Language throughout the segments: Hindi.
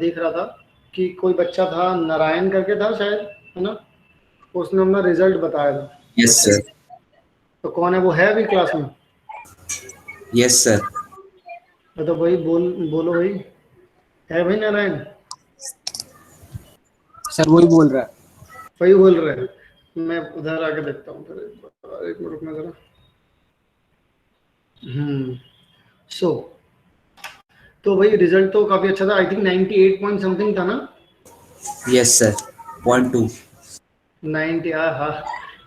देख रहा था कि कोई बच्चा था, नारायण करके था शायद, है ना, उसने अपना रिजल्ट बताया था। Yes sir. तो कौन है वो, है अभी क्लास में? Yes sir. तो भाई बोलो भाई, है भाई नारायण? सर वही बोल रहा है। वही बोल रहे हैं। मैं उधर आके देखता हूँ फिर, एक मिनट रुकना जरा। सो तो भाई रिजल्ट तो काफी अच्छा था, आई थिंक 98 पॉइंट समथिंग था ना? Yes sir, 0.2। 90, हाँ,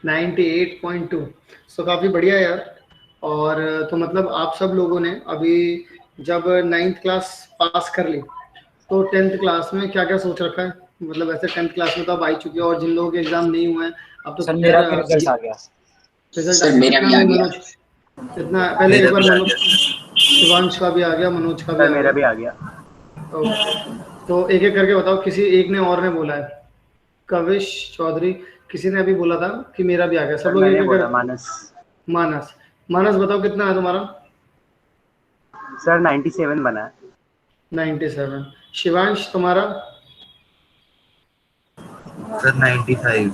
98.2। सो काफी बढ़िया यार। और तो मतलब आप सब लोगों ने अभी जब 9th क्लास पास कर ली, तो 10th क्लास में क्या क्या सोच रखा है? मतलब ऐसे 10th क्लास में तो आप आ ही चुके हो, और जिन लोगों के एग्जाम नहीं हुए हैं अब तो सर खैर मेरा भी रिजल्ट आ गया। रिजल्ट आ सर गया। मेरा कितना भी आ भाई गया। मनोज? कितना? पहले एक मेरा बार भी आ मनोज, गया। शिवांश का भी आ गया, मनोज का भी सर आ मेरा गया। भी आ गया। ओके, तो एक एक करके बताओ। किसी एक ने और ने बोला है, कविश चौधरी, किसी ने अभी बोला था कि मेरा भी आ गया। सब सर लोग एक मैंने एक बोला कर। मानस। मानस, मानस बताओ कितना है तुम्हारा? सर 97 बना है। 97। शिवांश तुम्हारा? सर 95।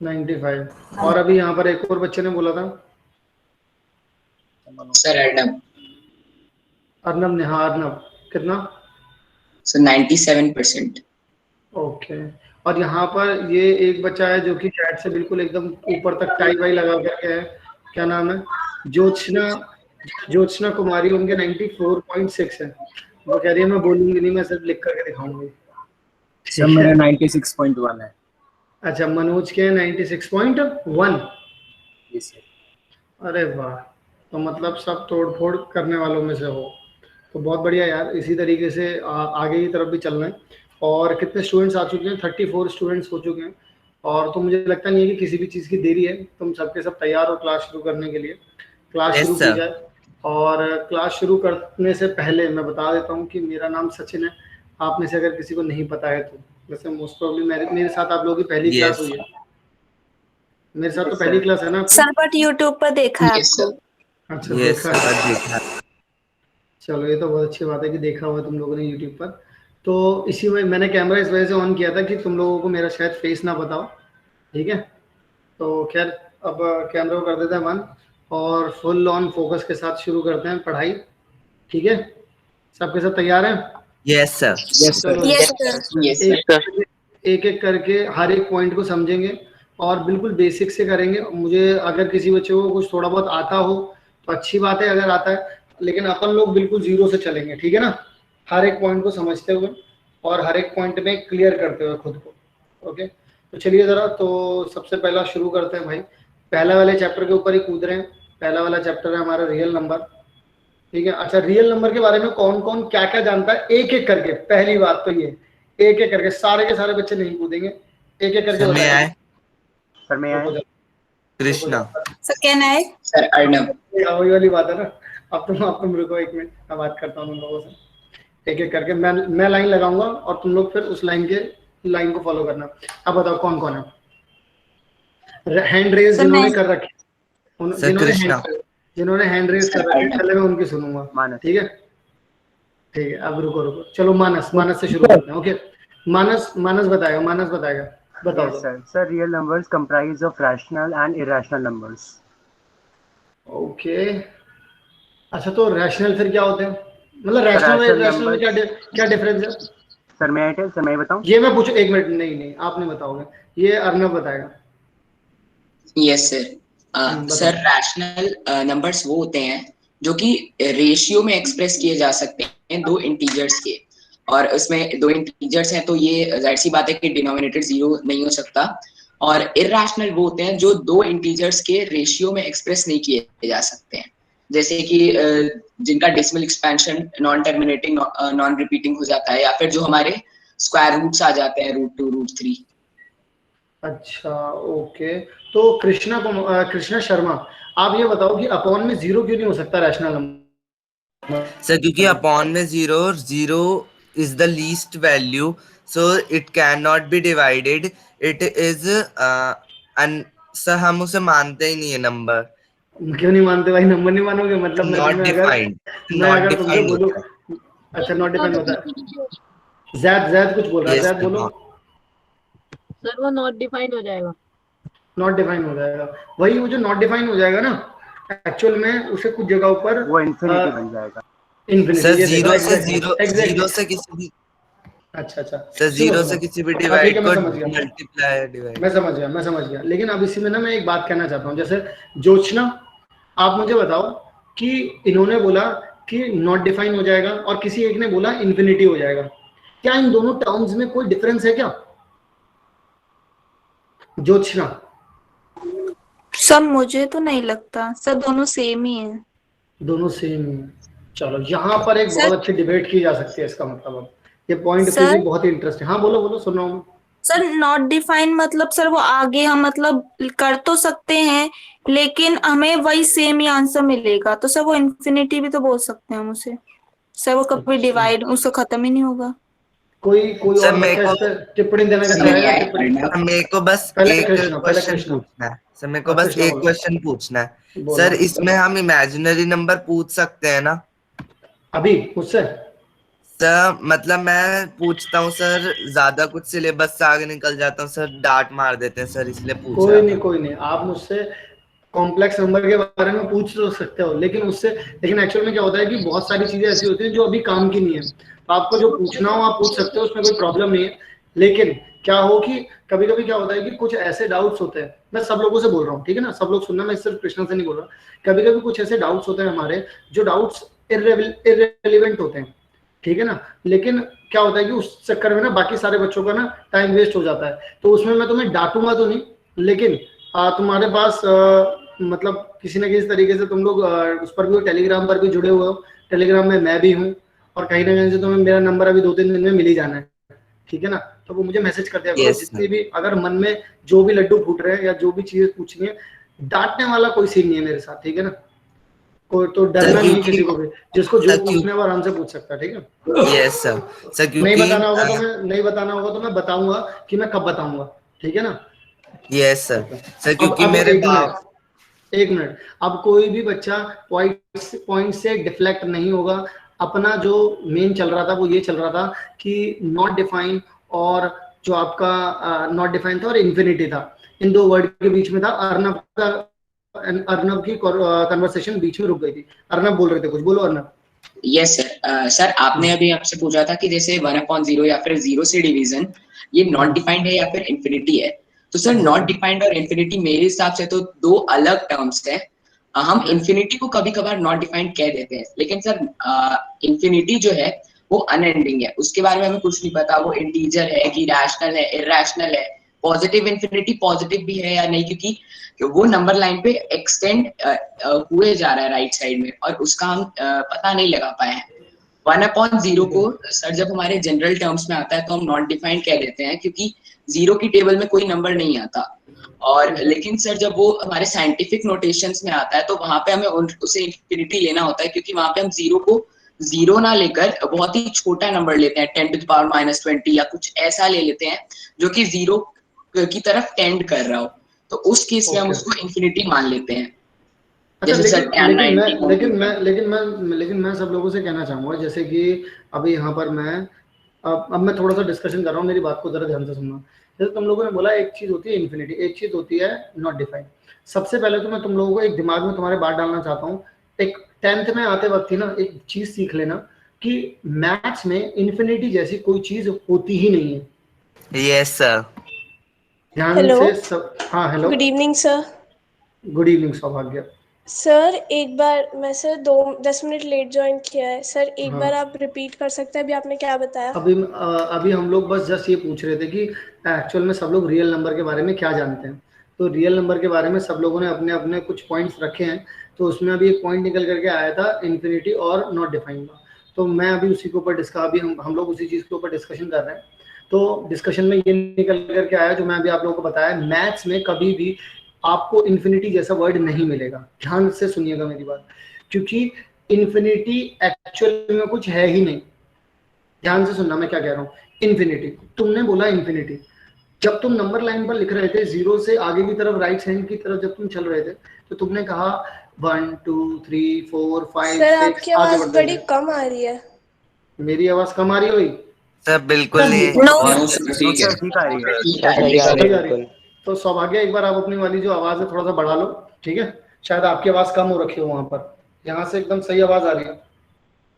95। और अभी यहाँ पर एक और बच्चे ने बोला था, सर अर्नब। अर्नब ने, हाँ अर्नब, कितना? सर 97%। ओके। और यहाँ पर ये एक बच्चा है जो कि चैट से बिल्कुल एकदम ऊपर तक टाई वाई लगा करके है, क्या नाम है? ज्योत्सना, ज्योत्सना कुमारी, उनके 94.6 है। वो कह रही है मैं बोलूंगी नहीं, मैं सिर्फ लिख करके दिखाऊंगी। सर ठीक है। मेरा 96.1 है। अच्छा, मनोज के 96.1। जी सर। अरे वाह, तो मतलब सब तोड़ फोड़ करने वालों में से हो। तो बहुत बढ़िया यार, इसी तरीके से आगे की तरफ भी चलना है। और कितने स्टूडेंट्स आ चुके हैं? 34 स्टूडेंट्स हो चुके हैं। और तो मुझे लगता नहीं है कि किसी भी चीज़ की देरी है, तुम सबके सब तैयार हो क्लास शुरू करने के लिए। क्लास शुरू यस की सर। जाए। और क्लास शुरू करने से पहले मैं बता देता हूँ कि मेरा नाम सचिन है। आप में से अगर किसी को नहीं पता है तो, वैसे मोस्ट प्रॉब्ली मेरे साथ आप लोगों की पहली क्लास यस हुई है। मेरे साथ तो यस पहली सर। क्लास है ना आपकी? सर बट यूट्यूब पर देखा है यस आपको। सर। अच्छा, यस देखा है। सर, देखा। चलो ये तो बहुत अच्छी बात है कि देखा हुआ तुम लोगों ने यूट्यूब पर। तो इसी में मैंने कैमरा इस वजह से ऑन किया था कि तुम लोगों को मेरा शायद फेस ना बताओ। ठीक है, तो खैर अब कैमरा को कर देते हैं बंद, और फुल ऑन फोकस के साथ शुरू करते हैं पढ़ाई। ठीक है, सबके सब तैयार हैं? Yes sir. Yes sir. चलो यस सर। यस एक सर। एक एक करके हर एक पॉइंट को समझेंगे, और बिल्कुल बेसिक से करेंगे। मुझे अगर किसी बच्चे को कुछ थोड़ा बहुत आता हो तो अच्छी बात है, अगर आता है, लेकिन अपन लोग बिल्कुल जीरो से चलेंगे, ठीक है ना? हर एक पॉइंट को समझते हुए और हर एक पॉइंट में क्लियर करते हुए खुद को। ओके, तो चलिए ज़रा, तो सबसे पहला शुरू करते हैं भाई। पहला वाले चैप्टर के ऊपर ही कूद रहे हैं। पहला वाला चैप्टर है हमारा रियल नंबर। ठीक है, अच्छा, रियल नंबर के बारे में कौन कौन क्या क्या जानता है, एक एक करके। पहली बात तो ये, एक एक करके, सारे के सारे बच्चे नहीं कूदेंगे, एक एक करके सर मैं आए। बताएंगे। सर मैं रुको आए। जरा, रुको कृष्णा। जरा। सर क्या है? सर अर्नब। वही वाली बात है ना। अब तुम रुको एक मिनट, मैं बात करता हूँ तुम लोगों से। एक एक करके मैं लाइन लगाऊंगा और तुम लोग फिर उस लाइन को फॉलो करना। अब बताओ कौन कौन है? हैंड रेज सर मैं। जिन्होंने कर रखी, सर कृष्णा। जिन्होंने हैंड रेज सर कर रखी है, अर्नब। पहले मैं उनकी सुनूंगा। मानस। ठीक है, ठीक है, अब रुको रुको, चलो मानस, मानस से शुरू करते हैं। ओके, मानस, मानस बताएगा, मानस बताएगा, बताओ यस तो। Sir. Sir real numbers comprise of rational and irrational numbers. Okay, अच्छा, तो रैशनल फिर क्या होते हैं? मतलब रैशनल और रैशनल इरेशनल में नंबर्स। क्या डिफरेंस है? सर मैं बताऊं। ये मैं पूछू, एक मिनट, नहीं नहीं, आप नहीं बताओगे, ये अर्नब बताएगा। Yes sir. बताओ। सर रैशनल नंबर्स वो होते हैं जो कि रेशियो में एक्सप्रेस किए जा सकते हैं दो इंटीजर्स के। और उसमें दो इंटीजर्स हैं तो ये जाहिर सी बात है कि डिनोमिनेटर जीरो नहीं हो सकता। और इरैशनल वो होते हैं जो दो इंटीजर्स के रेशियो में एक्सप्रेस नहीं किए जा सकते हैं। जैसे कि जिनका decimal expansion non terminating non repeating हो जाता है, या फिर जो हमारे स्क्वायर रूट्स आ जाते हैं, √2 √3। अच्छा, ओके। तो कृष्णा शर्मा, आप ये बताओ कि अपॉन में जीरो क्यों नहीं हो सकता रैशनल नंबर? सर क्योंकि अपॉन में zero, zero is the least value, so it can not be divided. It is sir हम उसे मानते ही नहीं है नंबर। क्यों नहीं मानते भाई? नंबर नहीं मानोगे? मतलब नॉट मैं अगर डिफाइंड, मैं नॉट अगर तुमसे डिफाइंड बोलूं, होता है। अच्छा, नॉट डिपेंड होता है। जैद जैद कुछ बोल रहा है, Yes, जैद sir. बोलो। सर वो नॉट डिफाइन हो जाएगा। नॉट डिफाइन हो जाएगा, वही वो जो नॉट डिफाइन हो जाएगा ना, एक्चुअल में उसे कुछ जगहों पर वो इन्फिनिटी बन जाएगा। इन्फिनिटी, सर ये देखो जीरो से एग्जैक्टली जीरो से किसी भी अच्छा अच्छा, सर सुनो जीरो से सुनो, किसी भी हाँ ठीक डिवाइड है, मैं को समझ गया, मल्टीप्लाई डिवाइड। मैं समझ गया, लेकिन अब इसी में ना मैं एक बात कहना चाहता हूँ। जैसे जोशना, आप मुझे बताओ कि इन्होंने बोला कि नॉट डिफाइन हो जाएगा और किसी एक ने बोला इन्फिनिटी हो जाएगा, क्या इन दोनों टर्म्स में कोई डिफरेंस है क्या? जोशना, सर मुझे तो नहीं लगता, सर दोनों सेम ही है। दोनों सेम है। चलो यहाँ पर एक बहुत सर अच्छी डिबेट की जा सकती है इसका मतलब। अब ये पॉइंट पे भी सर बहुत ही इंटरेस्टिंग, हाँ बोलो बोलो, सुन रहा हूँ। सर नॉट डिफाइन मतलब सर वो आगे हम मतलब कर तो सकते हैं, लेकिन हमें वही सेम ही आंसर मिलेगा, तो सर वो इन्फिनिटी भी तो बोल सकते हैं हम उसे। सर वो कभी अच्छा, डिवाइड उससे खत्म ही नहीं होगा। कोई सर और मेरे बच्चा इस को पे टिप्पणी देना समझ चाहेगा? आया टिप्पणी, अर्नब। मेरे को बस पहले एक कृष्णा, पहले क्वेश्चन कृष्णा। पूछना है सर, मेरे को हाँ बस कृष्णा एक बोलो, क्वेश्चन पूछना है बोलो। सर। इसमें हम इमेजिनरी नंबर पूछ सकते हैं ना अभी मुझसे? सर? मतलब मैं पूछता हूँ सर, ज्यादा कुछ सिलेबस से आगे निकल जाता हूँ सर, डांट मार देते हैं सर, इसलिए पूछ रहा था। कोई नहीं, आप मुझसे कॉम्प्लेक्स नंबर के बारे में पूछ तो सकते हो, लेकिन उससे, लेकिन एक्चुअल में क्या होता है कि बहुत सारी चीजें ऐसी होती हैं जो अभी काम की नहीं है, तो आपको जो पूछना हो आप पूछ सकते हो, उसमें कोई प्रॉब्लम नहीं है। लेकिन क्या हो कि कभी कभी क्या होता है कि कुछ ऐसे डाउट्स होते हैं, मैं सब लोगों से बोल रहा हूँ, ठीक है ना, सब लोग सुनना, मैं सिर्फ कृष्णा से नहीं बोल रहा। कभी कभी कुछ ऐसे डाउट्स होते हैं हमारे, जो डाउट्स इररिलेवेंट होते हैं, ठीक है ना, लेकिन क्या होता है कि उस चक्कर में ना बाकी सारे बच्चों का ना टाइम वेस्ट हो जाता है, तो उसमें मैं तुम्हें डांटूंगा तो नहीं, लेकिन तुम्हारे पास मतलब किसी न किसी तरीके से तुम लोग उस पर भी हो, टेलीग्राम पर भी जुड़े हुए हो, टेलीग्राम में मैं भी हूँ, और कहीं ना कहीं से तुम्हें मेरा नंबर अभी 2-3 दिन में मिल ही जाना है, ठीक है ना, तो वो मुझे मैसेज कर दिया करो, यस जितनी भी अगर मन में जो भी लड्डू फूट रहे हैं या जो भी चीजें पूछनी है, डांटने वाला कोई सीन नहीं है मेरे साथ, ठीक है ना, कोई तो सर डरना नहीं है क्योंकि किसी को भी, जिसको जो सर क्यों पूछना है वो आराम से पूछ सकता है, ठीक है। यस सर सर नहीं क्योंकि बताना होगा तो मैं बताऊंगा कि मैं कब बताऊंगा, ठीक है ना। यस सर सर क्योंकि अब मेरे एक बाप मिनट, एक मिनट, अब कोई भी बच्चा पॉइंट से डिफ्लेक्ट नहीं होगा। अपना जो मेन चल रहा था वो ये चल रहा था कि नॉट डिफाइन, और जो आपका नॉट डिफाइन था और इन्फिनिटी था, इन दो वर्ड के बीच में था। अर्नब की कन्वर्सेशन बीच में रुक गई थी, अर्नब बोल रहे थे कुछ, बोलो अर्नब। Yes sir. सर आपने अभी आपसे पूछा था कि जैसे 1/0 या फिर 0 से डिवीजन, ये नॉट डिफाइंड है या फिर इन्फिनिटी है। तो सर नॉट डिफाइंड और इन्फिनिटी मेरे हिसाब से तो दो अलग टर्म्स हैं। हम इन्फिनिटी को कभी कभार नॉट डिफाइंड कह देते हैं, लेकिन सर इन्फिनिटी जो है वो अनएंडिंग है, उसके बारे में हमें कुछ नहीं पता वो इंटीजर है कि रैशनल है, इरैशनल है, पॉजिटिव इन्फिनिटी पॉजिटिव भी है या नहीं, क्योंकि वो नंबर लाइन पे एक्सटेंड हुए जा रहा है राइट साइड में, और उसका हम पता नहीं लगा पाए हैं। 1/0 को सर जब हमारे जनरल टर्म्स में आता है तो हम नॉट डिफाइंड कह देते हैं, क्योंकि 0 की टेबल में कोई नंबर नहीं आता। और लेकिन सर जब वो हमारे साइंटिफिक नोटेशंस में आता है तो वहां पे हमें उसे इंफिनिटी लेना होता है, क्योंकि वहां पे हम 0 को 0 ना लेकर बहुत ही छोटा नंबर लेते हैं, 10⁻⁻20 या कुछ ऐसा ले लेते हैं जो कि 0 की तरफ टेंड कर रहा हो, तो उस केस में हम उसको इंफिनिटी मान लेते हैं। अच्छा, जैसे सर tan 90 लेकिन मैं सब लोगों से कहना चाहूंगा, जैसे कि अभी यहाँ पर मैं अब मैं थोड़ा सा डिस्कशन कर रहा हूँ, मेरी बात को जरा ध्यान से सुनना। जैसे तुम लोगों ने बोला एक चीज होती है इन्फिनिटी, एक चीज होती है नॉट डिफाइंड। सबसे पहले तो मैं तुम लोगों को एक दिमाग में तुम्हारे बात डालना चाहता हूँ, एक 10th में आते वक्त ही ना एक चीज सीख लेना कि मैथ्स में इन्फिनिटी जैसी कोई चीज होती ही नहीं है। यस सर ध्यान हेलो, से सब, हाँ hello, good evening sir. Good evening सौभाग्य। सर एक बार मैं सर 10 मिनट लेट ज्वाइन किया है सर, एक हाँ, बार आप रिपीट कर सकते हैं अभी आपने क्या बताया? अभी हम लोग बस जस्ट ये पूछ रहे थे कि एक्चुअल में सब लोग रियल नंबर के बारे में क्या जानते हैं। तो रियल नंबर के बारे में सब लोगों ने अपने अपने कुछ पॉइंट्स रखे हैं, तो उसमें अभी एक पॉइंट निकल करके आया था इन्फिनिटी और नॉट डिफाइंड का, तो मैं अभी उसी के ऊपर अभी हम लोग उसी चीज़ के ऊपर डिस्कशन कर रहे हैं। तो डिस्कशन में ये निकल करके आया जो मैं अभी आप लोगों को बताया, मैथ्स में कभी भी आपको इन्फिनिटी जैसा वर्ड नहीं मिलेगा। ध्यान से सुनिएगा मेरी बात, क्योंकि इन्फिनिटी एक्चुअल में कुछ है ही नहीं। ध्यान से सुनना मैं क्या कह रहा हूँ। इन्फिनिटी, तुमने बोला इन्फिनिटी, जब तुम नंबर लाइन पर लिख रहे थे 0 से आगे की तरफ राइट हैंड की तरफ जब तुम चल रहे थे, तो तुमने कहा 1 2 3 4 5 सर 6 आपकी आगे आवाज बढ़ते बड़ी गए। कम आ रही है। मेरी आवाज कम आ रही है भाई? सर बिल्कुल नहीं। नो नो सर ठीक है, सर ठीक आ रही है। ठीक है, सही आ रही है। बिल्कुल। तो सौभाग्य एक बार आप अपनी वाली जो आवाज है थोड़ा सा बढ़ा लो, ठीक है, शायद आपकी आवाज कम हो रखी हो वहां पर, यहाँ से एकदम सही आवाज आ रही है,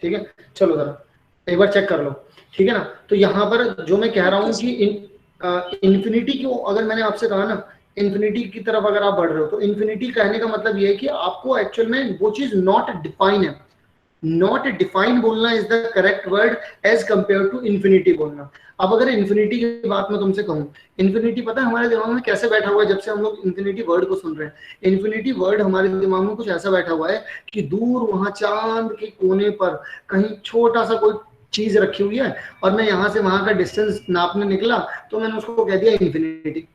ठीक है। चलो जरा एक बार चेक कर लो, ठीक है ना। तो यहाँ पर जो मैं कह रहा हूँ कि इन्फिनिटी क्यों, अगर मैंने आपसे कहा ना इन्फिनिटी की तरफ अगर आप बढ़ रहे हो, तो इन्फिनिटी कहने का मतलब ये है कि आपको एक्चुअल में वो चीज नॉट डिफाइन है। नॉट डिफाइन बोलना is the correct word as compare to infinity बोलना। अब अगर इन्फिनिटी की बात मैं तुमसे कहूँ, इन्फिनिटी पता है हमारे दिमाग में कैसे बैठा हुआ है जब से हम लोग इन्फिनिटी वर्ड को सुन रहे हैं। इन्फिनिटी वर्ड हमारे दिमाग में कुछ ऐसा बैठा हुआ है कि दूर वहां चांद के कोने पर कहीं छोटा सा कोई चीज रखी हुई है और मैं यहाँ से वहां का डिस्टेंस नापने निकला तो मैंने उसको कह दिया इन्फिनिटी।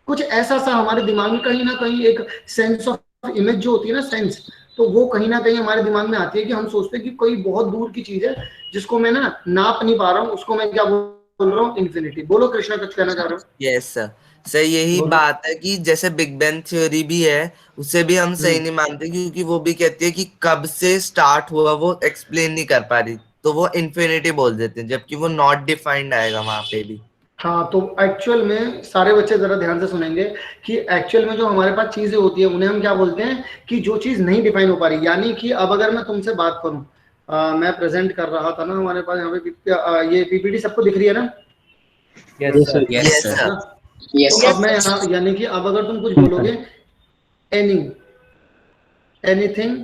कुछ ऐसा सा हमारे दिमाग में कहीं ना कहीं एक सेंस ऑफ इमेज जो होती है ना, सेंस, तो वो कहीं ना कहीं हमारे दिमाग में आती है कि हम सोचते हैं कि कोई बहुत दूर की चीज है जिसको मैं ना नाप नहीं पा रहा हूँ, उसको मैं क्या बोल रहा हूँ, इन्फिनिटी। बोलो कृष्णा, कुछ कहना चाह रहे हो? यस सर, सर यही बोलो। बात है कि जैसे बिग बैंग थ्योरी भी है, उसे भी हम सही नहीं मानते क्योंकि वो भी कहती है कि कब से स्टार्ट हुआ वो एक्सप्लेन नहीं कर पा रही, तो वो इन्फिनिटी बोल देते हैं, जबकि वो नॉट डिफाइंड आएगा वहां पे भी। हाँ, तो एक्चुअल में सारे बच्चे जरा ध्यान से सुनेंगे कि एक्चुअल में जो हमारे पास चीजें होती है उन्हें हम क्या बोलते हैं कि जो चीज नहीं डिफाइन हो पा रही। यानी कि अब अगर मैं तुमसे बात करूं, मैं प्रेजेंट कर रहा था ना हमारे पास यहाँ पे ये पीपीटी सबको दिख रही है ना? Yes sir. Yes yes sir. Sir, yes तो अब मैं यहाँ, यानी कि अब अगर तुम कुछ बोलोगे एनी, एनीथिंग,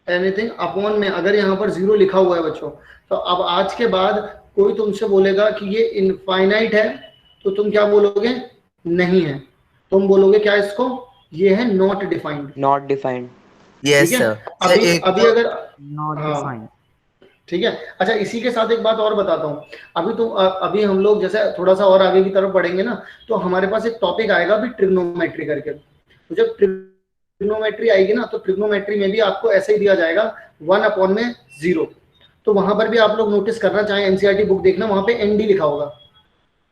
एनीथिंग अपॉन में अगर यहाँ पर 0 लिखा हुआ है बच्चों, तो अब आज के बाद कोई तुमसे बोलेगा कि ये इनफाइनाइट है तो तुम क्या बोलोगे? नहीं है। तुम बोलोगे क्या इसको? ये है not defined. Not defined. Yes ठीक है। सर। अभी अगर नॉट हाँ, डिफाइंड। ठीक है। अच्छा, इसी के साथ एक बात और बताता हूँ। अभी हम लोग जैसे थोड़ा सा और आगे की तरफ बढ़ेंगे ना, तो हमारे पास एक टॉपिक आएगा अभी ट्रिग्नोमेट्री करके। तो जब ट्रिग्नोमेट्री आएगी ना, तो ट्रिग्नोमेट्री में भी आपको ऐसे ही दिया जाएगा 1/0। तो वहां पर भी आप लोग नोटिस करना, चाहे एनसीईआरटी बुक देखना, वहां पे एनडी लिखा होगा,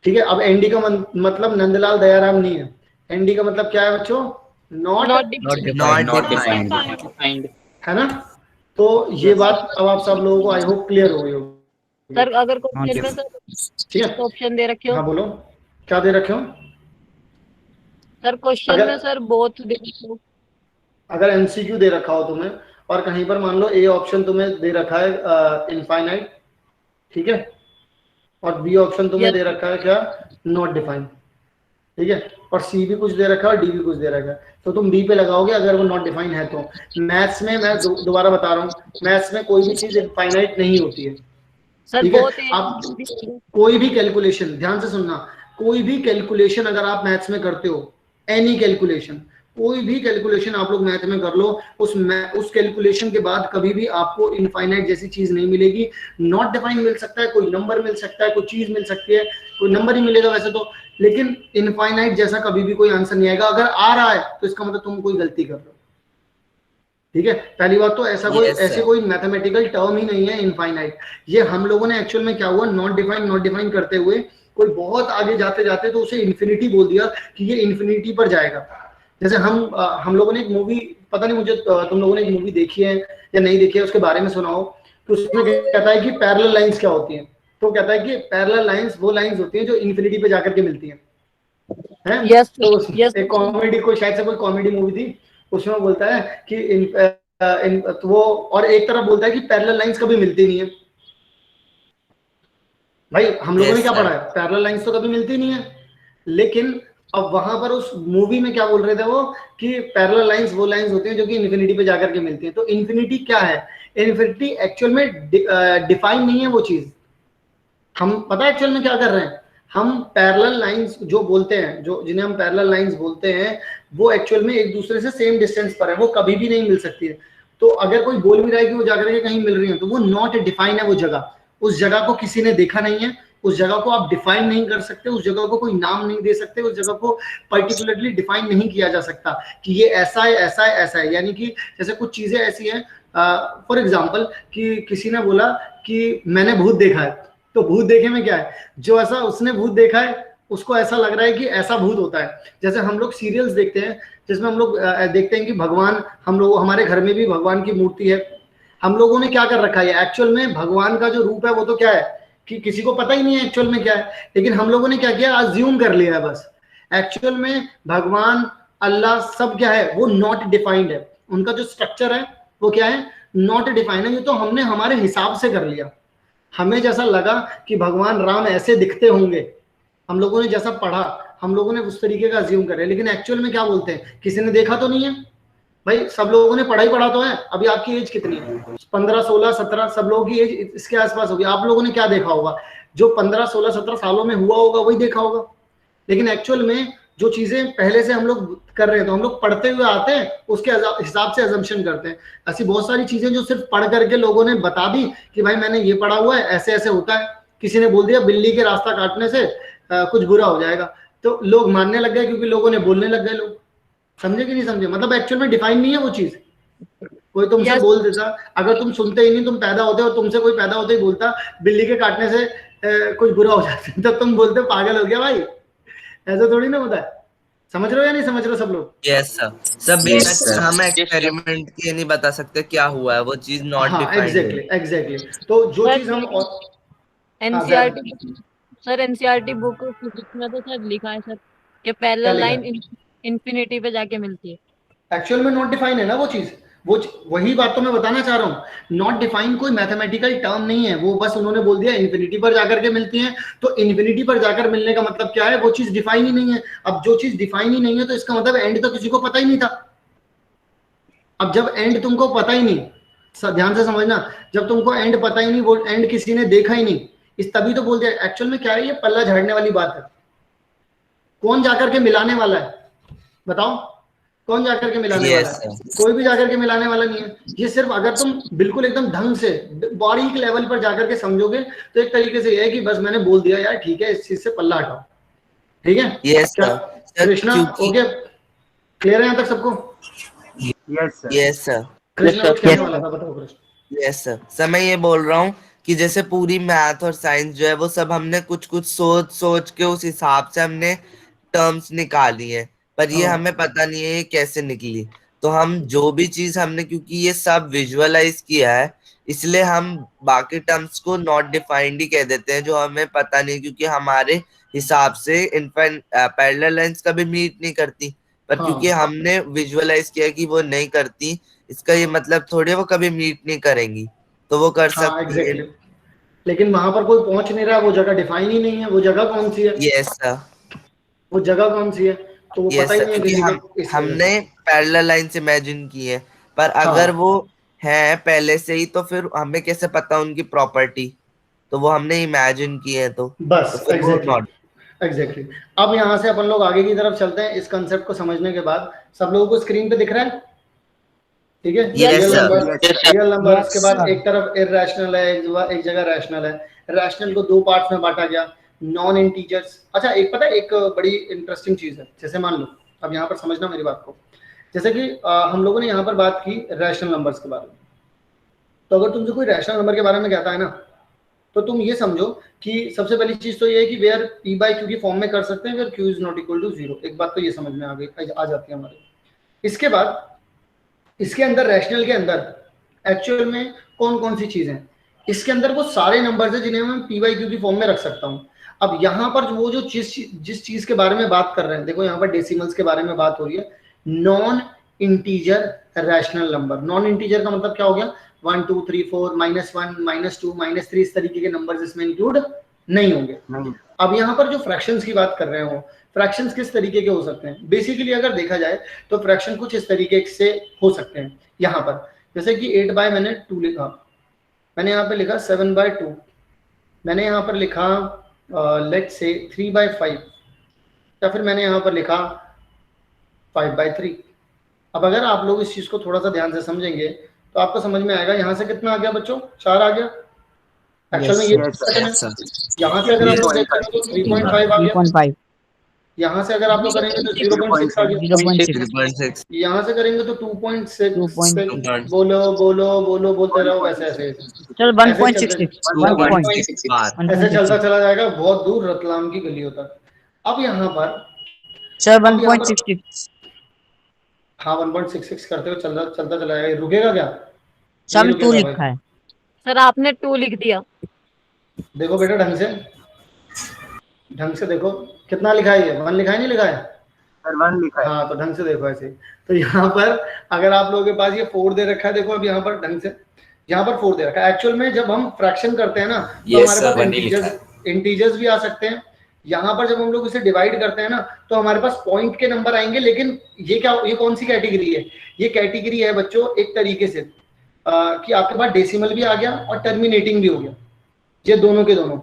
ठीक है। अब एनडी का मतलब नंदलाल दयाराम नहीं है। एनडी का मतलब क्या है बच्चों? नॉट डिफाइंड है ना। तो ये बात अब आप सब लोगों को आई होप क्लियर हो गई होगी। सर अगर क्वेश्चन में सर ठीक है, ऑप्शन दे रखे हाँ हो, बोलो, क्या दे रखे हो? सर क्वेश्चन अगर- में सर बोथ दे रखे हो। अगर एमसीक्यू दे रखा हो तुम्हें और कहीं पर मान लो ए ऑप्शन तुम्हें दे रखा है इनफाइनाइट, ठीक है, और बी ऑप्शन तुम्हें Yes. दे रखा है क्या? नॉट डिफाइंड, ठीक है, और सी भी कुछ दे रखा है और डी भी कुछ दे रखा है, तो तुम बी पे लगाओगे अगर वो नॉट डिफाइंड है तो। मैथ्स में मैं दोबारा बता रहा हूँ, मैथ्स में कोई भी चीज इनफाइनाइट नहीं होती है, सर ठीक है। बोथ आप कोई भी कैलकुलेशन, ध्यान से सुनना, कोई भी कैलकुलेशन अगर आप मैथ्स में करते हो, एनी कैलकुलेशन, कोई भी कैलकुलेशन आप लोग मैथ में कर लो, उस कैलकुलेशन के बाद कभी भी आपको इनफाइनाइट जैसी चीज नहीं मिलेगी। नॉट डिफाइन मिल सकता है, कोई नंबर मिल सकता है, कोई चीज मिल सकती है, कोई नंबर ही मिलेगा वैसे तो, लेकिन इनफाइनाइट जैसा कभी भी कोई आंसर नहीं आएगा। अगर आ रहा है तो इसका मतलब तुम कोई गलती कर रहे हो, ठीक है। पहली बात तो ऐसा कोई Yes, sir. ऐसे कोई मैथमेटिकल टर्म ही नहीं है इनफाइनाइट। ये हम लोगों ने एक्चुअल में क्या हुआ, नॉट डिफाइन करते हुए कोई बहुत आगे जाते जाते तो उसे इन्फिनिटी बोल दिया कि ये इन्फिनिटी पर जाएगा। जैसे हम लोगों ने एक मूवी, पता नहीं मुझे तुम लोगों ने एक मूवी देखी है या नहीं देखी है, उसके बारे में सुनाओ। तो उसमें कहता है कि पैरेलल लाइंस क्या होती हैं, तो कहता है कि पैरेलल लाइंस वो लाइंस होती हैं जो इन्फिनिटी पे जाकर के मिलती हैं, है? Yes, तो yes. एक कॉमेडी, कोई शायद से कोई कॉमेडी मूवी थी, उसमें बोलता है कि तो वो, और एक तरफ बोलता है कि पैरेलल लाइंस कभी मिलती नहीं है। भाई हम लोगों ने Yes, क्या sir. पढ़ा है, पैरेलल लाइंस तो कभी मिलती नहीं है, लेकिन अब वहां पर उस मूवी में क्या बोल रहे थे वो कि पैरेलल लाइंस वो लाइंस होती हैं जो कि इन्फिनिटी पे जाकर के मिलती हैं। तो इन्फिनिटी क्या है? इन्फिनिटी एक्चुअल में डिफाइन नहीं है वो चीज। हम पता है एक्चुअल में क्या कर रहे हैं, हम पैरेलल लाइंस जो बोलते हैं, जो जिन्हें हम पैरेलल लाइंस बोलते हैं, वो एक्चुअल में एक दूसरे से सेम डिस्टेंस पर है, वो कभी भी नहीं मिल सकती है। तो अगर कोई बोल भी रहा है कि वो जाकर के कहीं मिल रही है, तो वो नॉट डिफाइन है वो जगह। उस जगह को किसी ने देखा नहीं है, उस जगह को आप डिफाइन नहीं कर सकते, उस जगह को कोई नाम नहीं दे सकते, उस जगह को पर्टिकुलरली डिफाइन नहीं किया जा सकता कि ये ऐसा है ऐसा है ऐसा है। यानी कि जैसे कुछ चीजें ऐसी हैं, फॉर एग्जाम्पल कि किसी ने बोला कि मैंने भूत देखा है, तो भूत देखे में क्या है, जो ऐसा उसने भूत देखा है उसको ऐसा लग रहा है कि ऐसा भूत होता है। जैसे हम लोग सीरियल्स देखते हैं जिसमें हम लोग देखते हैं कि भगवान, हम लोग, हमारे घर में भी भगवान की मूर्ति है, हम लोगों ने क्या कर रखा है, एक्चुअल में भगवान का जो रूप है वो तो क्या है, कि किसी को पता ही नहीं है एक्चुअल में क्या है, लेकिन हम लोगों ने क्या किया, अज्यूम कर लिया है बस। एक्चुअल में भगवान, अल्लाह सब क्या है, वो नॉट डिफाइंड है, उनका जो स्ट्रक्चर है वो क्या है, नॉट डिफाइंड है। ये तो हमने हमारे हिसाब से कर लिया, हमें जैसा लगा कि भगवान राम ऐसे दिखते होंगे, हम लोगों ने जैसा पढ़ा हम लोगों ने उस तरीके का अज्यूम करे, लेकिन एक्चुअल में क्या बोलते हैं, किसी ने देखा तो नहीं है भाई, सब लोगों ने पढ़ा तो है। अभी आपकी एज कितनी है, 15 16 17, सब लोगों की एज इसके आसपास होगी। आप लोगों ने क्या देखा होगा, जो 15 16 17 सालों में हुआ होगा वही देखा होगा, लेकिन एक्चुअल में जो चीजें पहले से हम लोग कर रहे हैं, तो हम लोग पढ़ते हुए आते हैं, उसके हिसाब से अजम्पशन करते हैं। ऐसी बहुत सारी चीजें जो सिर्फ पढ़ करके लोगों ने बता दी कि भाई मैंने ये पढ़ा हुआ है, ऐसे ऐसे होता है। किसी ने बोल दिया बिल्ली के रास्ता काटने से कुछ बुरा हो जाएगा, तो लोग मानने लग गए क्योंकि लोगों ने बोलने लग गए। लोग समझे कि नहीं समझे, मतलब एक्चुअल में डिफाइन नहीं है वो चीज। कोई तुमसे बोल देता, अगर तुम सुनते ही नहीं, तुम पैदा होते हो, तुमसे कोई पैदा होते ही बोलता बिल्ली के काटने से कुछ बुरा हो जाता है, तो तुम बोलते पागल हो गया भाई, ऐसा थोड़ी ना होता है। समझ रहे हो या नहीं समझ रहे हो सब लोग? यस सर, सब बिना हम एक्सपेरिमेंट के नहीं बता सकते क्या हुआ है, वो चीज नॉट डिफाइंड है। एग्जैक्टली। तो जो चीज हम NCERT sir, NCERT book physics में तो सर लिखा है सर कि पैरेलल लाइन इंफिनिटी पे जाके मिलती है। एक्चुअल में नॉट डिफाइन है ना वो चीज, वही बात तो मैं बताना चाह रहा हूँ। नॉट डिफाइन कोई मैथमेटिकल टर्म नहीं है, वो बस उन्होंने बोल दिया इन्फिनिटी पर जाकर के मिलती है, तो इन्फिनिटी पर जाकर मिलने का मतलब क्या है, वो चीज डिफाइन ही नहीं है। अब जो चीज डिफाइन ही नहीं है तो इसका मतलब एंड तो किसी को पता ही नहीं था। अब जब एंड तुमको पता ही नहीं, ध्यान से समझना, जब तुमको एंड पता ही नहीं, वो एंड किसी ने देखा ही नहीं, इस तभी तो बोल दिया। एक्चुअल में क्या है, ये पल्ला झाड़ने वाली बात है। कौन जाकर के मिलाने वाला है बताओ, कौन जाकर के मिलाने वाला है? कोई भी जाकर के मिलाने वाला नहीं है। ये सिर्फ अगर तुम बिल्कुल एकदम ढंग से बारीक लेवल पर जाकर के समझोगे तो एक तरीके से ये है कि बस मैंने बोल दिया यार ठीक है, इस चीज से पल्ला हटाओ, ठीक है? Yes sir. Krishna okay, clear है यहाँ तक सबको? Yes sir. Yes sir. Krishna कुछ कहने वाला था, बताओ कृष्णा। यस सर, मैं ये बोल रहा हूँ कि जैसे पूरी मैथ और साइंस जो है वो सब हमने कुछ कुछ सोच के उस हिसाब से हमने टर्म्स निकाली है, पर ये हमें पता नहीं है ये कैसे निकली। तो हम जो भी चीज हमने, क्योंकि ये सब विजुअलाइज किया है, इसलिए हम बाकी टर्म्स को नॉट डिफाइंड ही कह देते हैं, जो हमें पता नहीं, क्योंकि हमारे हिसाब से पैरेलल लाइंस कभी मीट नहीं करती, पर क्योंकि हमने विजुअलाइज किया कि वो नहीं करती, इसका ये मतलब थोड़ी वो कभी मीट नहीं करेंगी, तो वो कर सकती है। लेकिन वहां पर कोई पहुंच नहीं रहा, वो जगह डिफाइन ही नहीं है, वो जगह कौन सी है? यस सर, वो जगह कौन सी है तो वो पता ही नहीं है किसी को। हमने पैरेलल लाइंस इमेजिन की है, पर अगर वो है पहले से ही तो फिर हमें कैसे पता उनकी प्रॉपर्टी, तो वो हमने इमेजिन की है, तो बस एग्जैक्टली। अब यहाँ से अपन लोग आगे की तरफ चलते हैं। इस कंसेप्ट को समझने के बाद सब लोगों को स्क्रीन पे दिख रहा है, ठीक है? रियल नंबर, उसके बाद एक तरफ इररेशनल है, एक जगह रैशनल है। रैशनल को दो पार्ट्स में बांटा गया, नॉन इंटीजर्स। अच्छा, एक पता है एक बड़ी इंटरेस्टिंग चीज है, जैसे मान लो, अब यहाँ पर समझना मेरी बात को, जैसे कि हम लोगों ने यहाँ पर बात की रैशनल नंबर्स के बारे में, तो अगर तुमसे कोई रैशनल नंबर के बारे में कहता है ना, तो तुम ये समझो कि सबसे पहली चीज तो ये है कि वेयर पी बाई क्यू की फॉर्म में कर सकते हैं, where Q is not equal to 0। एक बात तो ये समझ में आ जाती है हमारे। इसके बाद इसके अंदर रैशनल के अंदर एक्चुअल में कौन कौन सी चीजें हैं, इसके अंदर वो सारे नंबर्स हैं जिन्हें मैं पी बाई क्यू की फॉर्म में रख सकता हूँ। अब यहाँ पर वो जो जिस चीज के बारे में बात कर रहे हैं, देखो यहाँ पर डेसिमल्स के बारे में बात हो रही है, non integer rational number. Non integer का मतलब क्या हो गया, 1 2 3 4 -1 -2 -3 इस तरीके के नंबर्स इसमें इंक्लूड नहीं होंगे। अब यहाँ पर जो फ्रैक्शंस की बात कर रहे हो, फ्रैक्शंस किस तरीके के हो सकते हैं? बेसिकली अगर देखा जाए तो फ्रैक्शन कुछ इस तरीके से हो सकते हैं। यहाँ पर जैसे कि 8 बाय मैंने 2 लिखा, मैंने यहाँ पे लिखा 7 बाय 2, मैंने यहाँ पर लिखा लेट्स से 3 बाय 5, या फिर मैंने यहाँ पर लिखा 5 बाय 3। अब अगर आप लोग इस चीज को थोड़ा सा ध्यान से समझेंगे तो आपको समझ में आएगा यहाँ से कितना आ गया बच्चों, 4 आ गया। एक्चुअल में ये यहाँ से अगर आप लोग देखें तो 3.5 आ गया, यहाँ से अगर आप लोग करेंगे तो 0.6 आ गया, यहाँ से करेंगे तो 2.6। बोलो बोलो बोलो, बोलते रहो वैसे ऐसे चल 1.66 ऐसे चलता चला जाएगा बहुत दूर रतलाम की गलियों तक। अब यहाँ पर सर 1.66, हाँ 1.66 करते हुए चलता चला जाएगा, रुकेगा क्या? सर 2 लिखा है सर, आपने 2 लिख दिया। देखो बेटा ढंग से देखो, कितना लिखा है ये, 1 लिखा है नहीं लिखा है? सर 1 लिखा है। हाँ, तो ढंग से देखो ऐसे। तो यहाँ पर अगर आप लोगों के पास ये 4 दे रखा है, देखो अब यहाँ पर ढंग से, यहाँ पर 4 दे रखा है। एक्चुअल में जब हम फ्रैक्शन करते हैं ना, तो हमारे पास इंटीजर्स भी आ सकते हैं। यहाँ पर जब हम लोग इसे डिवाइड करते हैं ना, तो हमारे पास पॉइंट के नंबर आएंगे। लेकिन ये क्या, ये कौन सी कैटेगरी है? ये कैटेगरी है बच्चों एक तरीके से कि आपके पास डेसिमल भी आ गया और टर्मिनेटिंग भी हो गया। ये दोनों के दोनों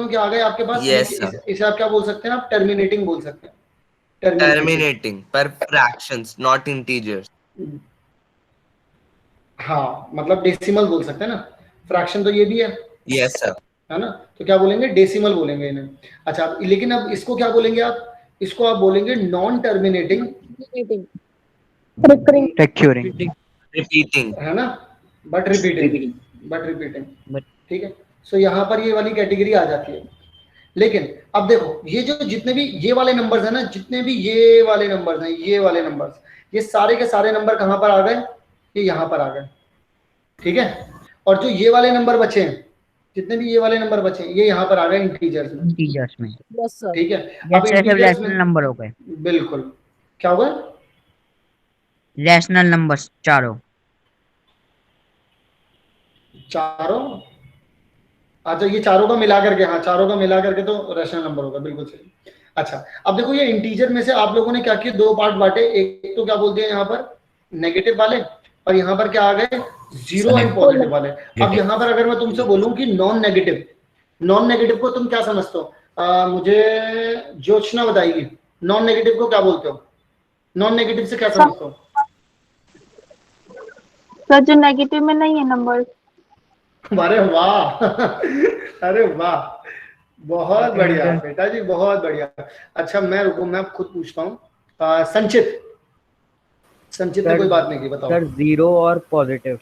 क्या आ गए आपके पास? Yes, इसे आप क्या बोल सकते हैं? आप टर्मिनेटिंग बोल सकते हैं। टर्मिनेटिंग पर फ्रैक्शंस नॉट इंटीजर्स। हाँ, मतलब डेसिमल बोल सकते हैं ना, फ्रैक्शन तो ये भी है। Yes sir. है ना, तो क्या बोलेंगे? डेसिमल बोलेंगे इन्हें। अच्छा, लेकिन अब इसको क्या बोलेंगे आप? इसको आप बोलेंगे नॉन टर्मिनेटिंग Recurring. रिपीटिंग, है ना, बट रिपीटिंग। ठीक है, सो यहाँ पर ये वाली कैटेगरी आ जाती है। लेकिन अब देखो, ये जो जितने भी ये वाले नंबर्स है ना, जितने भी ये वाले नंबर्स हैं, ये वाले नंबर्स, ये सारे के सारे नंबर कहाँ पर आ गए? ये यहाँ पर आ गए। ठीक है, और जो ये वाले नंबर बचे हैं, जितने भी ये वाले नंबर बचे हैं, ये यहाँ पर आ गए इंटीजर्स में। Yes sir. ठीक है, अब रैशनल नंबर हो गए। बिल्कुल, क्या होगा? रैशनल नंबर्स चारों अच्छा, ये चारों का मिला करके, हाँ चारों का मिला करके तो रैशनल नंबर होगा, बिल्कुल सही। अच्छा, अब देखो ये इंटीजर में से आप लोगों ने क्या किया, 2 पार्ट बांटे। एक तो क्या बोलते हैं यहाँ पर नेगेटिव वाले, और यहाँ पर क्या आ गए? 0 एंड पॉजिटिव वाले। अब यहाँ पर अगर मैं तुमसे बोलूं कि नॉन नेगेटिव को तुम क्या समझते हो? मुझे ज्योत्सना बताएगी, नॉन नेगेटिव को क्या बोलते हो? नॉन नेगेटिव से क्या समझते हो? सर जो नेगेटिव में नहीं है नंबर। अरे वाह अरे वाह, बहुत बढ़िया बेटा जी, बहुत बढ़िया। अच्छा, मैं खुद पूछता हूँ। संचित ने कोई बात नहीं की, बताओ। सर 0 और पॉजिटिव।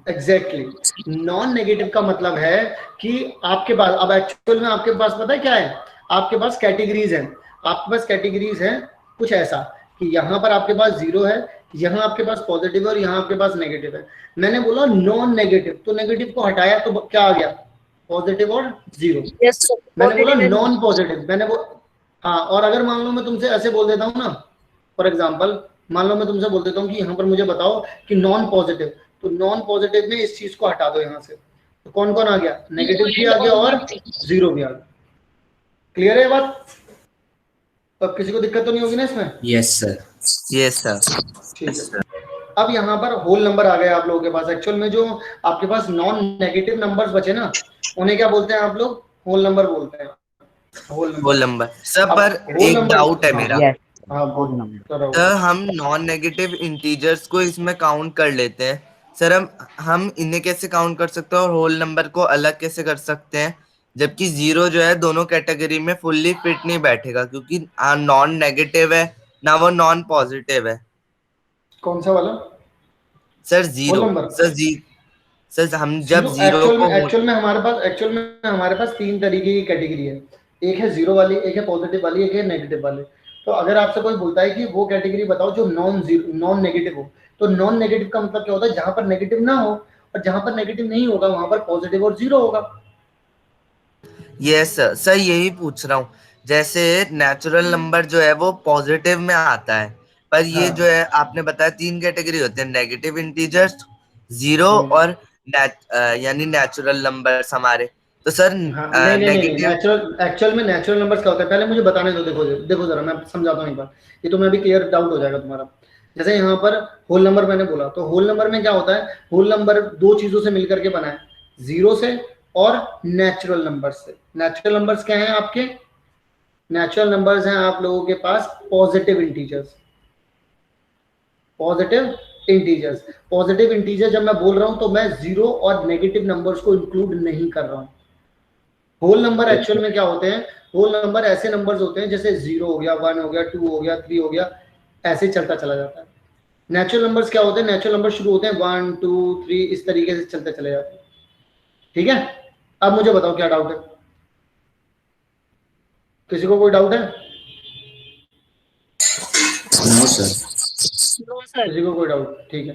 एग्जैक्टली, नॉन नेगेटिव का मतलब है कि आपके पास, अब एक्चुअल में आपके पास पता है क्या है? आपके पास कैटेगरीज हैं। कुछ ऐसा कि यहाँ पर आपके पास 0 है, यहाँ आपके पास पॉजिटिव है, और यहाँ आपके पास नेगेटिव है। मैंने बोला नॉन नेगेटिव, तो नेगेटिव को हटाया तो क्या आ गया? पॉजिटिव और 0। Yes sir. मैंने बोला नॉन पॉजिटिव, हाँ, और अगर मान लो मैं तुमसे ऐसे बोल देता हूँ ना, फॉर एग्जाम्पल मान लो मैं तुमसे बोल देता हूँ कि यहाँ पर मुझे बताओ कि नॉन पॉजिटिव, तो नॉन पॉजिटिव में इस चीज को हटा दो यहाँ से, तो कौन कौन आ गया? नेगेटिव भी आ गया और 0 भी आ गया। क्लियर है बात? अब किसी को दिक्कत तो नहीं होगी ना इसमें? Yes sir. ठीक है, अब यहाँ पर होल नंबर आ गए आप लोगों के पास। एक्चुअल में जो आपके पास नॉन नेगेटिव नंबर्स बचे ना, उन्हें क्या बोलते हैं आप लोग? होल नंबर बोलते हैं। होल नंबर सब पर एक डाउट है मेरा। हाँ, तो हम नॉन नेगेटिव इंटीजर्स को इसमें काउंट कर लेते हैं सर, हम इन्हें कैसे काउंट कर सकते हैं और होल नंबर को अलग कैसे कर सकते हैं? जबकि 0 जो है दोनों कैटेगरी में फुल्ली फिट नहीं बैठेगा, क्योंकि नॉन नेगेटिव है ना वो नॉन पॉजिटिव है। कौन सा वाला सर? 0 सर हम जब 0 को एक्चुअल में हमारे पास 3 तरीके की कैटेगरी है। एक है 0 वाली, एक है पॉजिटिव वाली, एक है नेगेटिव वाली। तो अगर आपसे कोई बोलता है कि वो कैटेगरी बताओ जो नॉन नेगेटिव हो, तो नॉन नेगेटिव का मतलब क्या होता है? जहां पर नेगेटिव ना हो, और जहां पर नेगेटिव नहीं होगा वहां पर पॉजिटिव और 0 होगा। यस सर, यही पूछ रहा हूँ। जैसे नेचुरल नंबर जो है वो पॉजिटिव में आता है, पर ये जो है आपने बताया 3 कैटेगरी होते हैं, नेगेटिव इंटीजर्स, 0 और यानी नेचुरल नंबर्स हमारे। तो सर नहीं, एक्चुअल में नेचुरल नंबर्स क्या होता है? पहले मुझे बताने दो। देखो जरा, मैं समझाता हूँ एक बार, ये तो मैं भी क्लियर डाउट हो जाएगा तुम्हारा। जैसे यहाँ पर होल नंबर मैंने बोला, तो होल नंबर में क्या होता है? होल नंबर 2 चीजों से मिलकर के बना है, 0 से और नेचुरल नंबर्स से। नेचुरल नंबर्स क्या हैं आपके? नेचुरल नंबर्स हैं आप लोगों के पास पॉजिटिव इंटीजर्स। पॉजिटिव इंटीजर जब मैं बोल रहा हूं तो मैं 0 और नेगेटिव नंबर्स को इंक्लूड नहीं कर रहा हूं। होल नंबर एक्चुअल में क्या होते हैं? होल नंबर ऐसे नंबर्स होते हैं जैसे 0 हो गया, 1 हो गया, 2 हो गया, 3 हो गया, ऐसे चलता चला जाता है। नेचुरल नंबर्स क्या होते हैं? नेचुरल नंबर शुरू होते हैं 1 2 3 इस तरीके से चलते चले जाते हैं। ठीक है, अब मुझे बताओ क्या डाउट है? किसी को कोई डाउट है? No sir. किसी को कोई डाउट? ठीक है,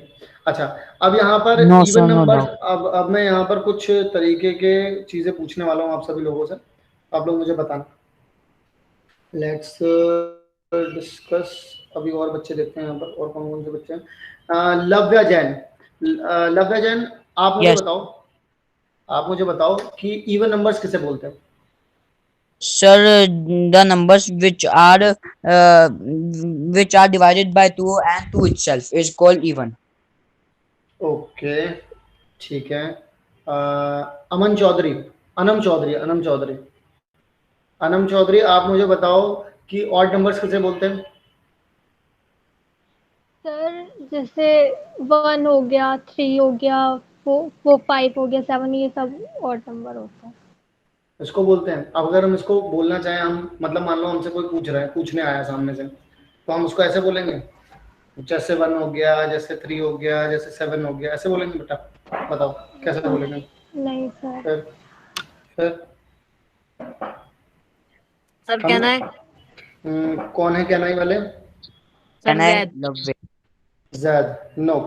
अच्छा, अब यहाँ पर No, even sir, no number, doubt. अब मैं यहाँ पर कुछ तरीके के चीजें पूछने वाला हूँ आप सभी लोगों से, आप लोग मुझे बताना। Let's discuss. अभी और बच्चे देखते हैं यहाँ पर, और कौन कौन से बच्चे हैं। लव्या जैन, लव्या जैन, आप मुझे Yes. बताओ, आप मुझे बताओ कि इवन नंबर्स किसे बोलते हैं? Sir, the numbers which are divided by 2 and 2 itself is called even. Okay, ठीक है। अमन चौधरी, अनम चौधरी, अनम चौधरी, अनम चौधरी, आप मुझे बताओ कि ऑड नंबर्स किसे बोलते हैं? सर जैसे 1 हो गया, 3 हो गया, 4 5 हो गया, 7, ये सब ऑड नंबर होता है। इसको बोलते हैं। अब अगर हम इसको बोलना चाहें, हम मतलब मान लो हमसे कोई पूछ रहा है, पूछने आया सामने से, तो हम उसको ऐसे बोलेंगे, जैसे 1 हो गया, जैसे 3 हो गया, जैसे 7 हो गया, ऐसे बोलेंगे बेटा? बताओ कैसे बोलेंगे? नहीं सर। फिर सर कहना है कौन है कहना ही वाले? Can I? Zaid. Love it. Zaid, no,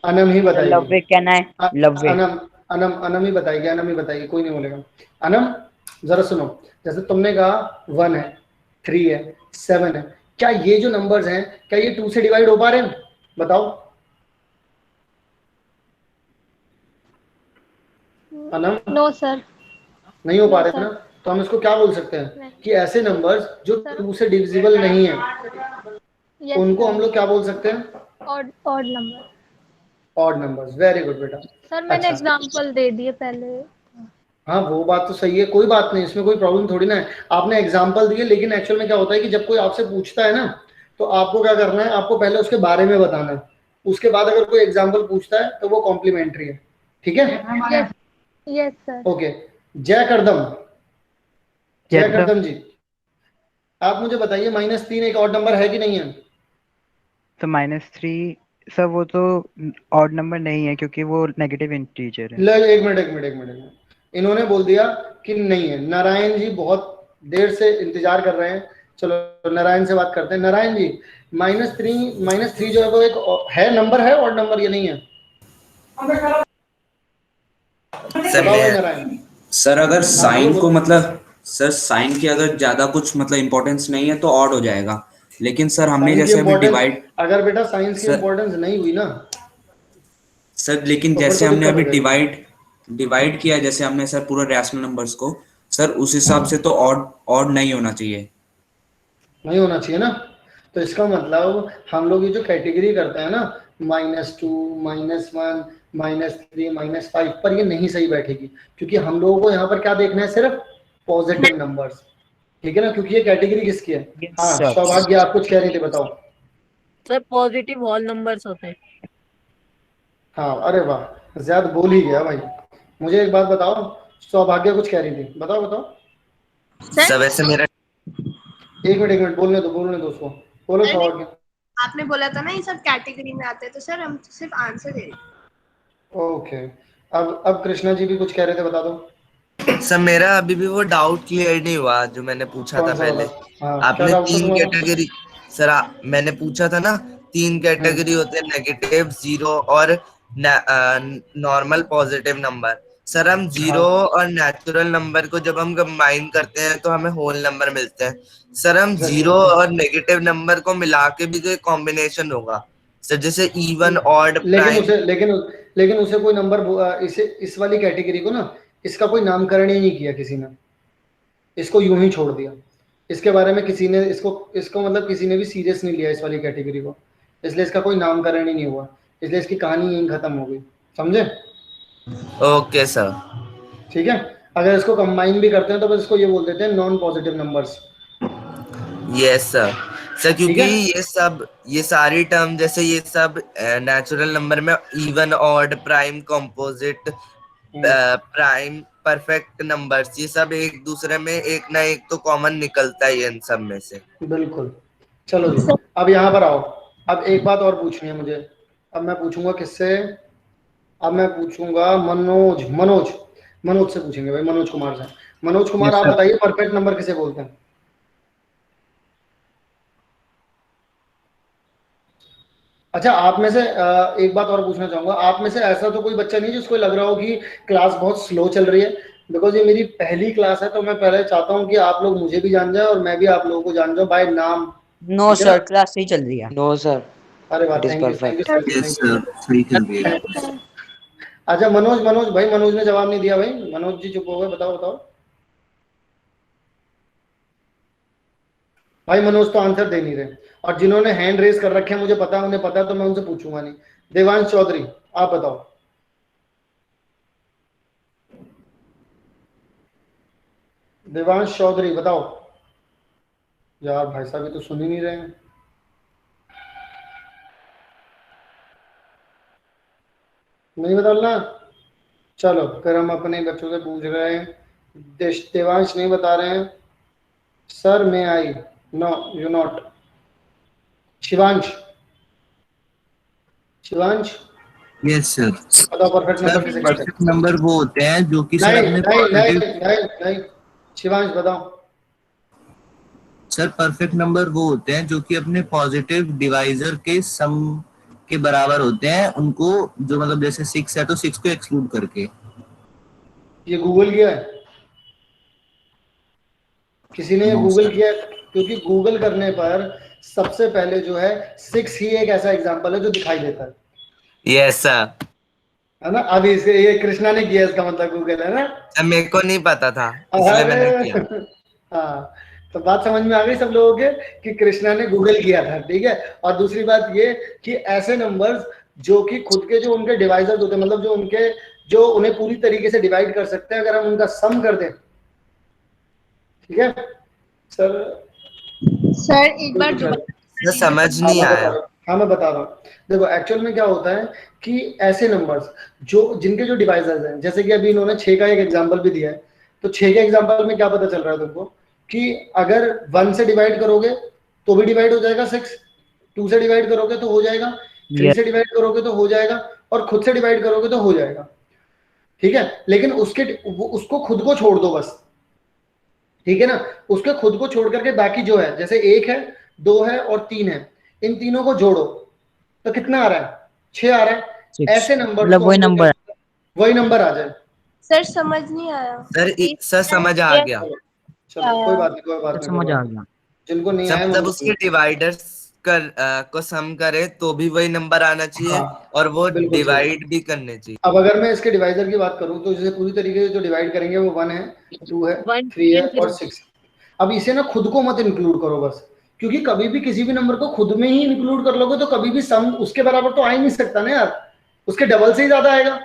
Anam ही Love बताएगी। it. Can I? Love it. Anam, Anam, Anam ही बताएगी, अनम ही बताएगी, कोई नहीं बोलेगा। अनम जरा सुनो, जैसे तुमने कहा 1 है, 3 है, 7 है, क्या ये जो नंबर्स हैं, क्या ये 2 से डिवाइड हो पा रहे हैं? बताओ अनम। No sir. नहीं हो पा No, रहे थे sir. ना, तो हम इसको क्या बोल सकते हैं नहीं। कि ऐसे नंबर्स जो Sir. 2 से डिविजिबल नहीं है, Yes, उनको sir. हम लोग क्या बोल सकते हैं? Odd number. Odd numbers. Very good बेटा। सर मैंने अच्छा। एग्जांपल दे दिए पहले। हाँ, वो बात तो सही है, कोई बात नहीं, इसमें कोई प्रॉब्लम थोड़ी ना है, आपने एग्जाम्पल दिए, लेकिन एक्चुअल में क्या होता है कि जब कोई आपसे पूछता है ना, तो आपको क्या करना है, आपको पहले उसके बारे में बताना है, उसके बाद अगर कोई एग्जाम्पल पूछता है तो वो कॉम्प्लीमेंट्री है, ठीक है? Yes sir. ओके, जय करदम, जय Yes, sir. करदम जी, आप मुझे बताइए -3 एक ऑड नंबर है कि नहीं है? तो -3 सर वो तो ऑड नंबर नहीं है क्योंकि वो नेगेटिव इंटीजर है। ले, एक मिनट, एक मिनट, एक मिनट, इन्होंने बोल दिया कि नहीं है। नारायण जी बहुत देर से इंतजार कर रहे हैं, चलो नारायण से बात करते हैं। नारायण जी, -3 जो है वो एक है नंबर, है ऑड नंबर ये नहीं है? बताओ भाई नारायण। सर अगर साइन को मतलब सर साइन की अगर ज्यादा कुछ मतलब इम्पोर्टेंस नहीं है तो ऑड हो जाएगा, लेकिन सर हमने साइन की जैसे अभी importance- डिवाइड अगर बेटा साइंस की सर- इंपॉर्टेंस नहीं हुई ना सर, लेकिन तो फिर जैसे तो हमने दिक्कत अभी हो जाएगी। डिवाइड किया, जैसे हमने सर पूरा रैशनल नंबर्स को, सर उस हिसाब से तो ऑड नहीं होना चाहिए। नहीं होना चाहिए ना, तो इसका मतलब हम लोग ये जो कैटेगरी करते हैं ना, -2, -1, -3, -5 पर ये नहीं सही बैठेगी, क्योंकि हम लोगों को यहाँ पर क्या देखना है, सिर्फ पॉजिटिव नंबर्स, ठीक है ना, क्योंकि ये कैटेगरी किसकी है? हाँ sir. सौभाग्य, आप कुछ कह रहे थे, बताओ। सर पॉजिटिव होल नंबर्स होते हैं। हाँ, अरे वाह, ज्यादा बोल ही गया भाई। मुझे एक बात बताओ, सौभाग्य कुछ कह रही थी, बताओ बताओ। सब ऐसे मेरा एक मिनट, बोलने दो उसको, बोलो सौभाग्य। आपने बोला था ना ये सब कैटेगरी में आते हैं, तो सर हम सिर्फ आंसर दे रहे हैं। ओके, अब कृष्णा जी भी कुछ कह रहे थे, बता दो। सर मेरा अभी भी वो डाउट क्लियर नहीं हुआ जो मैंने पूछा था कौन सा पहले। वाला? हाँ, क्या आपने डाउट था 3 तुम्हारा? कैटेगरी, सर मैंने पूछा था ना, 3 कैटेगरी होते हैं, नेगेटिव, जीरो और नॉर्मल पॉजिटिव नंबर। सर हम जीरो और नेचुरल नंबर को जब हम कंबाइन करते हैं तो हमें होल नंबर मिलते हैं। सर हम जीरो और नेगेटिव नंबर को मिला के भी तो कॉम्बिनेशन होगा सर, जैसे इवन, ऑड, प्राइम। लेकिन उसे कोई नंबर, इसे इस वाली कैटेगरी को ना, इसका कोई नामकरण ही नहीं किया किसी ने, इसको यूं ही छोड़ दिया। इसके बारे में किसी ने इसको मतलब किसी ने भी सीरियस नहीं लिया इस वाली कैटेगरी को, इसलिए इसका कोई नामकरण ही नहीं हुआ, इसलिए इसकी कहानी यहीं खत्म हो गई, समझे? Okay sir. ठीक है, अगर इसको कंबाइन भी करते हैं तो बस इसको ये बोल देते हैं non positive numbers. Yes sir. Sir क्योंकि ठीक ये सारी टर्म, जैसे ये सब नेचुरल नंबर में even, odd, prime, composite, prime, perfect numbers, ये सब एक दूसरे में एक ना एक तो कॉमन निकलता ही है इन सब में से। बिल्कुल। चलो जी, अब यहाँ पर आओ। अब एक बात और पूछनी है मुझे। अब मैं पूछूंगा किससे? अब मैं पूछूंगा मनोज से पूछेंगे भाई, मनोज कुमार से। मनोज कुमार, आप बताइए परफेक्ट नंबर किसे बोलते हैं? अच्छा, आप में से एक बात और पूछना चाहूंगा, आप में से ऐसा तो कोई बच्चा नहीं जिसको लग रहा हो कि क्लास बहुत स्लो चल रही है? बिकॉज ये मेरी पहली क्लास है, तो मैं पहले चाहता हूँ कि आप लोग मुझे भी जान जाए और मैं भी आप लोगों को जान जाऊँ बाय नाम। नो ठीक है ना? सर, क्लास सही चल रही है। नो सर, अरे वाह, it is thank you perfect. Sir, yes thank you. Sir, सही चल रही है। अच्छा, मनोज भाई, मनोज ने जवाब नहीं दिया भाई, मनोज जी चुप हो गए, बताओ बताओ भाई। मनोज तो आंसर दे नहीं रहे, और जिन्होंने हैंड रेज कर रखे हैं मुझे पता है, उन्हें पता है, तो मैं उनसे पूछूंगा नहीं। देवांश चौधरी, आप बताओ। देवांश चौधरी बताओ। यार भाई साहब, ये तो सुन ही नहीं रहे हैं। नहीं बदलना? चलो फिर हम अपने बच्चों से पूछ रहे हैं। देवांश नहीं बता रहे हैं। सर मैं आई, no you not. Shivansh, Shivansh yes sir. बताओ परफेक्ट सर नंबर किसे कहते हैं? परफेक्ट नंबर वो होते हैं जो कि सर नहीं अपने नहीं नहीं पॉजिटिव। नहीं नहीं, शिवांश बताओ। सर परफेक्ट नंबर वो होते हैं जो कि अपने पॉजिटिव डिवाइजर के सम के बराबर होते हैं, उनको जो मतलब जैसे 6 है तो 6 को एक्सक्लूड करके। ये गूगल किया है? किसी ने नो गूगल सर। किया है? क्योंकि गूगल करने पर सबसे पहले जो है 6 ही एक ऐसा एग्जांपल है जो दिखाई देता यस सर। है ना? अभी इसके ये कृष्णा ने किया, इसका मतलब गूगल है ना? सर मेरे को नहीं पता था, इसलिए मैंने किया। अरे हाँ, तो बात समझ में आ गई सब लोगों के कि कृष्णा ने गूगल किया था, ठीक है। और दूसरी बात ये कि ऐसे नंबर्स जो कि खुद के जो उनके डिवाइजर्स होते हैं, मतलब जो उनके जो उन्हें पूरी तरीके से डिवाइड कर सकते हैं, अगर हम उनका सम कर दें, ठीक है सर। सर एक बार बिल्कुल दोबारा सर समझ हाँ नहीं मैं बता आया। रहा हूँ, हाँ मैं बता रहा हूँ। देखो एक्चुअल में क्या होता है कि ऐसे नंबर्स जो जिनके जो डिवाइजर्स हैं, जैसे कि अभी इन्होंने 6 का एक एग्जांपल भी दिया है, तो 6 के एग्जांपल में क्या पता चल रहा है तुमको कि अगर 1 से डिवाइड करोगे तो भी डिवाइड हो जाएगा 6, 2 से डिवाइड करोगे तो हो जाएगा, 3 से डिवाइड करोगे तो हो जाएगा, और खुद से डिवाइड करोगे तो हो जाएगा, ठीक है। लेकिन उसको खुद को छोड़ दो बस, ठीक है ना। उसके खुद को छोड़ करके बाकी जो है, जैसे 1 है, 2 है और 3 है, इन तीनों को जोड़ो तो कितना आ रहा है? 6 आ रहा है। 6 ऐसे नंबर मतलब को वही हम लोग नंबर। वही नंबर आ जाए। सर समझ नहीं आया। सर समझ आ गया। चलो कोई बात नहीं, कोई बात नहीं, कोई समझ बात आ नहीं। गया। जिनको नहीं सर आया मतलब वो उसके डिवाइडर्स को सम करे तो भी वही नंबर आना चाहिए, हाँ, और वो बिल्कुल सही। डिवाइड भी करने चाहिए। अब अगर मैं इसके डिवाइजर की बात करूं तो जैसे पूरी तरीके से जो डिवाइड करेंगे वो 1 है, 2 है, 1 3 है and और 3 6। अब इसे ना खुद को मत इंक्लूड करो बस, क्योंकि कभी भी किसी भी नंबर को खुद में ही इंक्लूड कर लोगे तो कभी भी सम उसके बराबर तो आ ही नहीं सकता ना यार, उसके डबल से ही ज्यादा आएगा,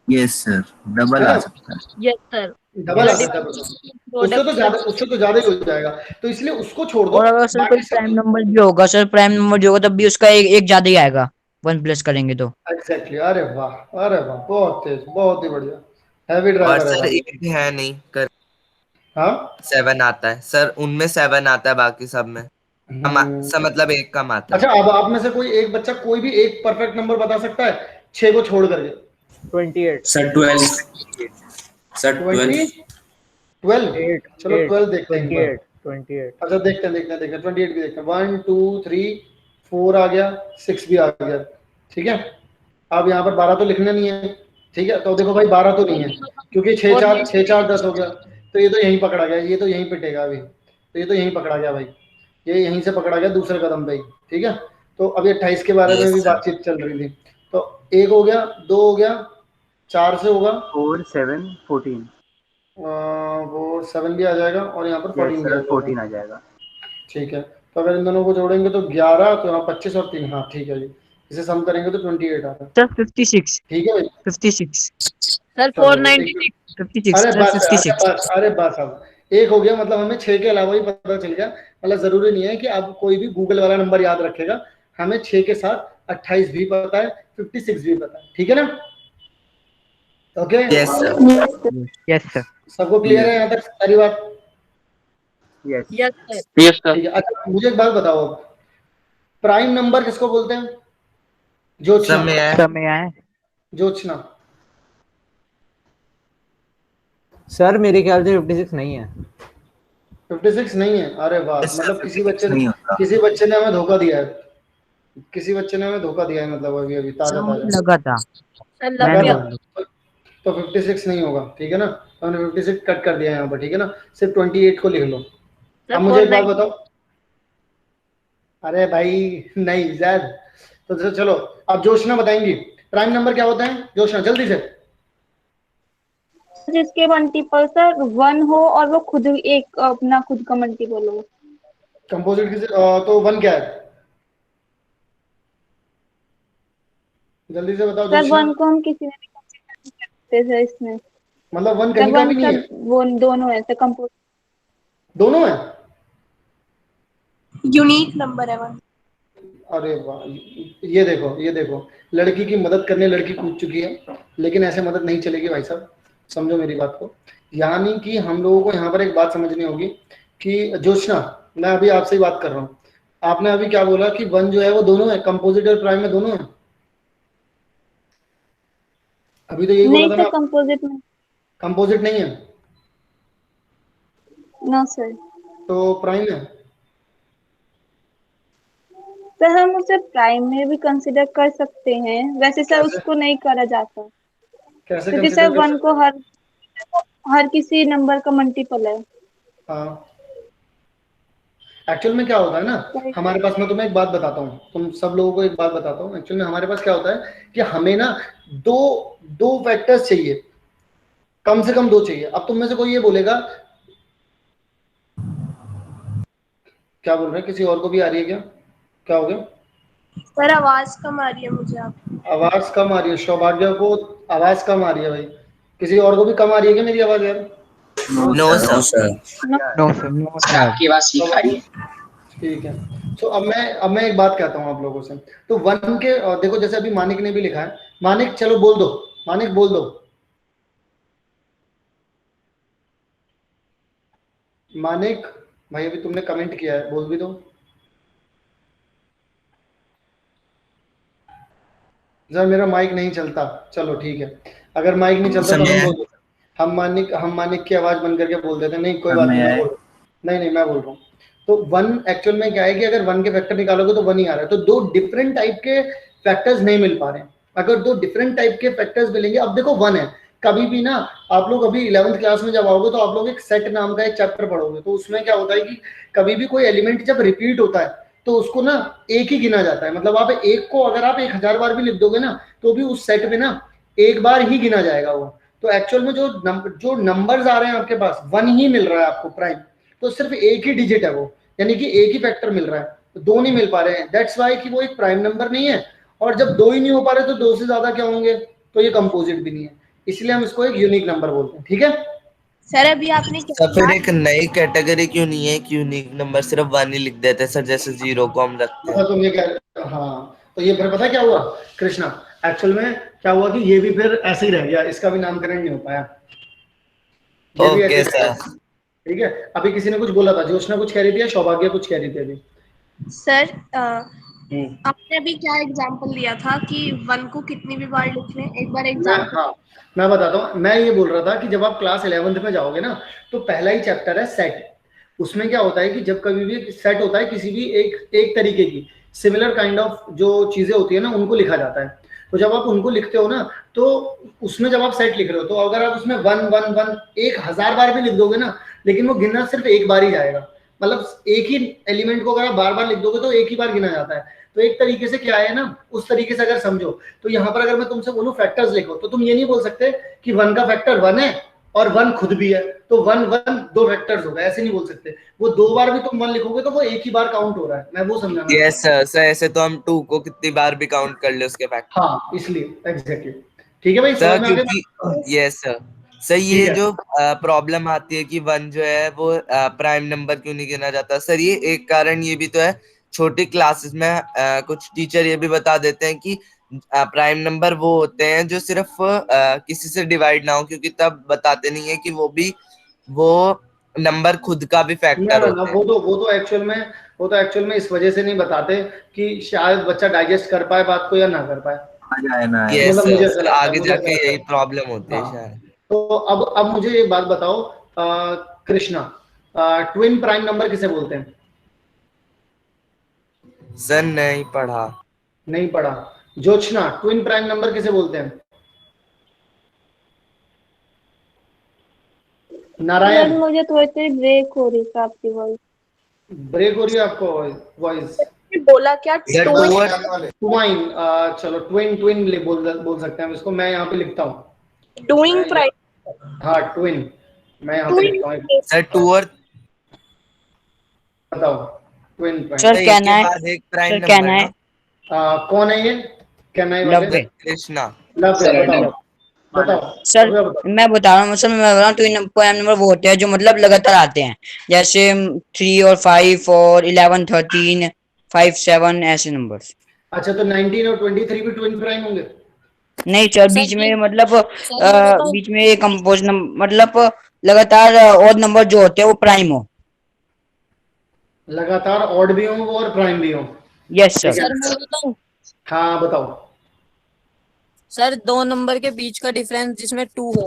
यस सर, डबल है आ ना? सकता है। Yes sir. डबल आ जो सकता है बस। प्रोडक्ट उससे तो ज्यादा ही हो जाएगा, तो इसलिए उसको छोड़ दो, और अगर सर कोई बाकी सब। प्राइम नंबर भी होगा सर, प्राइम नंबर जो होगा तब भी उसका एक ज्यादा ही आएगा 1 प्लस करेंगे तो। एग्जैक्टली, अरे वाह, अरे वाह, बहुत तेज, बहुत ही बढ़िया, हैवी और ड्राइवर है सर भाई। एक है नहीं कर हाँ 7 आता है सर, उनमें 7 आता है, बाकी सब में सर मतलब एक कम आता है। अच्छा, अब आप में से कोई एक बच्चा कोई भी एक परफेक्ट नंबर बता सकता है 6 को छोड़ करके? 28 सर 12। सर 12। 12? चलो 12 देखते हैं एक बार। 28 अच्छा देखते हैं 28 भी देखते हैं। 1 2 3 4 आ गया, 6 भी आ गया, ठीक है। अब यहाँ पर 12 तो लिखना नहीं है, ठीक है। तो देखो भाई 12 तो नहीं है, क्योंकि 6 4 10 हो गया, तो ये तो यहीं पकड़ा गया, ये तो यहीं पिटेगा अभी, तो ये तो यहीं पकड़ा गया भाई, ये यहीं से पकड़ा गया दूसरे कदम पे ही, ठीक है। तो अभी 28 के बारे में यस भी सर। बातचीत चल रही थी, तो 1 हो गया, 2 हो गया, 4 से होगा 4 7 14। वो 7 भी आ जाएगा और यहाँ पर यस 14 भी आ सर, जाएगा, 14 आ जाएगा। ठीक है। तो अगर इन दोनों को जोड़ेंगे तो 11, तो यहाँ 25 और 3, हाँ ठीक है जी। इसे सम करेंगे तो 28 आता है, सर 56। ठीक है भाई। 56 सर चलो 496। 56 अरे सर, बस, अरे 56। बस, अरे बस, अब एक हो गया, मतलब हमें 6 के अलावा ही पता चल गया। मतलब जरूरी नहीं है कि अब कोई भी गूगल वाला नंबर याद रखेगा, हमें 6 के साथ 28 भी पता है, 56 भी पता है, ठीक है ना? Okay, yes sir. Yes sir. सबको क्लियर है यहाँ तक सारी बात? Yes yes sir. ठीक है। अच्छा मुझे एक बात बताओ, प्राइम नंबर किसको बोलते हैं? ज्योत्सना, समय है। समय आए। ज्योत्सना। सर मेरे ख्याल से 56 नहीं है। 56 नहीं है? अरे वाह, यस सर, मतलब 56 नहीं होता। किसी बच्चे ने हमें धोखा दिया है। किसी बच्चे ने हमें धोखा दिया है, मतलब अभी अभी ताजा सर मुझे ताजा लगा था। सर लग लगा गया। था। तो 56 नहीं होगा, ठीक है ना, तो हमने 56 कट कर दिया यहाँ पर, ठीक है ना, सिर्फ 28 को लिख लो। सर अब मुझे एक बात 490 बताओ, अरे भाई नहीं जैद, तो चलो अब जोशना बताएंगी प्राइम नंबर क्या होता है, जोशना जल्दी से। जिसके मल्टीपल सर 1 हो और वो खुद एक अपना खुद का मल्टीपल हो। कंपोजिट किसे तो 1 क्या है, जल्दी से बताओ सर जोशना। 1 को हम किसी में भी कंसीडर कर सकते हैं सर इसमें। मतलब 1 सर कहीं का 1 भी नहीं सर है, वो दोनों है सर, कंपोज दोनों है। यूनिक नंबर है 1। अरे वाह, ये देखो ये देखो, लड़की की मदद करने लड़की कूद चुकी है, लेकिन ऐसे मदद नहीं चलेगी भाई साहब, समझो मेरी बात को। यानी कि हम लोगों को यहाँ पर एक बात समझनी होगी कि जोशना, मैं अभी आपसे ही बात कर रहा हूँ, आपने अभी क्या बोला कि 1 जो है वो दोनों है, कंपोजिट और प्राइम में दोनों है, अभी तो यही बोला नहीं था सर, ना। कंपोजिट में कंपोजिट नहीं है नो सर। तो प्राइम है। सर हम उसे प्राइम में भी कंसीडर कर सकते हैं, वैसे सर कैसे उसको नहीं करा जाता कैसे क्योंकि कंसिडर सर कर 1 सकते को हर किसी नंबर का मल्टीपल है। हाँ, एक्चुअल में क्या होता है ना, हमारे पास, मैं तुम्हें एक बात बताता हूँ, तुम सब लोगों को एक बात बताता हूँ, एक्चुअल में हमारे पास क्या होता है कि हमें ना दो दो फैक्टर्स चाहिए, कम से कम 2 चाहिए। अब तुम में से कोई ये बोलेगा, क्या बोल रहे हैं, किसी और को भी आ रही है क्या, क्या हो गया, सर आवाज कम आ रही है मुझे आपकी। आवाज कम आ रही है, सौभाग्य को आवाज कम आ रही है भाई, किसी और को भी कम आ रही है क्या मेरी आवाज यार? No no sir. Sir. No sir, no sir sir. आपकी आवाज ठीक आ रही है। ठीक है, तो अब मैं एक बात कहता हूँ आप लोगों से, तो 1 के देखो, जैसे अभी मानिक ने भी लिखा है, मानिक चलो बोल दो, मानिक बोल दो, मानिक भाई अभी तुमने कमेंट किया है, बोल भी दो सर, मेरा माइक नहीं चलता, चलो ठीक है, अगर माइक नहीं चलता तो हम बोल देते, हम मानिक की आवाज बंद करके बोल देते, नहीं कोई बात नहीं, मैं बोल रहा हूँ, नहीं मैं बोल रहा हूँ। तो 1 एक्चुअल में क्या है कि अगर 1 के फैक्टर निकालोगे तो 1 ही आ रहा है, तो 2 डिफरेंट टाइप के फैक्टर्स नहीं मिल पा रहे हैं, अगर 2 डिफरेंट टाइप के फैक्टर्स मिलेंगे, अब देखो 1 है, कभी भी ना आप लोग अभी 11th क्लास में जब आओगे तो आप लोग एक सेट नाम का एक चैप्टर पढ़ोगे, तो उसमें क्या होता है कि कभी भी कोई एलिमेंट जब रिपीट होता है तो उसको ना एक ही गिना जाता है, मतलब आप एक को अगर आप 1000 बार भी लिख दोगे ना तो भी उस सेट में ना एक बार ही गिना जाएगा वो। तो एक्चुअल में जो नंबर्स आ रहे हैं आपके पास 1 ही मिल रहा है आपको प्राइम, तो सिर्फ एक ही डिजिट है वो, यानी कि एक ही फैक्टर मिल रहा है, तो 2 नहीं मिल पा रहे हैं, दैट्स वाई कि वो एक प्राइम नंबर नहीं है, और जब 2 ही नहीं हो पा रहे तो 2 से ज्यादा क्या होंगे, तो ये कंपोजिट भी नहीं है, इसलिए हम इसको एक यूनिक नंबर बोलते हैं, ठीक है। सर अभी आपने तो फिर एक नई कैटेगरी क्यों नहीं है कि यूनिक नंबर सिर्फ 1 ही लिख देते हैं सर, जैसे 0 को हम रखते हैं। मतलब तुम ये कह, हाँ, तो ये फिर पता क्या हुआ कृष्णा, एक्चुअल में क्या हुआ कि ये भी फिर ऐसे ही रह गया, इसका भी नामकरण नहीं हो पाया, ये भी ऐसे ओके ही रह गया, सर। ठीक है। अभी किसी ने कुछ बोला था, जोशना कुछ कह रही थी या सौभाग्य कुछ कह रही थी अभी? सर आपने अभी क्या एग्जांपल दिया था कि 1 को कितनी भी बार लिख लें, एक बार एग्जांपल। हाँ, मैं बताता हूँ, मैं ये बोल रहा था कि जब आप क्लास 11th में जाओगे ना तो पहला ही चैप्टर है सेट, उसमें क्या होता है कि जब कभी भी सेट होता है किसी भी एक तरीके की सिमिलर काइंड ऑफ जो चीजें होती है ना उनको लिखा जाता है, तो जब आप उनको लिखते हो ना तो उसमें जब आप सेट लिख रहे हो तो अगर आप उसमें 1 1000 बार भी लिख दोगे ना, लेकिन वो गिनना सिर्फ एक बार ही जाएगा, मतलब एक ही एलिमेंट को अगर आप बार बार लिख दोगे तो एक ही बार गिना जाता है, तो एक तरीके से क्या है ना, उस तरीके से अगर समझो तो यहाँ पर अगर मैं तुमसे बोलूं फैक्टर्स लिखो तो तुम ये नहीं बोल सकते कि 1 का फैक्टर 1 है और 1 खुद भी है, तो 1 2 फैक्टर्स हो गए, ऐसे नहीं बोल सकते, वो 2 बार भी तुम 1 लिखोगे तो वो एक ही बार काउंट हो रहा है, मैं वो समझाना। यस सर, ऐसे तो हम 2 को कितनी बार भी काउंट कर ले उसके फैक्टर। हाँ इसलिए एग्जैक्टली, ठीक है भाई, सर समझ में आ गया? क्योंकि यस सर ठीक ये है। जो प्रॉब्लम आती है कि 1 जो है वो प्राइम नंबर क्यों नहीं गिना जाता सर, ये एक कारण ये भी तो है, छोटी क्लासेस में कुछ टीचर ये भी बता देते हैं कि प्राइम नंबर वो होते हैं जो सिर्फ किसी से डिवाइड ना हो, क्योंकि तब बताते नहीं है कि वो नंबर खुद का भी ना फैक्टर ना ना, होते हैं। वो तो एक्चुअल में इस वजह से नहीं बताते कि शायद बच्चा डाइजेस्ट कर पाए बात को या ना कर पाए, यस मतलब मुझे ऐसा सर, लगता है, आगे मुझे ऐसा जाके लगता यही है। प्रॉब्लम होती है हाँ, शायद। तो अब मुझे एक बात बताओ कृष्णा, ट्विन प्राइम नंबर किसे बोलते हैं? सर नहीं पढ़ा। नहीं पढ़ा। जोचना, ट्विन प्राइम नंबर किसे बोलते हैं? नारायण, सर मुझे थोड़ी सी ब्रेक हो रही थी आपकी वॉइस। ब्रेक हो रही है आपको वॉइस? बोला क्या? ट्वाइन, चलो ट्विन ट्विन बोल सकते हैं इसको। मैं यहाँ पे लिखता हूँ डूइंग प्राइम। हाँ ट्विन, मैं यहाँ पे लिखता हूँ। सर टू और बताओ ट्विन प्राइम। सर एक के बाद एक प्राइम सर क्या नंबर है? ना। कौन है ये? कहना है वाले? लव्य। कृष्णा। लव्य, बताओ बताओ सर लव्य बताओ। मैं बता रहा हूँ सर, मैं बता रहा हूँ ट्विन प्राइम नंबर वो होते हैं जो मतलब लगातार आते हैं, जैसे 3 और 5 और 11 13 5 7 ऐसे नंबर्स। अच्छा तो 19 और 23 भी ट्विन प्राइम होंगे? नहीं सर, बीच में मतलब सर ये बताओ। बीच में कंपोज नंबर मतलब लगातार ऑड नंबर जो होते हैं वो प्राइम हो। लगातार ऑड भी हो और प्राइम भी हो? Yes sir. सर मैं बताऊं? हाँ बताओ। सर 2 नंबर के बीच का डिफरेंस जिसमें 2 हो।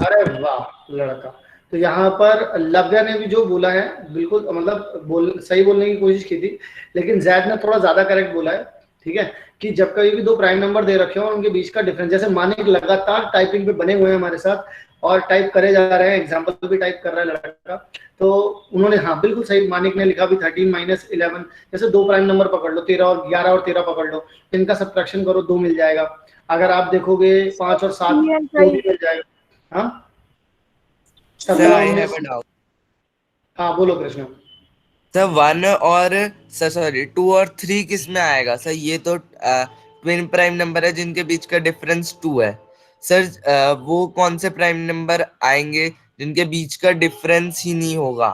अरे वाह लड़का। तो यहाँ पर लव्या ने भी जो बोला है बिल्कुल मतलब सही बोलने की कोशिश की थी, लेकिन जैद ने थोड़ा ज्यादा करेक्ट बोला है। ठीक है, कि जब कभी भी 2 प्राइम नंबर दे रखे हो और उनके बीच का डिफरेंस, जैसे मानिक लगातार टाइपिंग पे बने हुए हैं हमारे साथ और टाइप करे जा रहे हैं, एग्जाम्पल भी टाइप कर रहा है लड़का, तो उन्होंने हाँ बिल्कुल सही, मानिक ने लिखा भी 13 माइनस 11। जैसे 2 प्राइम नंबर पकड़ लो, 13 और 11 और 13 पकड़ लो, इनका सब्ट्रैक्शन करो 2 मिल जाएगा। अगर आप देखोगे 5 और 7 2 भी मिल जाएगा। हाँ हाँ बोलो कृष्ण। सर 1 और सॉरी 2 और 3 किस में आएगा सर? ये तो ट्विन प्राइम नंबर है जिनके बीच का डिफरेंस 2 है सर। वो कौन से प्राइम नंबर आएंगे जिनके बीच का डिफरेंस ही नहीं होगा?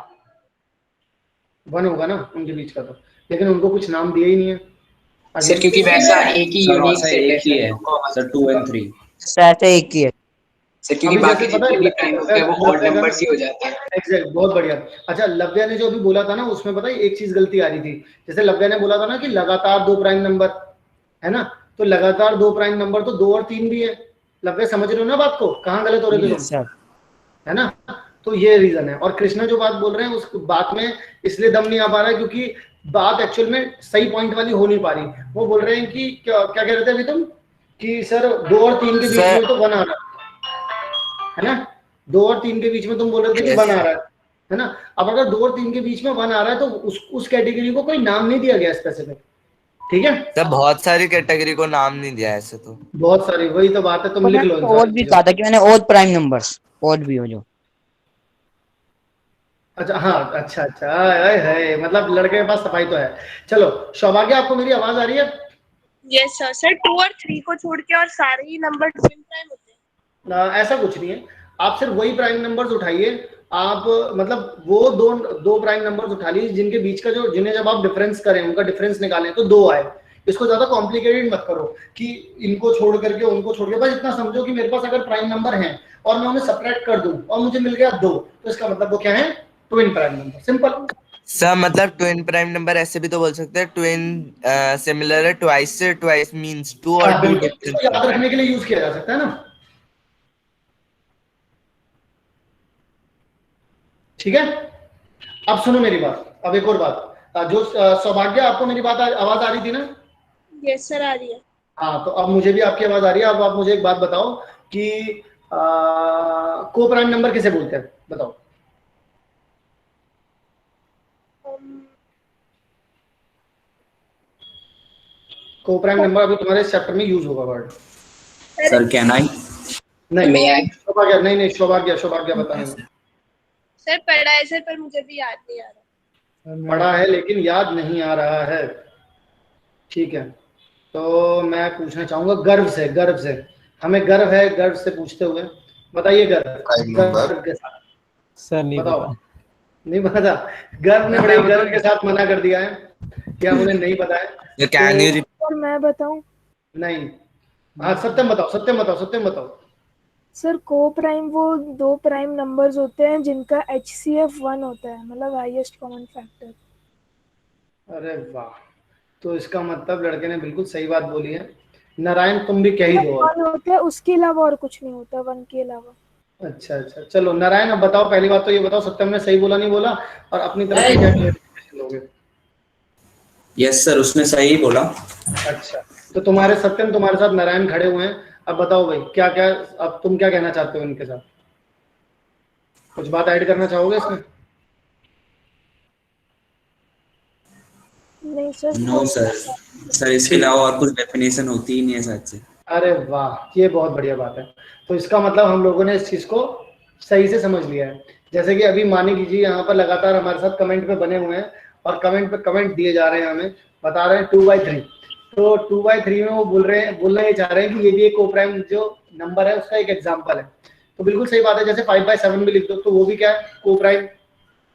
1 होगा ना उनके बीच का, तो लेकिन उनको कुछ नाम दिया ही नहीं है सर, क्योंकि वैसा एक ही यूनिक सर सेट एक ही है सर, 2 और 3 सर एक ही है सर, क्योंकि अभी बाकी जैसे पता जितने है भी प्राइम होते हैं वो ऑड नंबर्स ही हो जाते हैं। एग्जैक्ट, बहुत बढ़िया। अच्छा लव्या ने जो अभी बोला था ना, उसमें पता है एक चीज गलती आ रही थी। जैसे लव्या ने बोला था ना कि लगातार 2 प्राइम नंबर है ना, तो लगातार 2 प्राइम नंबर तो 2 और 3 भी है। लव्या समझ रहे हो ना बात को, कहाँ गलत हो रहे थे तुम? है ना, तो ये रीजन है। और कृष्णा जो बात बोल रहे हैं उस बात में इसलिए दम नहीं आ पा रहा है क्योंकि बात एक्चुअल में सही पॉइंट वाली हो नहीं पा रही। वो बोल रहे हैं कि क्या कह रहे थे अभी तुम, कि सर 2 और 3 के बीच में तो 1 आ रहा है ना, 2 और 3 के बीच में तुम बोल रहे थे कि 1 आ रहा है ना। अब अगर 2 और 3 के बीच में 1 आ रहा है तो उस कैटेगरी को कोई नाम नहीं दिया गया स्पेसिफिक। ठीक है, सर बहुत सारी कैटेगरी को नाम नहीं दिया ऐसे तो। बहुत सारी, वही तो बात है, तुम लिख लो। और भी कहा था कि मैंने और प्राइम नंबर्स और भी हो जो। अच्छा हाँ, अच्छा अच्छा है, मतलब लड़के के पास सफाई तो है। चलो सौभाग्य, आपको मेरी आवाज आ रही है? Yes sir. सर 2 और 3 को छोड़ के और सारे ही नंबर ट्विन प्राइम होते हैं? ऐसा कुछ नहीं है, आप सिर्फ वही प्राइम नंबर्स उठाइए। आप मतलब वो दो प्राइम नंबर्स उठा लीजिए जिनके बीच का जो, जिन्हें जब आप डिफरेंस करें उनका डिफरेंस निकालें तो 2 आए। इसको ज्यादा कॉम्प्लिकेटेड मत करो कि इनको छोड़ करके उनको छोड़ के, बस इतना समझो कि मेरे पास अगर प्राइम नंबर है और मैं उन्हें सब्ट्रैक्ट कर दूं और मुझे मिल गया 2, तो इसका मतलब वो क्या है? Twin prime number. Simple. Sir मतलब ट्विन प्राइम नंबर ऐसे भी तो बोल सकते हैं, ट्विन सिमिलर है ट्वाइस से, ट्वाइस मींस 2 और 2 डिफरेंस। याद रखने के लिए यूज किया जा सकता है ना। ठीक है, अब सुनो मेरी बात। अब एक और बात, जो सौभाग्य, आपको मेरी बात आवाज आ रही थी ना? यस सर, आ रही है। हाँ, तो अब मुझे भी आपकी आवाज आ रही है। अब आप मुझे एक बात बताओ कि को प्राइम नंबर किसे बोलते हैं? बताओ। को प्राइम नंबर अभी तुम्हारे चैप्टर में यूज होगा वर्ड। Sir can I? नहीं सौभाग्य, नहीं सौभाग्य बताएं। सर पढ़ा है सर, पर मुझे भी याद नहीं आ रहा। पढ़ा है लेकिन याद नहीं आ रहा है। ठीक है, तो मैं पूछना चाहूंगा गर्व से, हमें गर्व है, गर्व से पूछते हुए बताइए गर्व के साथ। सर नहीं बताओ। पता। नहीं पता? गर्व ने बड़े गर्व के साथ मना कर दिया है क्या उन्हें नहीं पता है? और मैं बताऊं? नहीं, हाँ सत्यम बताओ। सर को प्राइम वो 2 प्राइम नंबर्स होते हैं जिनका HCF 1 होता है, मतलब हाईएस्ट कॉमन फैक्टर। अरे वाह, तो इसका मतलब लड़के ने बिल्कुल सही बात बोली है। नारायण तुम भी कह ही दो। 1 होता है, उसके अलावा और कुछ नहीं होता 1 के अलावा। अच्छा, चलो नारायण अब बताओ, पहली बात तो ये बताओ सत्यम ने सही बोला नहीं बोला, और अपनी तरफ से क्या क्लेरिफिकेशन दोगे? यस सर, उसने सही बोला। अच्छा, तो तुम्हारे सत्यम तुम्हारे साथ नारायण खड़े हुए हैं, अब बताओ भाई क्या क्या, अब तुम क्या कहना चाहते हो इनके साथ, कुछ बात ऐड करना चाहोगे इसमें? नहीं सर। नो सर, सर इसके अलावा और कुछ डेफिनेशन होती ही नहीं है शायद से। अरे वाह, ये बहुत बढ़िया बात है। तो इसका मतलब हम लोगों ने इस चीज को सही से समझ लिया है। जैसे कि अभी मानी कीजिए यहाँ पर लगातार हमारे साथ कमेंट पे बने हुए हैं और कमेंट पे कमेंट दिए जा रहे हैं, हमें बता रहे हैं 2/3। तो 2/3 में वो बोलना ये चाह रहे हैं कि ये भी एक कोप्राइम जो नंबर है उसका एक एग्जाम्पल है। तो बिल्कुल सही बात है, जैसे 5/7 भी लिख दो तो वो भी क्या है, कोप्राइम।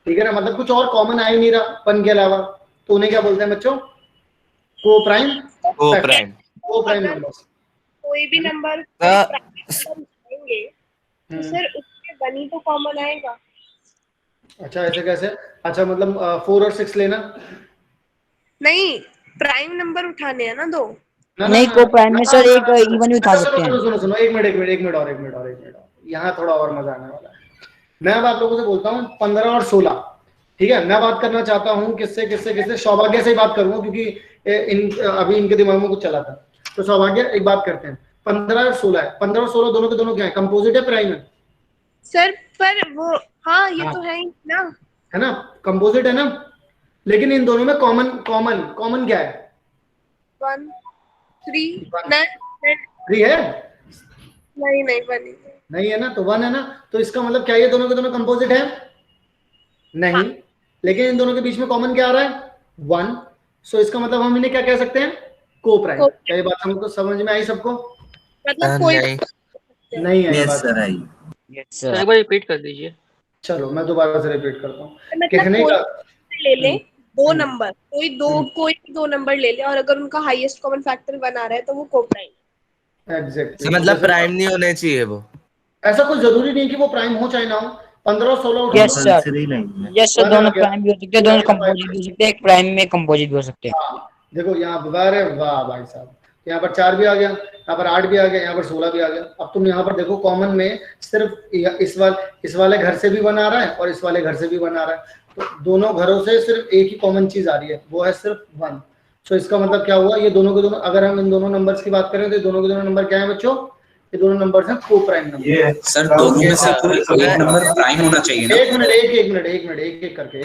ठीक है ना, मतलब कुछ और कॉमन आ ही नहीं रहा 1 के अलावा, तो उन्हें क्या बोलते हैं बच्चों, कोप्राइम नंबर। कोई भी नंबर उठाएंगे तो सर उसमें 1 ही तो कॉमन आएगा। अच्छा ऐसे कैसे? अच्छा मतलब 4 और 6 लेना नहीं, प्राइम नंबर उठाने हैं ना 2। नहीं, को प्राइम में सर एक इवन भी उठा सकते हैं। सुनो एक मिनट और यहाँ थोड़ा और मजा आने वाला है। मैं अब आप लोगों से बोलता हूँ 15 और 16, ठीक है। मैं बात करना चाहता हूँ किससे सौभाग्य से ही बात करूंगा, क्योंकि अभी इनके दिमाग में कुछ चला था। तो सौभाग्य एक बात करते हैं, 15 और 16 है, 15 और 16 दोनों के दोनों क्या है, कंपोजिट है प्राइम है? सर पर वो हाँ ये तो है ही ना, है ना, कंपोजिट है ना। लेकिन इन दोनों में कॉमन क्या है? 1 3 3 है? नहीं 1 नहीं है ना, तो 1 है ना। तो इसका मतलब क्या ये दोनों के दोनों कंपोजिट है? नहीं। हाँ। लेकिन इन दोनों के बीच में कॉमन क्या आ रहा है? 1। सो इसका मतलब हम इन्हें क्या कह सकते हैं, कोप्राइम। क्या ये बात हमको समझ में आई सबको? मतलब कोई नहीं है बात। सर एक बार रिपीट कर दीजिए। चलो मैं दोबारा से रिपीट करता हूँ। मतलब कहने का ले ले 2 नंबर, कोई 2 नंबर ले ले और अगर उनका हाईएस्ट कॉमन फैक्टर 1 आ रहा है तो वो कोप्राइम। एग्जैक्टली, मतलब प्राइम नहीं होने चाहिए वो। ऐसा कुछ जरूरी नहीं कि वो प्राइम हो चाहे ना हो। 15 और 16 यस सर, दोनों प्राइम भी हो सकते हैं, दोनों कंपोजिट भी हो सकते हैं, एक प्राइम में कंपोजिट भी हो सकते हैं। देखो यहाँ वाह भाई साहब, यहाँ पर 4 भी आ गया, यहाँ पर 8 भी आ गया, यहाँ पर 16 भी आ गया। अब तुम यहाँ पर देखो कॉमन में सिर्फ इस वाले घर से भी 1 आ रहा है और इस वाले घर से भी 1 आ रहा है। तो दोनों घरों से सिर्फ एक ही कॉमन चीज आ रही है, वो है सिर्फ 1। सो इसका मतलब क्या हुआ, ये दोनों के दोनों, अगर हम इन दोनों नंबर्स की बात करें तो दोनों के दोनों नंबर क्या है बच्चों, ये दोनों नंबर्स हैं कोप्राइम नंबर। सर दोनों में से कोई एक नंबर प्राइम होना चाहिए ना? एक मिनट एक करके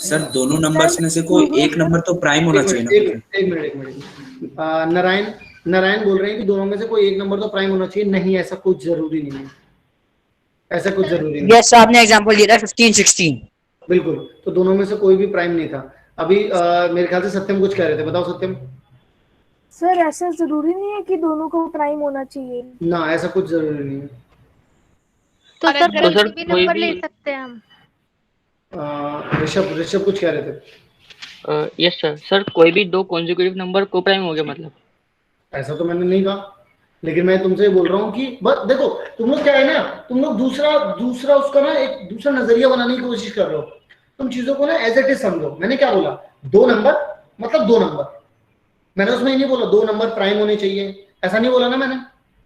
सर दोनों नंबर्स में से कोई एक नंबर तो प्राइम होना चाहिए ना? एक मिनट नारायण बोल रहे हैं कि दोनों में से कोई एक नंबर तो प्राइम होना चाहिए। नहीं, ऐसा कुछ जरूरी नहीं है, ऐसा कुछ जरूरी नहीं। यस, आपने एग्जांपल दिया था 15 16। बिल्कुल, तो दोनों में से कोई भी प्राइम नहीं था। अभी मेरे ख्याल से सत्यम कुछ कह रहे थे, बताओ सत्यम। सर ऐसा जरूरी नहीं है कि दोनों को प्राइम होना चाहिए ना, ऐसा कुछ जरूरी नहीं है। तो सर कोई भी नंबर ले सकते हैं हम? ऋषभ कुछ कह रहे थे। यस सर, कोई भी 2 कॉन्जिक्यूटिव नंबर को प्राइम हो गया मतलब? ऐसा तो मैंने नहीं कहा, लेकिन मैं तुमसे बोल रहा हूँ कि बस देखो तुम लोग क्या है ना, तुम लोग दूसरा उसका ना एक दूसरा नजरिया बनाने की कोशिश कर रहे हो। तुम चीजों को ना एज इट इज समझो। मैंने क्या बोला, 2 नंबर मतलब 2 नंबर। मैंने उसमें ये नहीं बोला 2 नंबर प्राइम होने चाहिए, ऐसा नहीं बोला ना मैंने।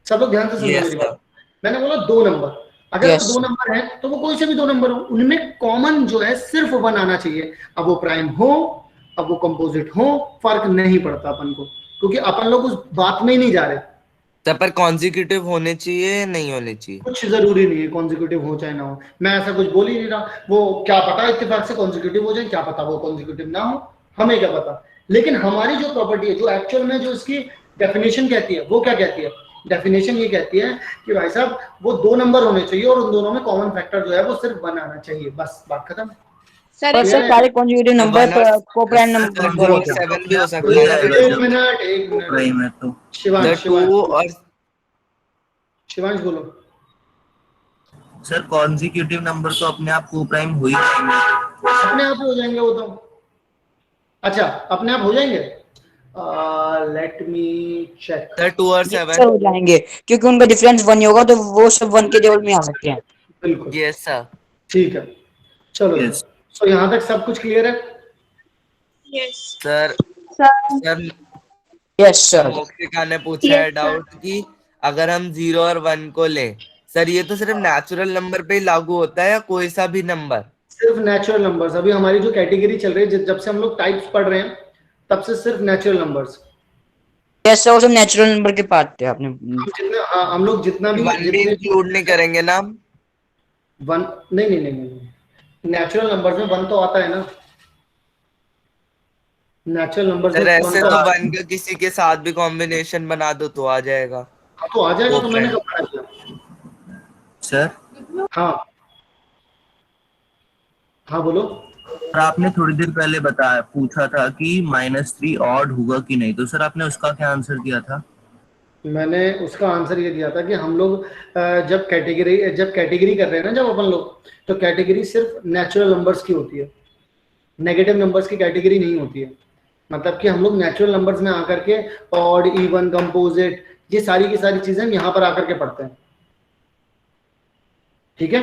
सब लोग ध्यान से समझो मेरी बात। मैंने बोला 2 नंबर, अगर 2 नंबर है तो वो कोई से भी 2 नंबर हो, उनमें कॉमन जो है सिर्फ 1 आना चाहिए। अब वो प्राइम हो, अब वो कंपोजिट हो, फर्क नहीं पड़ता अपन को, क्योंकि अपन लोग उस बात में ही नहीं जा रहे। पर कॉन्जिक्यूटिव होने चाहिए नहीं होने चाहिए, कुछ जरूरी नहीं है कॉन्जिक्यूटिव हो चाहे ना हो। मैं ऐसा कुछ बोल ही नहीं रहा। वो क्या पता इत्तेफाक से कॉन्जिक्यूटिव हो जाए, क्या पता वो कॉन्जिक्यूटिव ना हो, हमें क्या पता। लेकिन हमारी जो प्रॉपर्टी है, जो एक्चुअल में जो इसकी डेफिनेशन कहती है, वो क्या कहती है? डेफिनेशन ये कहती है कि भाई साहब वो 2 नंबर होने चाहिए और उन दोनों में कॉमन फैक्टर जो है वो सिर्फ 1 आना चाहिए, बस बात खत्म। सर सारे कॉन्जुगेटिव नंबर को प्राइम नंबर 7 भी हो सकता है। एक मिनट प्राइम है तो शिवांश बोलो। सर कॉन्जिक्यूटिव नंबर तो अपने आप को प्राइम हो ही जाएंगे, अपने आप हो जाएंगे वो तो। अच्छा अपने आप हो जाएंगे, लेट मी चेक। सर 2 और 7 हो जाएंगे क्योंकि उनका डिफरेंस 1 ही होगा, तो वो सब 1 के लेवल में आ सकते हैं। बिल्कुल यस सर, ठीक है चलो। तो यहाँ तक सब कुछ क्लियर है? Yes sir yes sir. Mokshika ने पूछा है डाउट कि अगर हम 0 और 1 को लें, सर ये तो सिर्फ नेचुरल नंबर पे ही लागू होता है या कोई सा भी नंबर? सिर्फ नेचुरल नंबर्स। अभी हमारी जो कैटेगरी चल रही है, जब से हम लोग टाइप्स पढ़ रहे हैं तब से सिर्फ नेचुरल नंबर्स। कैसे वो सब नेचुरल नंबर के पार्ट थे आपने। हम लोग जितना भी इंक्लूड नहीं करेंगे ना वन, नहीं नेचुरल नंबर्स में वन तो आता है ना, नेचुरल नंबर्स में ऐसे तो वन का किसी के साथ भी कॉम्बिनेशन बना दो तो आ जाएगा। हाँ तो आ जाएगा, तो मैंने कब मना किया सर? हाँ बोलो। और आपने थोड़ी देर पहले पूछा था कि -3 ऑड होगा कि नहीं, तो सर आपने उसका क्या आंसर दिया था? मैंने उसका आंसर ये दिया था कि हम लोग जब कैटेगरी कर रहे हैं ना, जब अपन लोग, तो कैटेगरी सिर्फ नेचुरल नंबर्स की होती है, नेगेटिव नंबर्स की कैटेगरी नहीं होती है। मतलब कि हम लोग नेचुरल नंबर्स में आकर के ऑड, इवन, कंपोजिट, ये सारी की सारी चीजें हम यहाँ पर आकर के पढ़ते हैं। ठीक है?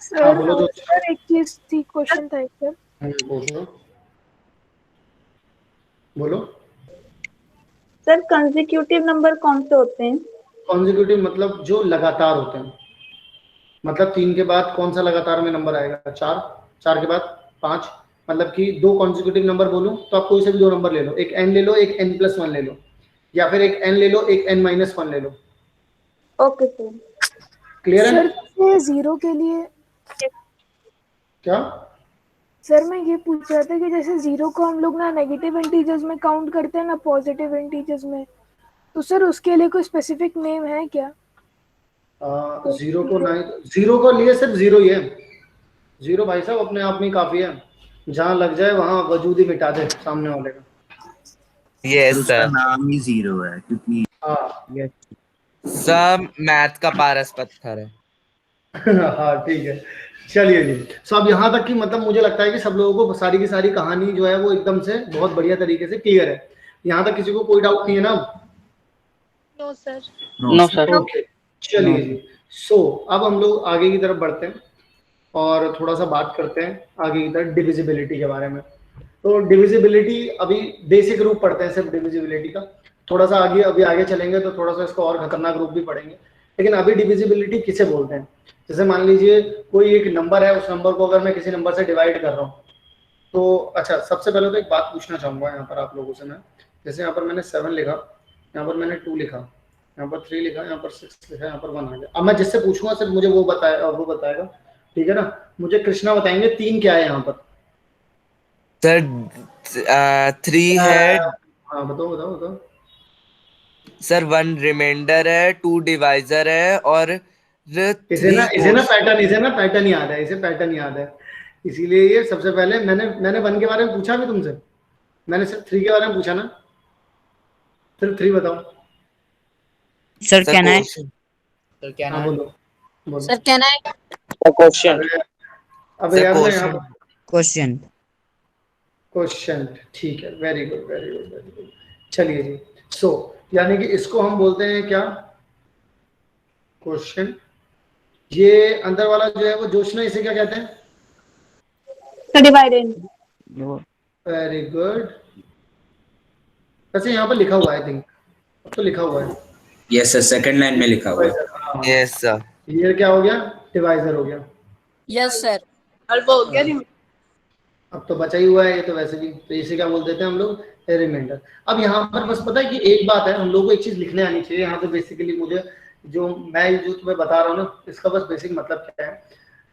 सर बोलो सर एक चीज थी, क्वेश्चन था एक सर। बोलो सर कंसेक्यूटिव नंबर कौन से होते हैं? कॉन्जिक्यूटिव मतलब जो लगातार होते हैं, मतलब 3 के बाद कौन सा लगातार में नंबर आएगा? 4 के बाद 5, मतलब कि 2 कॉन्जिक्यूटिव नंबर बोलूं तो आप कोई से भी 2 नंबर ले लो, एक n ले लो, एक n+1 ले लो, या फिर एक n ले लो, एक n-1 ले लो। Okay sir. क्लियर है? सर 0 के लिए क्या सर मैं ये पूछ रहा था कि जैसे 0 को हम लोग ना नेगेटिव इंटीजर्स में काउंट करते हैं ना पॉजिटिव इंटीजर्स में, तो सर उसके लिए कोई स्पेसिफिक नेम है क्या? 0 को नहीं, 0 को लिए सिर्फ 0 ही है। 0 भाई साहब अपने आप में काफी है, जहां लग जाए वहां वजूद ही मिटा दे सामने वाले का। यस सर, नाम ही 0 है क्योंकि सब मैथ का पारस पत्थर है। हाँ ठीक है, चलिए जी। सो अब यहाँ तक कि मतलब मुझे लगता है कि सब लोगों को सारी की सारी कहानी जो है वो एकदम से बहुत बढ़िया तरीके से क्लियर है। यहाँ तक किसी को कोई डाउट नहीं है ना? No sir. No sir. Okay चलिए जी। सो अब हम लोग आगे की तरफ बढ़ते हैं और थोड़ा सा बात करते हैं आगे की तरफ डिविजिबिलिटी के बारे में। तो डिविजिबिलिटी अभी बेसिक रूप पढ़ते हैं सिर्फ डिविजिबिलिटी का, थोड़ा सा अभी आगे चलेंगे तो थोड़ा सा इसको और खतरनाक रूप भी पढ़ेंगे। लेकिन अभी डिविजिबिलिटी किसे बोलते हैं? जैसे मान लीजिए कोई एक नंबर है, उस नंबर को अगर मैं किसी नंबर से डिवाइड कर रहा हूँ तो अच्छा, सबसे पहले तो एक बात पूछना चाहूंगा यहाँ पर आप लोगों से मैं। जैसे यहाँ पर मैंने 7 लिखा, यहाँ पर मैंने 2 लिखा, यहाँ पर 3 लिखा, यहाँ पर 6 लिखा, यहाँ पर 1 आ गया। अब मैं जिससे पूछूंगा सिर्फ मुझे वो बताएगा, ठीक है ना? मुझे कृष्णा बताएंगे 3 क्या है यहाँ पर। सर 3 है। हाँ बताओ। सर 1 रिमाइंडर है, 2 डिवाइजर है और इसे ना पैटर्न याद है, इसे पैटर्न याद है, इसीलिए ये सबसे पहले मैंने 1 के बारे में पूछा भी तुमसे, मैंने सिर्फ 3 के बारे में पूछा ना, सिर्फ 3 बताओ। सर कहना है, सर क्या हाँ बोलो सर कहना है क्वेश्चन। अबे यार मैं यहाँ क्वेश्चन, ठीक है, वेरी गुड। चलिए जी। सो यानी कि इसको हम बोलते हैं क्या? क्वेश्चन। ये अंदर वाला जो है वो जोशना, इसे क्या कहते हैं? डिवाइडेड। Very good. वैसे यहाँ पर लिखा हुआ है, आई थिंक अब तो लिखा हुआ है। यस सर, सेकंड लाइन में लिखा हुआ है। Yes sir. ये क्या हो गया? डिवाइजर हो गया। Yes sir. और वो हो गया अब तो बचा ही हुआ है ये तो वैसे भी, तो इसे क्या बोल देते हैं हम लोग? रिमाइंडर। अब यहाँ पर बस पता है कि एक बात है, हम लोग को एक चीज लिखने आनी चाहिए यहाँ पे। बेसिकली मुझे जो तुम्हें बता रहा हूँ ना, इसका बस बेसिक मतलब क्या है?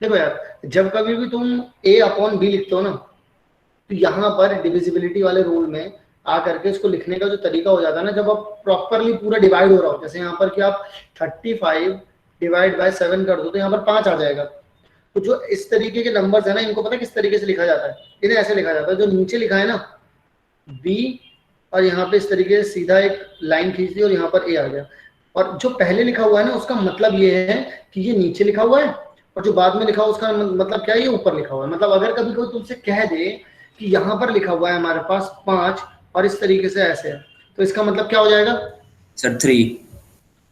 देखो यार, जब कभी भी तुम A/B लिखते हो ना, तो यहाँ पर डिविजिबिलिटी वाले रूल में आकर के इसको लिखने का जो तरीका हो जाता है ना, जब आप प्रॉपरली पूरा डिवाइड हो रहा हो, जैसे यहाँ पर कि आप 35 डिवाइड बाय 7 कर दो तो यहाँ पर 5 आ जाएगा। तो जो इस तरीके के नंबर्स है ना, इनको पता किस तरीके से लिखा जाता है? इन्हें ऐसे लिखा जाता है, जो नीचे लिखा है ना B, और यहाँ पे इस तरीके से सीधा एक लाइन खींच दी और यहाँ पर A आ गया। और जो पहले लिखा हुआ है ना, उसका मतलब ये है कि ये नीचे लिखा हुआ है, और जो बाद में लिखा हुआ उसका मतलब क्या है? ये ऊपर लिखा हुआ है। मतलब अगर कभी कोई तुमसे कह दे कि यहाँ पर लिखा हुआ है हमारे पास 5 और इस तरीके से ऐसे है, तो इसका मतलब क्या हो जाएगा? Sir 3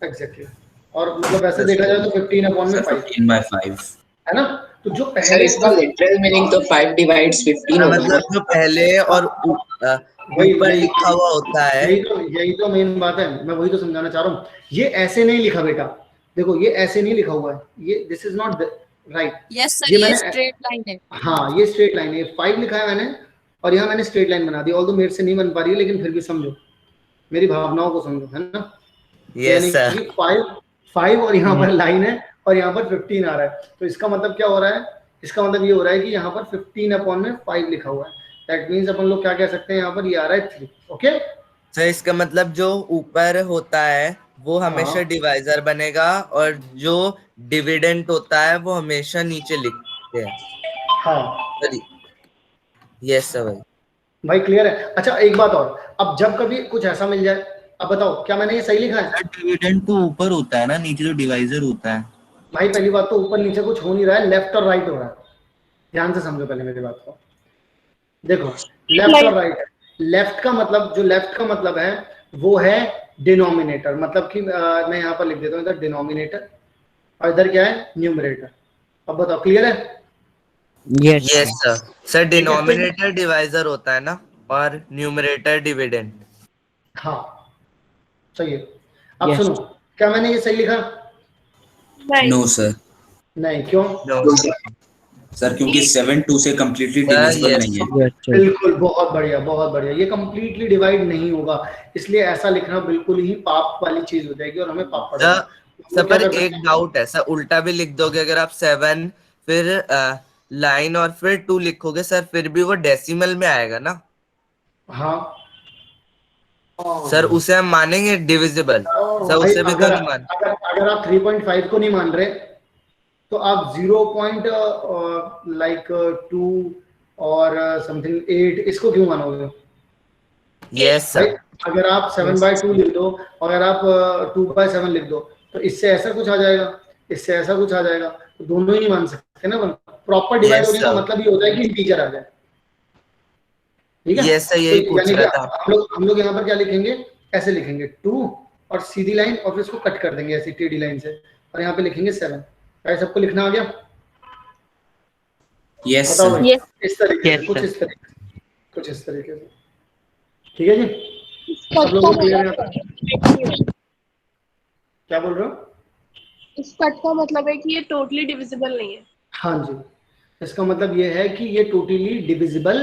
exactly. और मतलब ऐसे देखा जाए तो 15/5 है ना? तो जो सर पहले इसका लिटरल मीनिंग तो 5 डिवाइड्स 15 होगा। मतलब जो पहले और ऊपर लिखा हुआ होता है, यही तो मेन बात है, मैं वही तो समझाना चाह रहा हूँ। ये ऐसे नहीं लिखा बेटा, देखो ये ऐसे नहीं लिखा हुआ है, ये this is not right. Yes sir, ये स्ट्रेट लाइन है। हाँ ये स्ट्रेट लाइन है, 5 लिखा है मैंने और यहाँ मैंने स्ट्रेट लाइन बना दी, ऑल्दो मेरे से नहीं बन पा रही है, लेकिन फिर भी समझो, मेरी भावनाओं को समझो, है ना। Yes sir. 5 और यहाँ पर लाइन है और यहाँ पर 15 आ रहा है, तो इसका मतलब क्या हो रहा है, इसका मतलब ये हो रहा है कि यहाँ पर 15/5 लिखा हुआ है। दैट मीन्स अपन लोग क्या कह सकते हैं, यहाँ पर ये आ रहा है 3। ओके सर इसका मतलब जो ऊपर होता है वो हमेशा हाँ। डिवाइजर बनेगा और जो डिविडेंड होता है वो हमेशा नीचे लिखते हैं। हाँ यस सर भाई क्लियर है। अच्छा एक बात और, अब जब कभी कुछ ऐसा मिल जाए, अब बताओ क्या मैंने ये सही लिखा है? डिविडेंड तो ऊपर होता है ना, नीचे तो डिवाइजर होता है। भाई पहली बात तो ऊपर नीचे कुछ हो नहीं रहा है, लेफ्ट और राइट हो रहा है। ध्यान से समझो पहले मेरी बात को, देखो लेफ्ट और राइट है। लेफ्ट का मतलब, जो लेफ्ट का मतलब है वो है डिनोमिनेटर, मतलब कि मैं यहाँ पर लिख देता हूँ इधर डिनोमिनेटर और इधर क्या है न्यूमरेटर। अब बताओ क्लियर है? Yes sir. Sir denominator divisor होता है ना और न्यूमरेटर डिविडेंड। हाँ सही है। अब सुनो, क्या मैंने ये सही लिखा? No sir. नहीं, क्यों? सर क्योंकि 7 2 से कम्प्लीटली डिविजिबल नहीं है। बिल्कुल, बहुत बढ़िया बहुत बढ़िया। ये कम्प्लीटली डिवाइड नहीं होगा, इसलिए ऐसा लिखना बिल्कुल ही पाप वाली चीज हो जाएगी और हमें पाप पड़ेगा। सर पर एक डाउट है सर, उल्टा भी लिख दोगे अगर आप 7 फिर लाइन और फिर 2 लिखोगे सर, फिर भी वो डेसिमल में आएगा ना? हाँ सर उसे हम मानेंगे डिविजिबल सर, उसे भी तो नहीं मान। अगर आप 3.5 को नहीं मान रहे तो आप 0.2 और समथिंग 8 इसको क्यों मानोगे? Yes sir. अगर आप 7/2 लिख दो और अगर आप 2/7 लिख दो तो इससे ऐसा कुछ आ जाएगा, इससे ऐसा कुछ आ जाएगा, तो दोनों ही नहीं मान सकते ना। प्रॉपर डिवाइड होने का मतलब ये होता है कि इंटीजर आ जाए। ठीक है? यस सर, यही पूछ रहा था। हम लोग यहाँ पर क्या लिखेंगे, ऐसे लिखेंगे 2 और सीधी लाइन और फिर इसको कट कर देंगे ऐसी टेढ़ी लाइन से और यहाँ पे लिखेंगे 7। क्या सबको लिखना आ गया? यस बताओ सर। इस तरीके से, कुछ इस तरीके से। ठीक है जी, सब लोगों को क्लियर है? क्या बोल रहे हो? इस कट का मतलब है कि ये टोटली डिविजिबल नहीं है। हाँ जी, इसका मतलब ये है कि ये टोटली डिविजिबल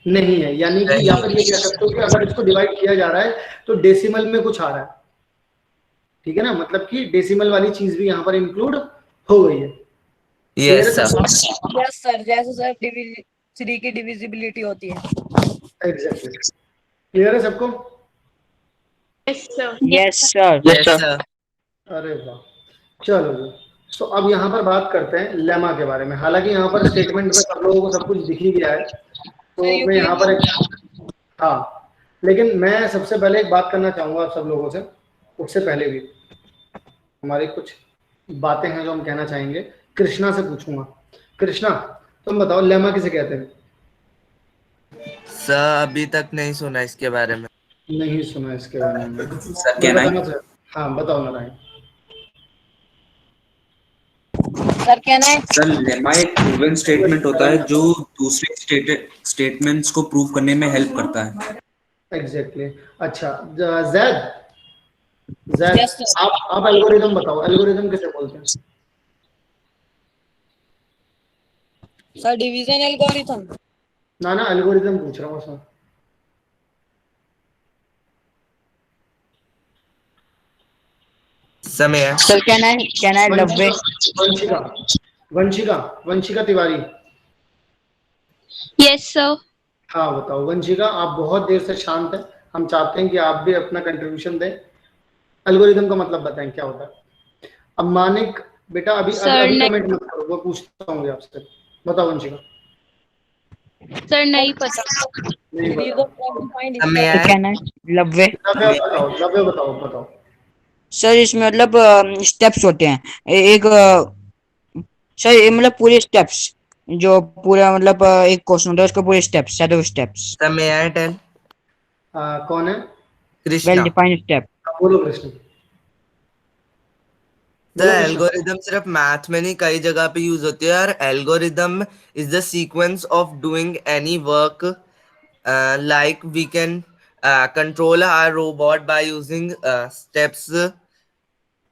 नहीं है, यानी कि या फिर ये कह सकते हो कि अगर इसको डिवाइड किया जा रहा है तो डेसिमल में कुछ आ रहा है। ठीक है ना, मतलब कि डेसिमल वाली चीज भी यहाँ पर इंक्लूड हो गई है। Yes sir. यस सर, जैसे सर 3 की डिविजिबिलिटी होती है। एग्जैक्टली। क्लियर है सबको? Yes sir. Yes sir. Yes sir. अरे वाह, चलो जी। तो अब यहाँ पर बात करते हैं लेमा के बारे में। हालांकि यहाँ पर स्टेटमेंट में सब लोगों को सब कुछ दिख ही गया है, तो मैं यहाँ पर हाँ, लेकिन मैं सबसे पहले एक बात करना चाहूंगा आप सब लोगों से। उससे पहले भी हमारी कुछ बातें हैं जो हम कहना चाहेंगे। कृष्णा से पूछूंगा। कृष्णा तुम बताओ लेमा किसे कहते हैं? सर अभी तक नहीं सुना इसके बारे में। नहीं सुना इसके बारे में? सर क्या नाम? हाँ बताओ नारायण। सर कहना है सर लेमा एक प्रूवन स्टेटमेंट होता है जो दूसरे स्टेटमेंट्स को प्रूव करने में हेल्प करता है। एग्जैक्टली। अच्छा जैद, आप एल्गोरिथम बताओ, एल्गोरिथम किसे बोलते हैं? Sir division algorithm. ना एल्गोरिथम पूछ रहा हूँ सर। समय है सर कहना है 90। वंशिका तिवारी। Yes sir. हाँ बताओ वंशिका, आप बहुत देर से शांत हैं, हम चाहते हैं कि आप भी अपना कंट्रीब्यूशन दें। एल्गोरिथम का मतलब बताएं क्या होता है। अब मानिक बेटा अभी कमेंट मत करो, वो पूछता हूँ आपसे। बताओ वंशिका। सर नहीं पता। समय है कहना है 90। बताओ। सर इसमें मतलब स्टेप्स होते हैं एक सर ये मतलब पूरे स्टेप्स जो पूरा मतलब एक क्वेश्चन होता है उसका पूरे स्टेप्स, शैडो स्टेप्स। समय है 10। कौन है? कृष्णा। Well defined step. बोलो कृष्ण। सर एल्गोरिदम सिर्फ मैथ में नहीं कई जगह पे यूज होती है, और algorithm is the sequence of doing any work, like we can control our robot by using steps.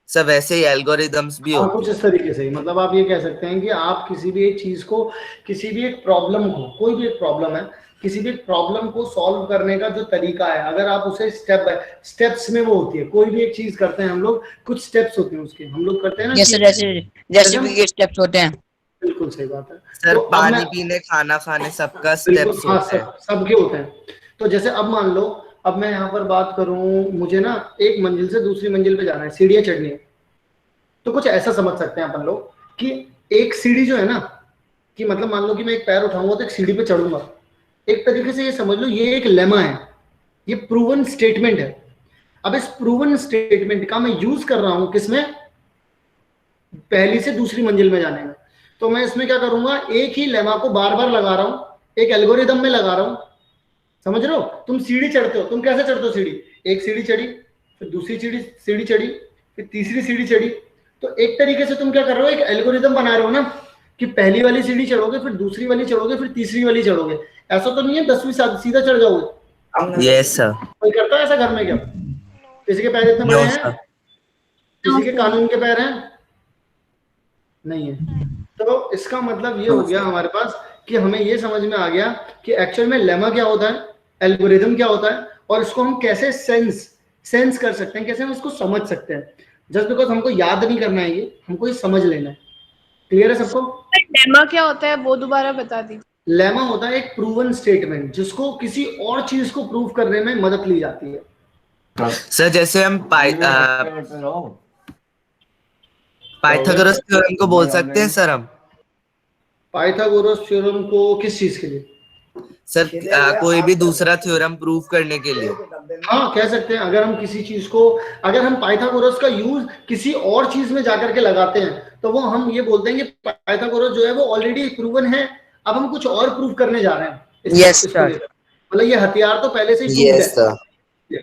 Sir वैसे ही एल्गोरिदम्स भी होते हैं। कुछ इस तरीके से ही, मतलब आप ये कह सकते हैं कि आप किसी भी एक चीज को, किसी भी एक प्रॉब्लम को, कोई भी एक प्रॉब्लम है किसी भी प्रॉब्लम को सॉल्व करने का जो तरीका है, अगर आप उसे स्टेप बाय स्टेप्स में वो होती है, कोई भी एक चीज करते हैं हम लोग, कुछ स्टेप्स होते हैं उसके, हम लोग करते हैं ना जैसे रेसिपी के स्टेप्स होते हैं। बिल्कुल सही बात है। सर तो अब पानी मैं पीने, खाना खाने सबका बिल्कुल स्टेप्स हाँ, होता है। सबके होते हैं। तो जैसे अब मान लो, अब मैं यहाँ पर बात करूं, मुझे ना एक मंजिल से दूसरी मंजिल पे जाना है, सीढ़ियां चढ़नी है, तो कुछ ऐसा समझ सकते हैं अपन लोग कि एक सीढ़ी जो है ना, कि मतलब मान लो कि मैं एक पैर उठाऊंगा तो एक सीढ़ी पे चढ़ूंगा, एक तरीके से ये समझ लो ये एक लेमा है, ये प्रूवन स्टेटमेंट है। अब इस प्रूवन स्टेटमेंट का मैं यूज कर रहा हूं किसमें, पहली से दूसरी मंजिल में जाने में। तो मैं इसमें क्या करूंगा, एक ही लेमा को बार बार लगा रहा हूं, एक एल्गोरिदम में लगा रहा हूं, समझ रहे हो? तुम सीढ़ी चढ़ते हो, तुम कैसे चढ़ते हो सीढ़ी, एक सीढ़ी चढ़ी, फिर दूसरी सीढ़ी चढ़ी, फिर तीसरी सीढ़ी चढ़ी। तो एक तरीके से तुम क्या कर रहे हो, एक एल्गोरिदम बना रहे हो ना, कि पहली वाली सीढ़ी चढ़ोगे, फिर दूसरी वाली चढ़ोगे, फिर तीसरी वाली चढ़ोगे। ऐसा तो नहीं है 10वीं सीधा चढ़ जाओगे। Yes sir. कोई करता है ऐसा घर में क्या? किसी के पैर इतने बड़े हैं? किसी के कानून के पैर हैं? नहीं है। तो इसका मतलब ये हो गया हमारे पास कि हमें ये समझ में आ गया कि एक्चुअल में लेमा क्या होता है, एल्गोरिदम क्या होता है, और इसको हम कैसे सेंस कर सकते हैं, कैसे हम इसको समझ सकते हैं। जस्ट बिकॉज हमको याद नहीं करना है, ये हमको ये समझ लेना है। क्लियर है सबको? लेमा क्या होता है वो दोबारा बता दीजिए। लेमा होता है एक प्रूवन स्टेटमेंट, जिसको किसी और चीज को प्रूव करने में मदद ली जाती है। सर जैसे हम पाइथागोरस थ्योरम को बोल सकते हैं सर हम। पाइथागोरस थ्योरम को किस चीज के लिए? सर कोई भी दूसरा थ्योरम प्रूव करने के लिए। हाँ कह सकते हैं। अगर हम किसी चीज को, अगर हम पाइथागोरस का यूज किसी और चीज में जाकर के लगाते हैं, तो वो हम ये बोलते हैं कि पाइथागोरस जो है वो ऑलरेडी प्रूवन है, अब हम कुछ और प्रूव करने जा रहे हैं। Yes sir. मतलब ये हथियार तो पहले से ही प्रूव यस सर। है।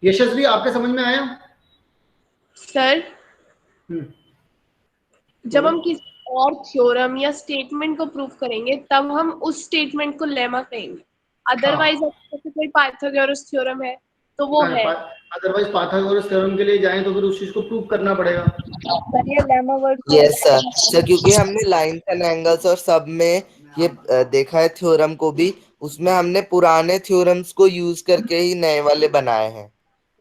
यशस्वी आपके समझ में आया? सर जब हम किसी और थ्योरम या स्टेटमेंट को प्रूव करेंगे तब हम उस स्टेटमेंट को लेमा कहेंगे। अदरवाइज अगर कोई पाइथागोरस थ्योरम है तो वो है। अदरवाइज पाइथागोरस थ्योरम के लिए जाएं तो फिर उस चीज को प्रूव करना पड़ेगा। सर ये lemma word yes sir. Sir क्योंकि हमने लाइंस एंड एंगल्स और सब में ये देखा है थ्योरम को भी, उसमें हमने पुराने थ्योरम्स को यूज करके ही नए वाले बनाए हैं,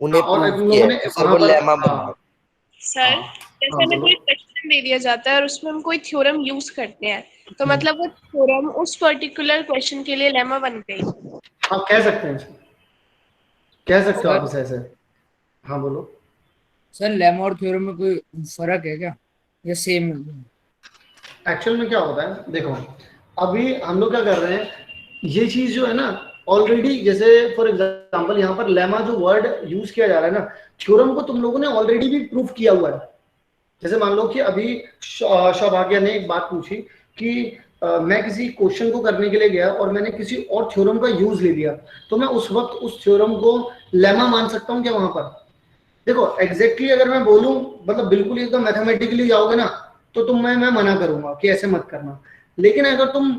उन्हें प्रूव किया है, सर वो लेमा बना। सर जैसे हमें कोई क्वेश्चन दे दिया जाता है और उसमें हम कोई थ्योरम यूज करते हैं, तो मतलब वो थ्योरम उस पर्टिकुलर क्वेश्चन के लिए लेमा बन गई। आप कह सकते हैं, कह सकते हो आप ऐसे। हाँ बोलो सर। लेमा और थ्योरम में कोई फर्क है क्या या सेम है? एक्चुअल में क्या होता है, देखो अभी हम लोग क्या कर रहे हैं, ये चीज जो है ना ऑलरेडी, जैसे फॉर एग्जांपल यहाँ पर लेमा जो वर्ड यूज किया जा रहा है ना, थ्योरम को तुम लोगों ने ऑलरेडी भी प्रूफ किया हुआ है। जैसे मान लो कि अभी सौभाग्य ने एक बात पूछी कि मैं किसी क्वेश्चन को करने के लिए गया और मैंने किसी और थ्योरम का यूज ले लिया, तो मैं उस वक्त उस थ्योरम को लेमा मान सकता हूँ क्या वहां पर? देखो एग्जैक्टली अगर मैं बोलूं, मतलब बिल्कुल एकदम मैथमेटिकली जाओगे ना, तो मैं मना करूंगा कि ऐसे मत करना। लेकिन अगर तुम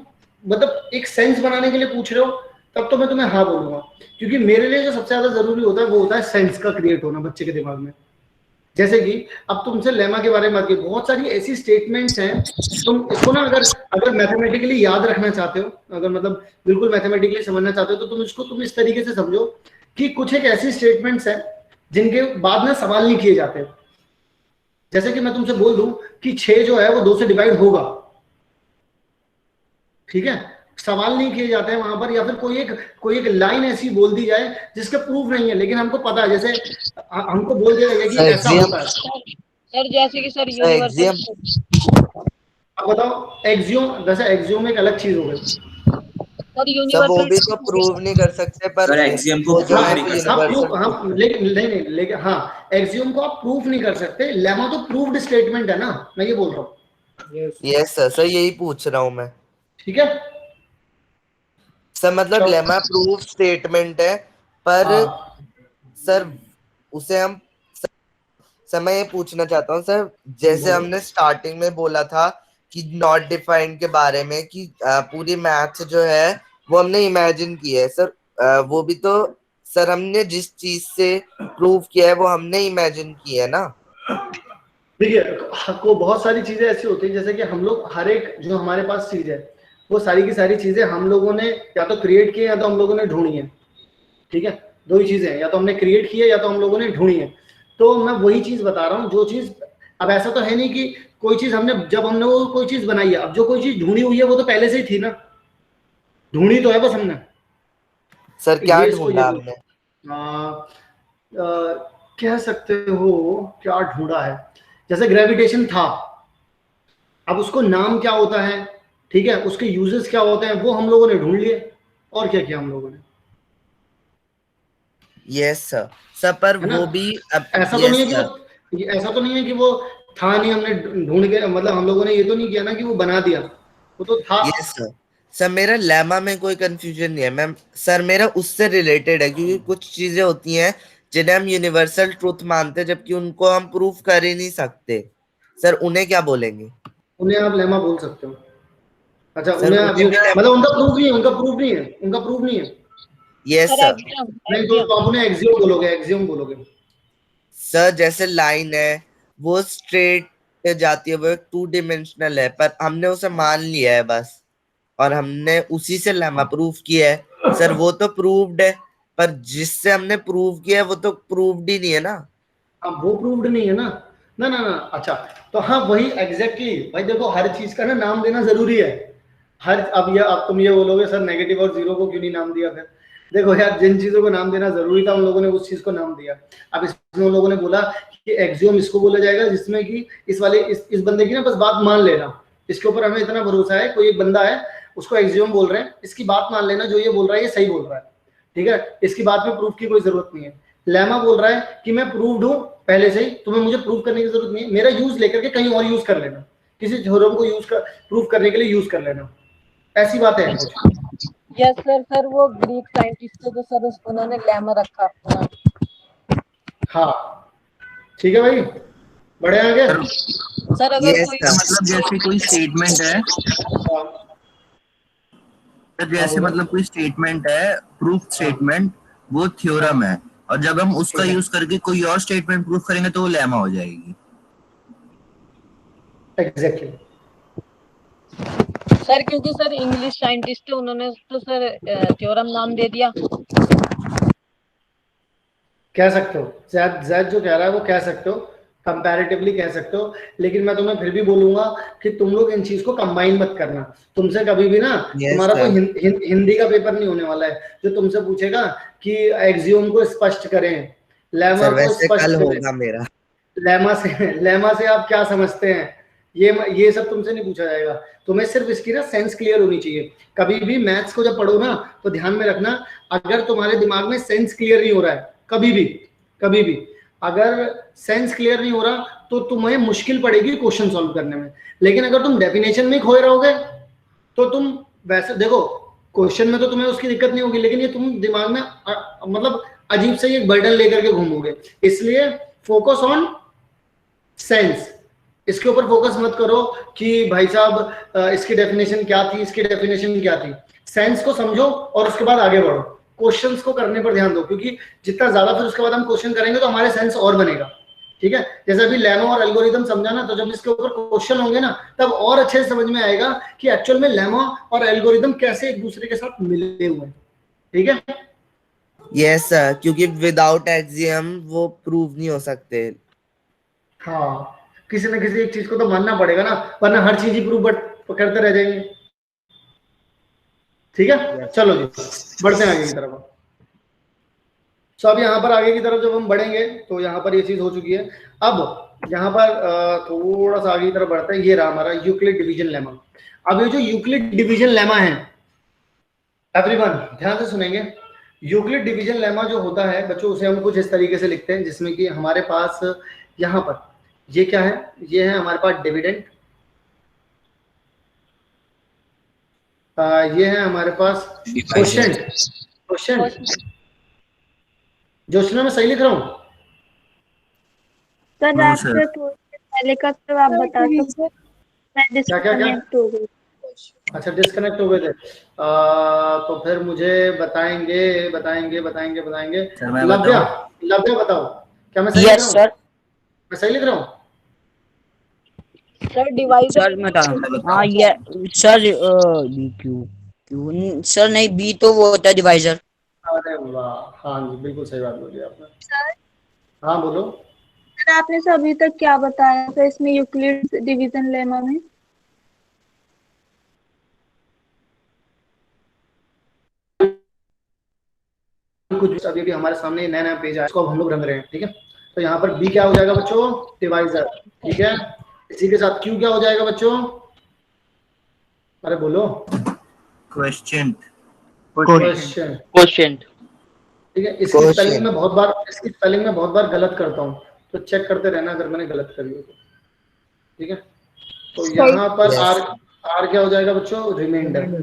मतलब एक सेंस बनाने के लिए पूछ रहे हो, तब तो मैं तुम्हें हाँ बोलूंगा, क्योंकि मेरे लिए जो सबसे ज्यादा जरूरी होता है वो होता है सेंस का क्रिएट होना बच्चे के दिमाग में। जैसे कि अब तुमसे लेमा के बारे में बात की, बहुत सारी ऐसी स्टेटमेंट्स हैं, तुम इसको ना अगर मैथमेटिकली याद रखना चाहते हो, अगर मतलब बिल्कुल मैथमेटिकली समझना चाहते हो, तो तुम इस तरीके से समझो कि कुछ एक ऐसी स्टेटमेंट्स हैं जिनके बाद में सवाल नहीं किए जाते। जैसे कि मैं तुमसे बोल दूं कि 6 जो है वो 2 से डिवाइड होगा, ठीक है, सवाल नहीं किए जाते हैं वहां पर, या फिर कोई एक लाइन ऐसी बोल दी जाए जिसका प्रूफ नहीं है, लेकिन हमको पता है, जैसे हमको बोल दिया गया कि ऐसा होता है। सर जैसे कि सर यूनिवर्सल। अब बताओ एक्सियोम, जैसे एक्सियोम एक अलग चीज हो गई सर, वो भी तो प्रूव नहीं कर सकते, पर एक्सियम को प्रूव नहीं कर सकते। लेकिन हाँ एक्सियोम को आप प्रूफ नहीं कर सकते, लेमा तो प्रूव्ड स्टेटमेंट है ना, मैं ये बोल रहा हूँ। यस सर यही पूछ रहा हूँ मैं। ठीक है सर, मतलब लेमा प्रूफ स्टेटमेंट है, पर सर उसे हम, सर मैं ये पूछना चाहता हूँ सर, जैसे हमने स्टार्टिंग में बोला था कि नॉट डिफाइंड के बारे में, कि पूरी मैथ्स जो है वो हमने इमेजिन की है सर, वो भी तो सर हमने जिस चीज से प्रूव किया है वो हमने इमेजिन की है ना। देखिए को बहुत सारी चीजें ऐसी होती है, जैसे कि हम लोग हर एक जो हमारे पास चीज है, वो सारी की सारी चीजें हम लोगों ने या तो क्रिएट किए या तो हम लोगों ने ढूंढी है, ठीक है, दो ही चीजें हैं, या तो हमने क्रिएट किए या तो हम लोगों ने ढूंढी है। तो मैं वही चीज बता रहा हूँ जो चीज, अब ऐसा तो है नहीं कि कोई चीज हमने, जब हमने वो कोई चीज बनाई है, अब जो कोई चीज ढूंढी हुई है वो तो पहले से ही थी ना, ढूंढी तो है बस हमने। सर क्या ये इसको ढूंढा ये हमने? कह सकते हो क्या ढूंढा है, जैसे ग्रेविटेशन था, अब उसको नाम क्या होता है, ठीक है, उसके यूजेस क्या होते हैं, वो हम लोगों ने ढूंढ लिए। और क्या किया हम लोगों ने? Yes sir. सर पर है ना? वो भी अब ऐसा तो नहीं है कि वो, ऐसा तो नहीं है कि वो था नहीं, हमने ढूंढ के, मतलब हम लोगों ने ये तो नहीं किया ना कि वो बना दिया, वो तो था। Yes sir. सर मेरा लेमा में कोई कंफ्यूजन नहीं है मैम, सर मेरा उससे रिलेटेड है, क्योंकि कुछ चीजें होती हैं जिन्हें हम यूनिवर्सल ट्रूथ मानते हैं जबकि उनको हम प्रूफ कर ही नहीं सकते। सर उन्हें क्या बोलेंगे? उन्हें आप लेमा बोल सकते हो। अच्छा, सर उन्हें उन्हें भी मतलब उनका प्रूफ नहीं है, उनका प्रूफ नहीं है, उनका प्रूफ नहीं है। Yes sir. नहीं तो आप उन्हें एक्सियोम बोलोगे, एक्सियोम बोलोगे। सर जैसे लाइन है वो स्ट्रेट जाती है, वो 2 डिमेंशनल है, पर हमने उसे मान लिया है बस, और हमने उसी से लेमा प्रूफ किया है। सर वो तो प्रूव्ड है, पर जिससे हमने प्रूव किया है वो तो प्रूव्ड ही नहीं है ना। अब वो प्रूव्ड नहीं है ना, ना ना ना। अच्छा, तो हाँ वही एग्जैक्टली भाई, देखो हर चीज का ना नाम देना जरूरी है। हर, अब तुम ये बोलोगे सर नेगेटिव और जीरो को क्यों नहीं नाम दिया? फिर देखो यार, जिन चीजों को नाम देना जरूरी था उन लोगों ने उस चीज को नाम दिया। अब इसमें उन लोगों ने बोला कि एक्सियोम इसको बोला जाएगा जिसमें कि इस वाले इस बंदे की ना बस बात मान लेना, इसके ऊपर हमें इतना भरोसा है, कोई एक बंदा है उसको एक्सियोम बोल रहे हैं, इसकी बात मान लेना, जो ये बोल रहा है ये सही बोल रहा है, ठीक है, इसकी बात में प्रूफ की कोई जरूरत नहीं है। लेमा बोल रहा है कि मैं प्रूव्ड हूं पहले से ही, तुम्हें मुझे प्रूव करने की जरूरत नहीं है, मेरा यूज लेकर के कहीं और यूज कर लेना, किसी थ्योरम को यूज कर प्रूव करने के लिए यूज कर लेना, ऐसी बात है। Yes sir. सर वो ग्रीक साइंटिस्ट थे तो सर उन्होंने लेमा रखा अपना। हाँ ठीक है भाई, बढ़े आगे। सर अगर कोई मतलब जैसे कोई स्टेटमेंट है, जैसे मतलब कोई स्टेटमेंट है, प्रूफ स्टेटमेंट, वो थ्योरम है, और जब हम उसका यूज करके कोई और स्टेटमेंट प्रूफ करेंगे तो वो लेमा हो जाएगी। एग्जैक्टली सर, क्योंकि सर इंग्लिश साइंटिस्ट थे, उन्होंने तो सर थ्योरम नाम दे दिया। कह सकते हो, जैद जो कह रहा है वो कह सकते हो, कंपैरेटिवली कह सकते हो, लेकिन मैं तुम्हें फिर भी बोलूंगा कि तुम लोग इन चीज को कंबाइन मत करना। तुमसे कभी भी ना तुम्हारा कोई हिंदी का पेपर नहीं होने वाला है जो तुमसे पूछेगा कि एक्सियोम को स्पष्ट करें, लेमा को स्पष्ट करें, होगा मेरा लेमा से आप क्या समझते हैं, ये सब तुमसे नहीं पूछा जाएगा। तुम्हें सिर्फ इसकी ना सेंस क्लियर होनी चाहिए। कभी भी मैथ्स को जब पढ़ो ना तो ध्यान में रखना, अगर तुम्हारे दिमाग में सेंस क्लियर नहीं हो रहा है, कभी भी अगर सेंस क्लियर नहीं हो रहा तो तुम्हें मुश्किल पड़ेगी क्वेश्चन सॉल्व करने में। लेकिन अगर तुम डेफिनेशन में खोए रहोगे तो तुम, वैसे देखो क्वेश्चन में तो तुम्हें उसकी दिक्कत नहीं होगी, लेकिन ये तुम दिमाग में मतलब अजीब से एक बर्डन लेकर के घूमोगे। इसलिए फोकस ऑन सेंस, इसके ऊपर फोकस मत करो कि भाई साहब इसकी डेफिनेशन क्या थी, इसकी डेफिनेशन क्या थी। सेंस को समझो और उसके बाद आगे बढ़ो, क्वेश्चंस को करने पर ध्यान दो, क्योंकि जितना ज्यादा फिर उसके बाद हम क्वेश्चन करेंगे तो हमारे सेंस और बनेगा। ठीक है, जैसे अभी लेमा और एल्गोरिथम समझा ना, तो जब इसके ऊपर क्वेश्चन होंगे ना तब और अच्छे से समझ में आएगा कि एक्चुअल में लेमा और एल्गोरिथम कैसे एक दूसरे के साथ मिले हुए हैं। ठीक है, यस सर, क्योंकि विदाउट एक्सियम वो प्रूव नहीं हो सकते। हाँ, किसी न किसी एक चीज को तो मानना पड़ेगा ना, वरना हर चीज ही प्रूव करते रह जाएंगे। ठीक है, चलो जी बढ़ते हैं आगे की तरफ। सो अब यहाँ पर आगे की तरफ जब हम बढ़ेंगे तो यहाँ पर ये चीज हो चुकी है। अब यहाँ पर थोड़ा सा आगे की तरफ बढ़ते हैं। ये रहा हमारा यूक्लिड डिवीजन लेमा। अब ये जो यूक्लिड डिवीजन लेमा है, एवरीवन ध्यान से सुनेंगे। यूक्लिड डिवीजन लेमा जो होता है बच्चों, उसे हम कुछ इस तरीके से लिखते हैं जिसमें कि हमारे पास यहाँ पर ये क्या है, ये है हमारे पास डिविडेंड, ये है हमारे पास क्वोशिएंट। जोशना मैं सही लिख रहा हूँ? सर आपसे पहले का तो आप बता दो, मैं डिस्कनेक्ट हो गई। अच्छा, डिस्कनेक्ट हो गए थे। तो फिर मुझे बताएंगे। लव्या बताओ, क्या मैं सही लिख रहा हूँ? मैं सही लिख रहा हूँ? सर डिवाइजर सर मैं बता रहा हूँ। हाँ ये sir B Q Q sir नहीं, बी तो वो होता है डिवाइजर। अरे वाह, हाँ जी बिल्कुल सही बात बोली आपने। सर हाँ बोलो। सर आपने से अभी तक क्या बताया था इसमें यूक्लिड डिवीजन लेमा में? कुछ अभी भी हमारे सामने नया नया पेज है, इसको अब हम लोग रंग रहे हैं, ठीक है। तो यहाँ पर बी क्या हो जाएगा बच्चों, डिवाइजर, ठीक है। इसी के साथ क्यू क्या हो जाएगा बच्चों, अरे बोलो, क्वेश्चन, क्वेश्चन, ठीक है। इसकी स्पेलिंग में बहुत बार गलत करता हूँ, तो चेक करते रहना अगर मैंने गलत करी हो तो, ठीक है। तो यहाँ पर आर क्या हो जाएगा बच्चों, रिमाइंडर।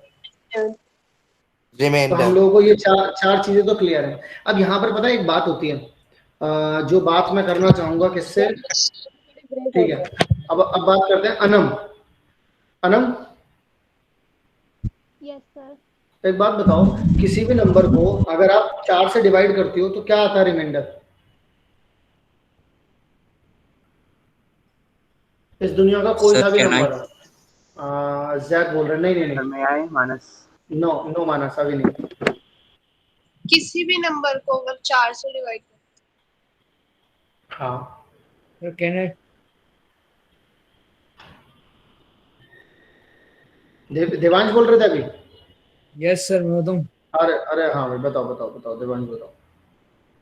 तो हम लोगों को ये चार चीजें तो क्लियर है। अब यहाँ पर पता है एक बात होती है, जो बात मैं करना चाहूंगा किससे, ठीक है। अब बात करते हैं अनम। Yes sir. एक बात बताओ, किसी भी नंबर को अगर आप 4 से डिवाइड करती हो तो क्या आता है रिमाइंडर? इस दुनिया का कोई सा भी नंबर, जैक बोल रहे नहीं मानस, नो मानस, अभी नहीं। किसी भी नंबर को अगर 4 से डिवाइड करें, हाँ देवांश बोल रहे थे अभी। यस सर मैं बताऊं। अरे हाँ भाई बताओ देवांश बताओ।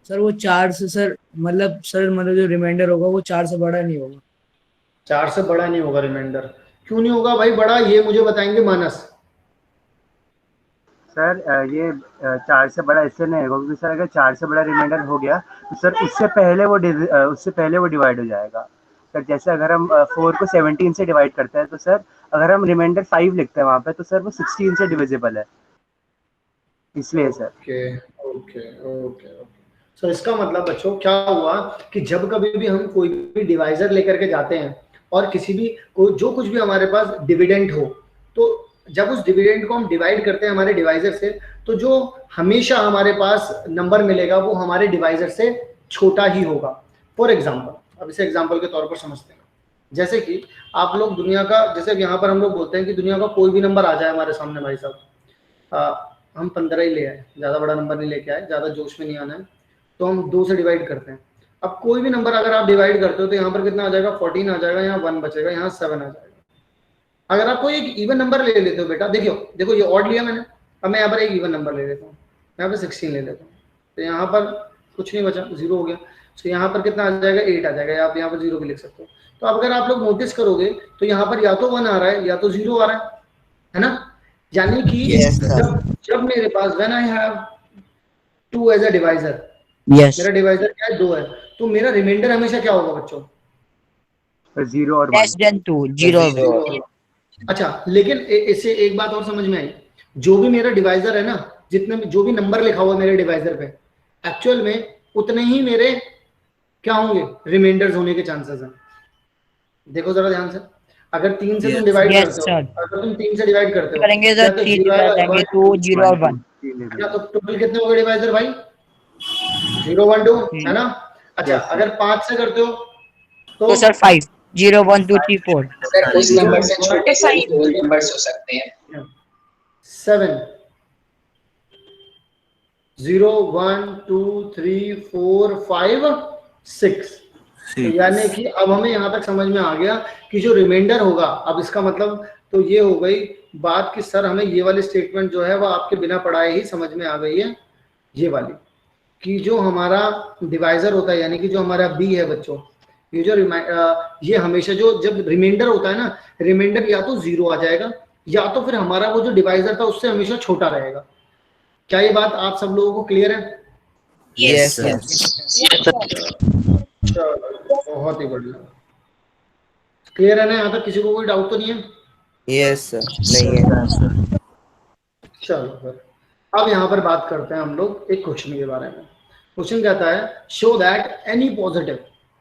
सर वो 4 से सर मतलब जो रिमाइंडर होगा वो 4 से बड़ा नहीं होगा। 4 से बड़ा नहीं होगा रिमाइंडर, क्यों नहीं होगा भाई बड़ा, ये मुझे बताएंगे मानस। सर ये 4 से बड़ा इससे नहीं होगा क्योंकि सर अगर 4 से बड़ा रिमाइंडर हो गया तो सर उससे पहले वो डिवाइड हो जाएगा। सर जैसे अगर हम 4 को 17 से डिवाइड करते हैं तो सर अगर हम रिमाइंडर 5 लिखते हैं वहाँ पे तो सर वो 16 से डिविजिबल है, इसलिए सर। ओके। सो इसका मतलब बच्चों क्या हुआ कि जब कभी भी हम कोई भी डिवाइजर लेकर के जाते हैं और किसी भी जो कुछ भी हमारे पास डिविडेंड हो, तो जब उस डिविडेंड को हम डिवाइड करते हैं हमारे डिवाइजर से, तो जो हमेशा हमारे पास नंबर मिलेगा वो हमारे डिवाइजर से छोटा ही होगा। फॉर एग्जाम्पल, अब इसे एग्जाम्पल के तौर पर समझते हैं। जैसे कि आप लोग दुनिया का, जैसे यहाँ पर हम लोग बोलते हैं कि दुनिया का कोई भी नंबर आ जाए हमारे सामने, भाई साहब हम 15 ही ले आए, ज्यादा बड़ा नंबर नहीं लेके आए, ज्यादा जोश में नहीं आना है, तो हम 2 से डिवाइड करते हैं। अब कोई भी नंबर अगर आप डिवाइड करते हो तो यहाँ पर कितना आ जाएगा, 14 आ जाएगा, यहाँ 1 बचेगा, यहाँ 7 आ जाएगा। अगर आप कोई एक इवन नंबर ले लेते हो बेटा, देखो ये ऑड लिया मैंने, अब मैं यहाँ पर एक इवन नंबर ले लेता हूँ, यहाँ पे 16 ले लेता हूँ, तो यहाँ पर कुछ नहीं बचा, 0 हो गया। तो यहाँ पर कितना आ जाएगा, 8 आ जाएगा, आप यहाँ पर 0 भी लिख सकते हो। तो अब अगर आप लोग नोटिस करोगे तो यहाँ पर या तो 1 आ रहा है या तो 0 आ रहा है ना। यानी कि जब मेरे पास when I have 2 as a divisor, मेरा डिवाइजर क्या है, 2 है, तो मेरा रिमाइंडर हमेशा क्या होगा बच्चों, 0 और 1। अच्छा, लेकिन इससे एक बात और समझ में आई, जो भी मेरा डिवाइजर है ना, जितने जो भी नंबर लिखा हुआ है मेरे डिवाइजर पे, एक्चुअल में उतने ही मेरे क्या होंगे, रिमाइंडर्स होने के चांसेस हैं। देखो जरा ध्यान से, अगर 3 से तुम डिवाइड करते हो, अगर तुम 3 से डिवाइड करते हो करेंगे तो 3 जाएंगे तो 0 और 1, क्या तो टोटल कितने हो गए डिवाइजर भाई, 0 1 2 है ना। अच्छा अगर 5 से करते हो तो सर 5 0 1 2 3 4, सर उस नंबर से छोटे से होल नंबर्स हो सकते हैं। 7 0 1 2 3 4 5 6। यानी कि अब हमें यहाँ तक समझ में आ गया कि जो रिमाइंडर होगा, अब इसका मतलब तो ये हो गई बात कि सर हमें ये वाली स्टेटमेंट जो है वो आपके बिना पढ़ाए ही समझ में आ गई है, ये वाली, कि जो हमारा डिवाइजर होता है यानी कि जो हमारा बी है बच्चों, ये जो ये हमेशा जो जब रिमाइंडर होता है ना, रिमाइंडर या तो 0 आ जाएगा या तो फिर हमारा वो जो डिवाइजर था उससे हमेशा छोटा रहेगा। क्या ये बात आप सब लोगों को क्लियर है? Yes sir. बहुत ही बढ़िया, क्लियर है ना? यहाँ तक किसी को कोई डाउट तो नहीं है? यस सर, नहीं है। चलो फिर अब यहाँ पर बात करते हैं हम लोग एक क्वेश्चन के बारे में। क्वेश्चन कहता है शो दैट एनी पॉजिटिव,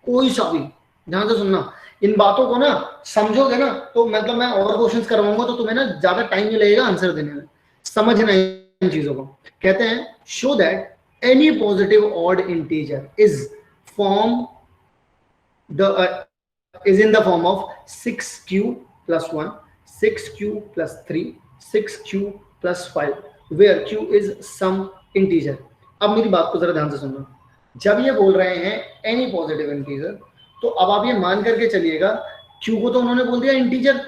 कोई सा भी, ध्यान से सुनना, इन बातों को ना समझोगे ना तो मतलब मैं और क्वेश्चंस करवाऊंगा तो तुम्हें ना ज्यादा टाइम नहीं लगेगा आंसर देने में, समझना इन चीजों को। कहते हैं show that any positive odd integer is form the is in the form of 6q plus 1, 6q plus 3, 6q plus 5, where q is some integer. अब मेरी बात को जरा ध्यान से सुनना। जब ये बोल रहे हैं एनी पॉजिटिव इंटीजर, तो अब आप ये मान करके चलिएगा q को तो उन्होंने बोल दिया इंटीजर।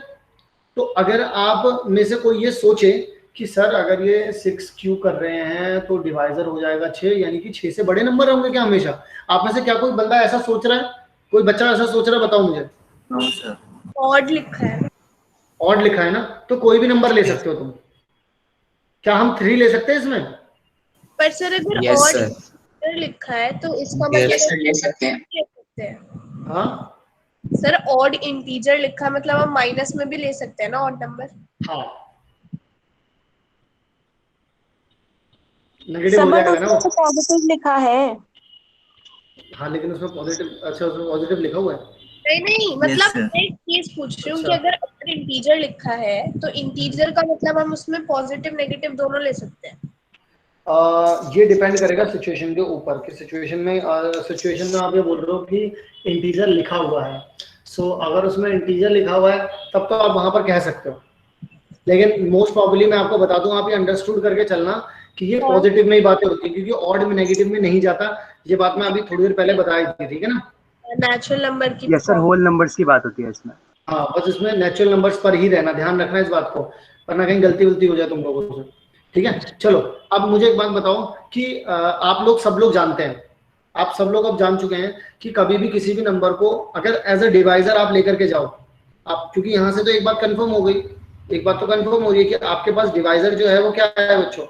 तो अगर आप में से कोई ये सोचे कि सर अगर ये 6q कर रहे हैं तो डिवाइजर हो जाएगा 6, यानी कि 6 से बड़े नंबर होंगे क्या हमेशा? आप में से क्या कोई बंदा ऐसा सोच रहा है? कोई बच्चा ऐसा सोच रहा है? बताओ मुझे। ऑड लिखा है। ऑड लिखा है ना, तो कोई भी नंबर ले सकते हो तुम। क्या हम 3 ले सकते हैं इसमें? पर सर अगर Yes, ऑड लिखा है तो इसका Yes, मतलब sir, ले सकते हैं। ले सकते हैं। हाँ सर ऑड इंटीजर लिखा है मतलब हम माइनस में भी ले सकते हैं ना ऑड नंबर। हाँ, नेगेटिव हो जाएगा ना वो। पॉजिटिव लिखा है। हाँ लेकिन उसमें पॉजिटिव, अच्छा उसमें पॉजिटिव लिखा हुआ है। नहीं मतलब मैं एक चीज पूछ रही हूँ कि अगर इंटीजर लिखा है तो इंटीजर का मतलब हम उसमें पॉजिटिव नेगेटिव दोनों ले सकते हैं। ये डिपेंड करेगा सिचुएशन के ऊपर कि सिचुएशन में आप ये बोल रहे हो कि इंटीजर लिखा हुआ है। सो अगर उसमें इंटीजर लिखा हुआ है तब तो आप वहां पर कह सकते हो, लेकिन मोस्ट प्रॉब्ली मैं आपको बता दूं, आप ये अंडरस्टूड करके चलना कि ये पॉजिटिव में ही बातें होती है, क्योंकि ऑड में नेगेटिव में नहीं जाता। ये बात मैं अभी थोड़ी देर पहले बताई थी, ठीक है ना? नेचुरल नंबर की। यस सर, होल नंबर्स की बात होती है इसमें। हाँ, बस इसमें नेचुरल नंबर्स पर ही रहना, ध्यान रखना इस बात को, वरना कहीं गलती वलती हो जाए तुम लोगों से, ठीक है? चलो अब मुझे एक बात बताओ कि आप लोग सब लोग जानते हैं, आप सब लोग अब जान चुके हैं कि कभी भी किसी भी नंबर को अगर एज अ डिवाइजर आप लेकर के जाओ, आप क्योंकि यहाँ से तो एक बात कंफर्म हो गई, एक बात तो कंफर्म हो रही है कि आपके पास डिवाइजर जो है वो क्या है बच्चों?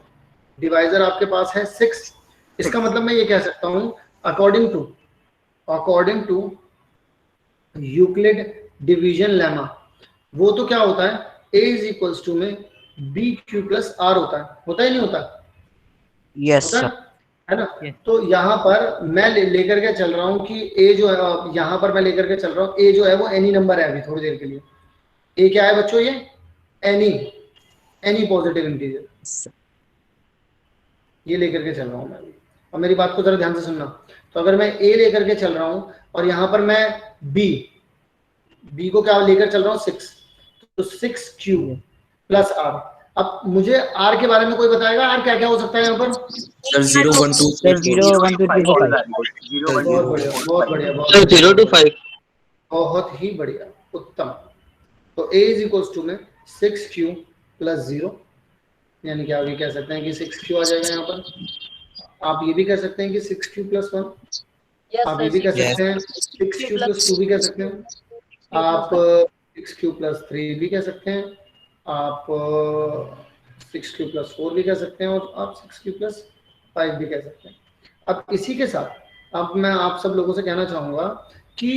डिवाइजर आपके पास है 6। इसका मतलब मैं ये कह सकता हूँ according to Euclid division lemma, वो तो क्या होता है? a इज इक्वल्स टू में bq प्लस r होता है नहीं होता? यस होता है ना? तो यहाँ पर मैं लेकर के चल रहा हूँ कि a जो है, यहाँ पर मैं लेकर के चल रहा हूँ a जो है वो एनी नंबर है अभी थोड़ी देर के लिए। a क्या है बच्चों? ये एनी पॉजिटिव इंटीजर, ये लेकर के चल रहा हूँ मैं अभी। और मेरी बात को जरा ध्यान से सुनना। तो अगर मैं a लेकर के चल रहा हूँ और यहाँ पर मैं b को क्या लेकर चल रहा हूँ 6, तो 6q प्लस r। अब मुझे r के बारे में कोई बताएगा? r क्या क्या हो सकता है यहाँ पर? सर 0 1 2 सर 0 1 2 3 4 बहुत बढ़िया, सर 0 to 5। बहुत ही बढ़िया, उत्तम। तो a इज इक्वल्स टू में 6q प्लस 0, यानी कि आप ये कह सकते हैं कि 6q आ जाएगा यहाँ पर। आप ये भी कह सकते हैं कि 6q प्लस 1, आप ये भी कह सकते हैं 6q प्लस 2 भी कह सकते हैं, आप 6q प्लस 3 भी कह सकते हैं, आप 6q प्लस 4 भी कह सकते हैं, और आप 6q प्लस 5 भी कह सकते हैं। अब इसी के साथ अब मैं आप सब लोगों से कहना चाहूँगा कि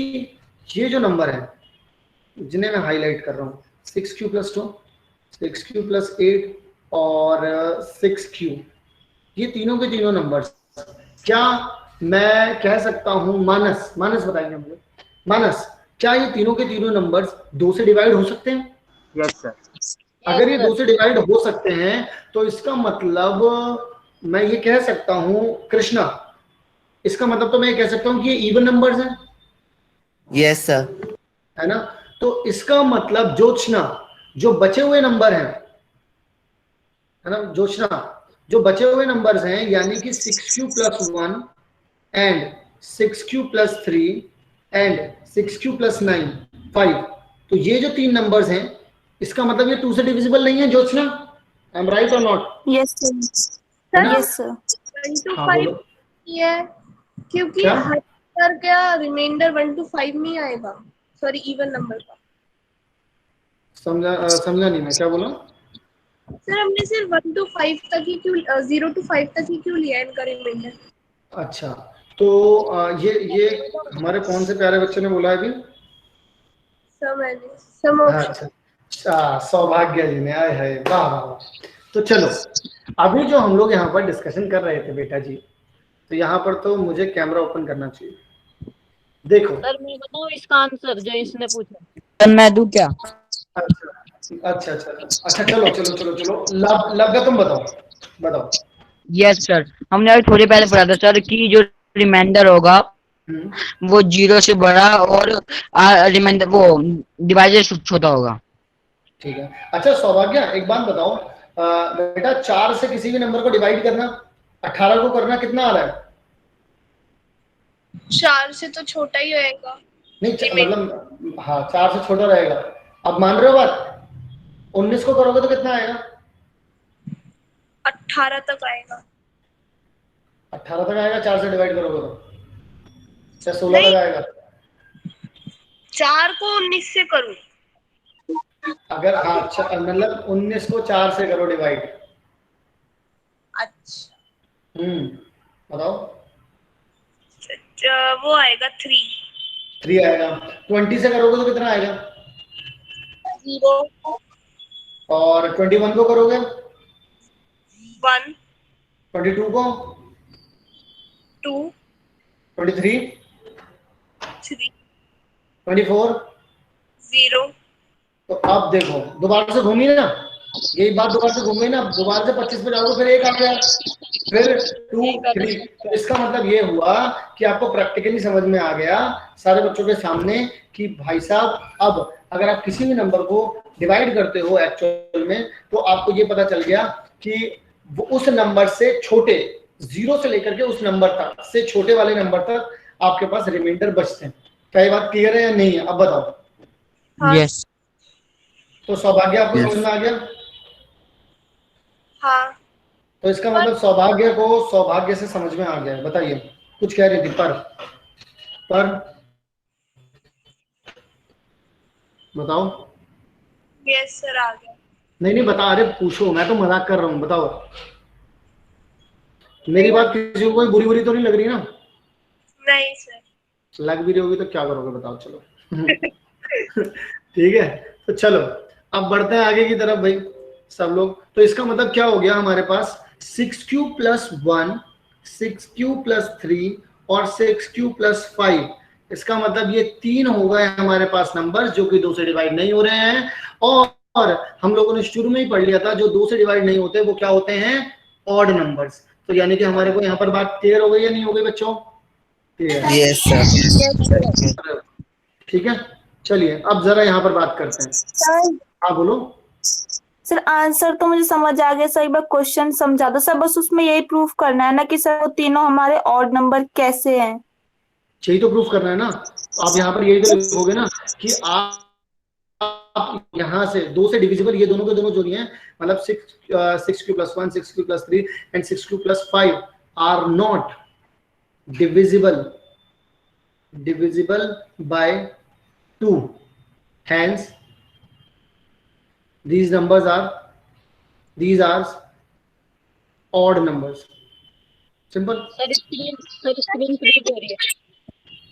ये जो नंबर है जिन्हें मैं हाईलाइट कर रहा हूँ, 6q प्लस 2, 6q प्लस 8 और 6q, ये तीनों के तीनों नंबर्स, क्या मैं कह सकता हूँ मानस बताएंगे मुझे, मानस क्या ये तीनों के तीनों नंबर्स 2 से डिवाइड हो सकते हैं? Yes sir. अगर ये 2 से डिवाइड हो सकते हैं तो इसका मतलब मैं ये कह सकता हूँ कृष्णा, इसका मतलब तो मैं ये कह सकता हूँ कि ये इवन नंबर्स हैं। यस सर, है ना? तो इसका मतलब ज्योत्सना, जो बचे हुए नंबर हैं, है ना ज्योत्सना, जो बचे हुए नंबर्स हैं, यानी कि 6q plus 1 and 6q plus 3 and 6q plus 9 5, तो ये जो 3 नंबर्स हैं इसका मतलब ये 2 से डिविजिबल नहीं है ज्योत्सना। आई एम राइट और not? Yes sir, yes sir. 1 to 5 ये क्योंकि हर नंबर का रिमाइंडर 1 to 5 में आएगा, सॉरी इवन नंबर का। समझा नहीं मैं क्या बोला सर, हमने सिर्फ 1 to 5 तक ही क्यों 0 to 5 तक ही क्यों लिया इनका रिमाइंडर? अच्छा, तो ये हमारे कौन से प्यारे बच्चे ने बोला है अभी? अच्छा, सौभाग्य जी ने, आए है, वाह वाह। तो चलो अभी जो हम लोग यहाँ पर डिस्कशन कर रहे थे बेटा जी, तो यहाँ पर तो मुझे कैमरा ओपन करना चाहिए। देखो सर मैं बताऊँ इसका आंसर जो इसने पूछा? सर मैं दूं क्या? अच्छा चलो लग तुम बताओ। यस सर, हमने अभी थोड़ी पहले पढ़ा था सर कि जो रिमाइंडर होगा वो 0 से बड़ा और रिमाइंडर वो डिवाइजर छोटा होगा। ठीक है। अच्छा सौभाग्य, एक बात बताओ, बेटा 4 से किसी भी नंबर को डिवाइड करना, 18 को करना कितना आ रहा है? 4 से तो छोटा ही होएगा। नहीं मतलब हाँ 4 से छोटा रहेगा। अब मान रहे हो बात? 19 को करोगे तो कितना आएगा? 18 तक आएगा। 18 तक आएगा 4 से डिवाइड करोगे तो? या 16 तक आएगा? 4 को 19 से करूं? अगर हाँ मतलब 19 को 4 से करो डिवाइड। अच्छा बताओ। वो आएगा 3 आएगा। 20 से करोगे तो कितना आएगा? 0। और 21 को करोगे? 1। 22 को? 2। 23? 3। 24? 0। तो अब देखो दोबारा से घूमी ना, यही बात दोबारा से घूमी ना, दोबारा से 25 पे जाओगे फिर 1 आ गया, फिर 2 3। तो इसका मतलब ये हुआ कि आपको प्रैक्टिकली समझ में आ गया सारे बच्चों के सामने कि भाई साहब अब अगर आप किसी भी नंबर को डिवाइड करते हो एक्चुअल में तो आपको ये पता चल गया कि वो उस नंबर से छोटे 0 से लेकर के उस नंबर तक से छोटे वाले नंबर तक आपके पास रिमाइंडर बचते हैं। क्या ये बात क्लियर है या नहीं है? अब बताओ। यस। तो सौभाग्य आपको समझ में आ गया? हाँ। तो इसका मतलब सौभाग्य को सौभाग्य से समझ में आ गया। बताइए कुछ कह रही थी पर बताओ। यस सर आ गया। नहीं बता, अरे पूछो, मैं तो मजाक कर रहा हूँ, बताओ। मेरी बात किसी को कोई बुरी तो नहीं लग रही ना? नहीं सर। लग भी रही होगी तो क्या करोगे बताओ, चलो। ठीक है तो चलो अब बढ़ते हैं आगे की तरफ भाई सब लोग। तो इसका मतलब क्या हो गया हमारे पास 6q + 1, 6q + 3 और 6q + 5। इसका मतलब ये 3 हो गए हमारे पास नंबर जो कि 2 से डिवाइड नहीं हो रहे हैं। और हम लोगों ने शुरू में ही पढ़ लिया था जो 2 से डिवाइड नहीं होते वो क्या होते हैं? Odd numbers. तो यानी कि हमारे को यहाँ पर बात क्लियर हो गई या नहीं हो गई बच्चों? Yes sir. ठीक है चलिए अब जरा यहाँ पर बात करते हैं। हाँ बोलो। सर आंसर तो मुझे समझ आ गया सर, एक बार क्वेश्चन समझा दो सर, बस उसमें यही प्रूफ करना है ना कि सर वो तीनों हमारे ऑड नंबर कैसे हैं? यही तो प्रूफ करना है ना। तो आप यहाँ पर यही तो लिखोगे ना कि आप यहाँ से 2 से डिविजिबल ये दोनों के दोनों जो नहीं है, मतलब 6q + 1, 6q + 3 and 6q + 5 are not divisible by 2. Hence these are odd numbers. Simple. Sir screen freeze हो रही है।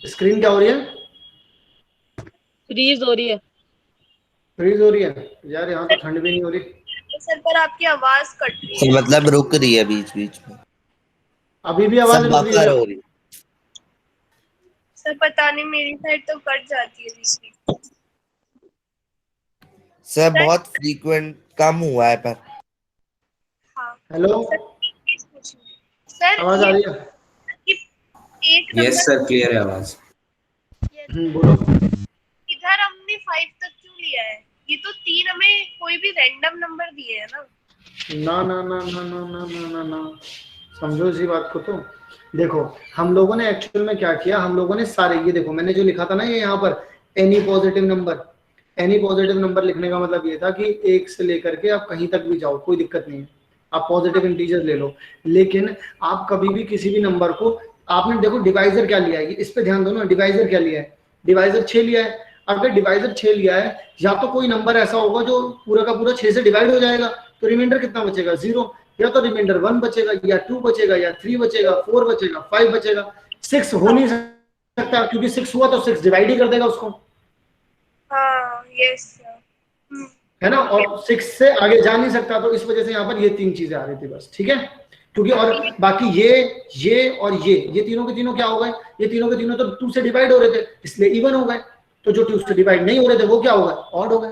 स्क्रीन क्या हो रही है? फ्रीज हो रही है। फ्रीज हो रही है यार, यहाँ तो ठंड भी नहीं हो रही। सर पर आपकी आवाज कट रही है। मतलब रुक रही है बीच बीच में। अभी भी आवाज रुक रही है? हो रही। सर पता नहीं मेरी साइड तो कट जाती है बीच। सर बहुत फ्रीक्वेंट कम हुआ है पर। हाँ। हेलो सर आवाज आ रही है? एक यस सर क्लियर है आवाज। बोलो। इधर हमने 5 तक क्यों लिया है? ये तो 3 हमें कोई भी रैंडम नंबर दिए है ना। ना ना ना ना ना ना ना ना ना समझो इसी बात को। तो देखो हम लोगों ने एक्चुअल में क्या किया, हम लोगों ने सारे ये देखो मैंने जो लिखा था ना ये यहाँ पर एनी पॉजिटिव नंबर लिखने का मतलब ये था कि 1 से लेकर के आप कहीं तक भी जाओ कोई दिक्कत नहीं है, आप पॉजिटिव इंटीजर ले लो। लेकिन आप कभी भी किसी भी नंबर को आपने देखो डिवाइजर क्या लिया है, इस पे ध्यान दो ना। डिवाइजर क्या लिया है? डिवाइजर 6 लिया है। अगर डिवाइजर 6 लिया है या तो कोई नंबर ऐसा होगा जो पूरा का पूरा 6 से डिवाइड हो जाएगा, तो रिमाइंडर कितना बचेगा? 0। या तो रिमाइंडर 1 बचेगा या 2 बचेगा या 3 बचेगा, 4 बचेगा, 5 बचेगा। 6 हो नहीं सकता क्योंकि 6 हुआ तो 6 डिवाइड ही कर देगा उसको। हाँ यस है ना। और 6 से आगे जा नहीं सकता, तो इस वजह से यहाँ पर ये 3 चीजें आ रही थी बस। ठीक है क्योंकि और बाकी ये और ये तीनों के तीनों क्या हो गए? ये तीनों के तीनों तो 2 से डिवाइड हो रहे थे इसलिए इवन हो गए। तो जो 2 से डिवाइड नहीं हो रहे थे वो क्या हो गए? ऑड हो गए।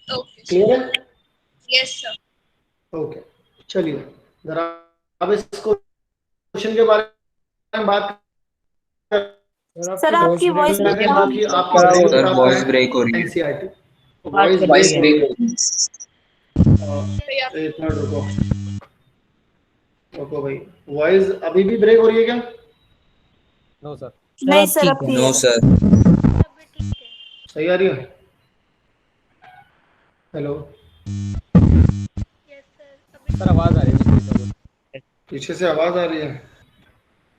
क्लियर है? Yes sir. ओके चलिए जरा अब इस क्वेश्चन के बारे में बात सर आपकी वॉइस कि आपकी brain सर आपका वॉइस है ब्रेक हो रही है। NCERT वॉइस वॉइस ब्रेक एक मिनट रुको रुको भाई, वॉइस अभी भी ब्रेक हो रही है क्या? No sir. नहीं सर अब नो सर। सही आ रही है? हेलो सर आवाज आ रही है। पीछे से आवाज आ रही है,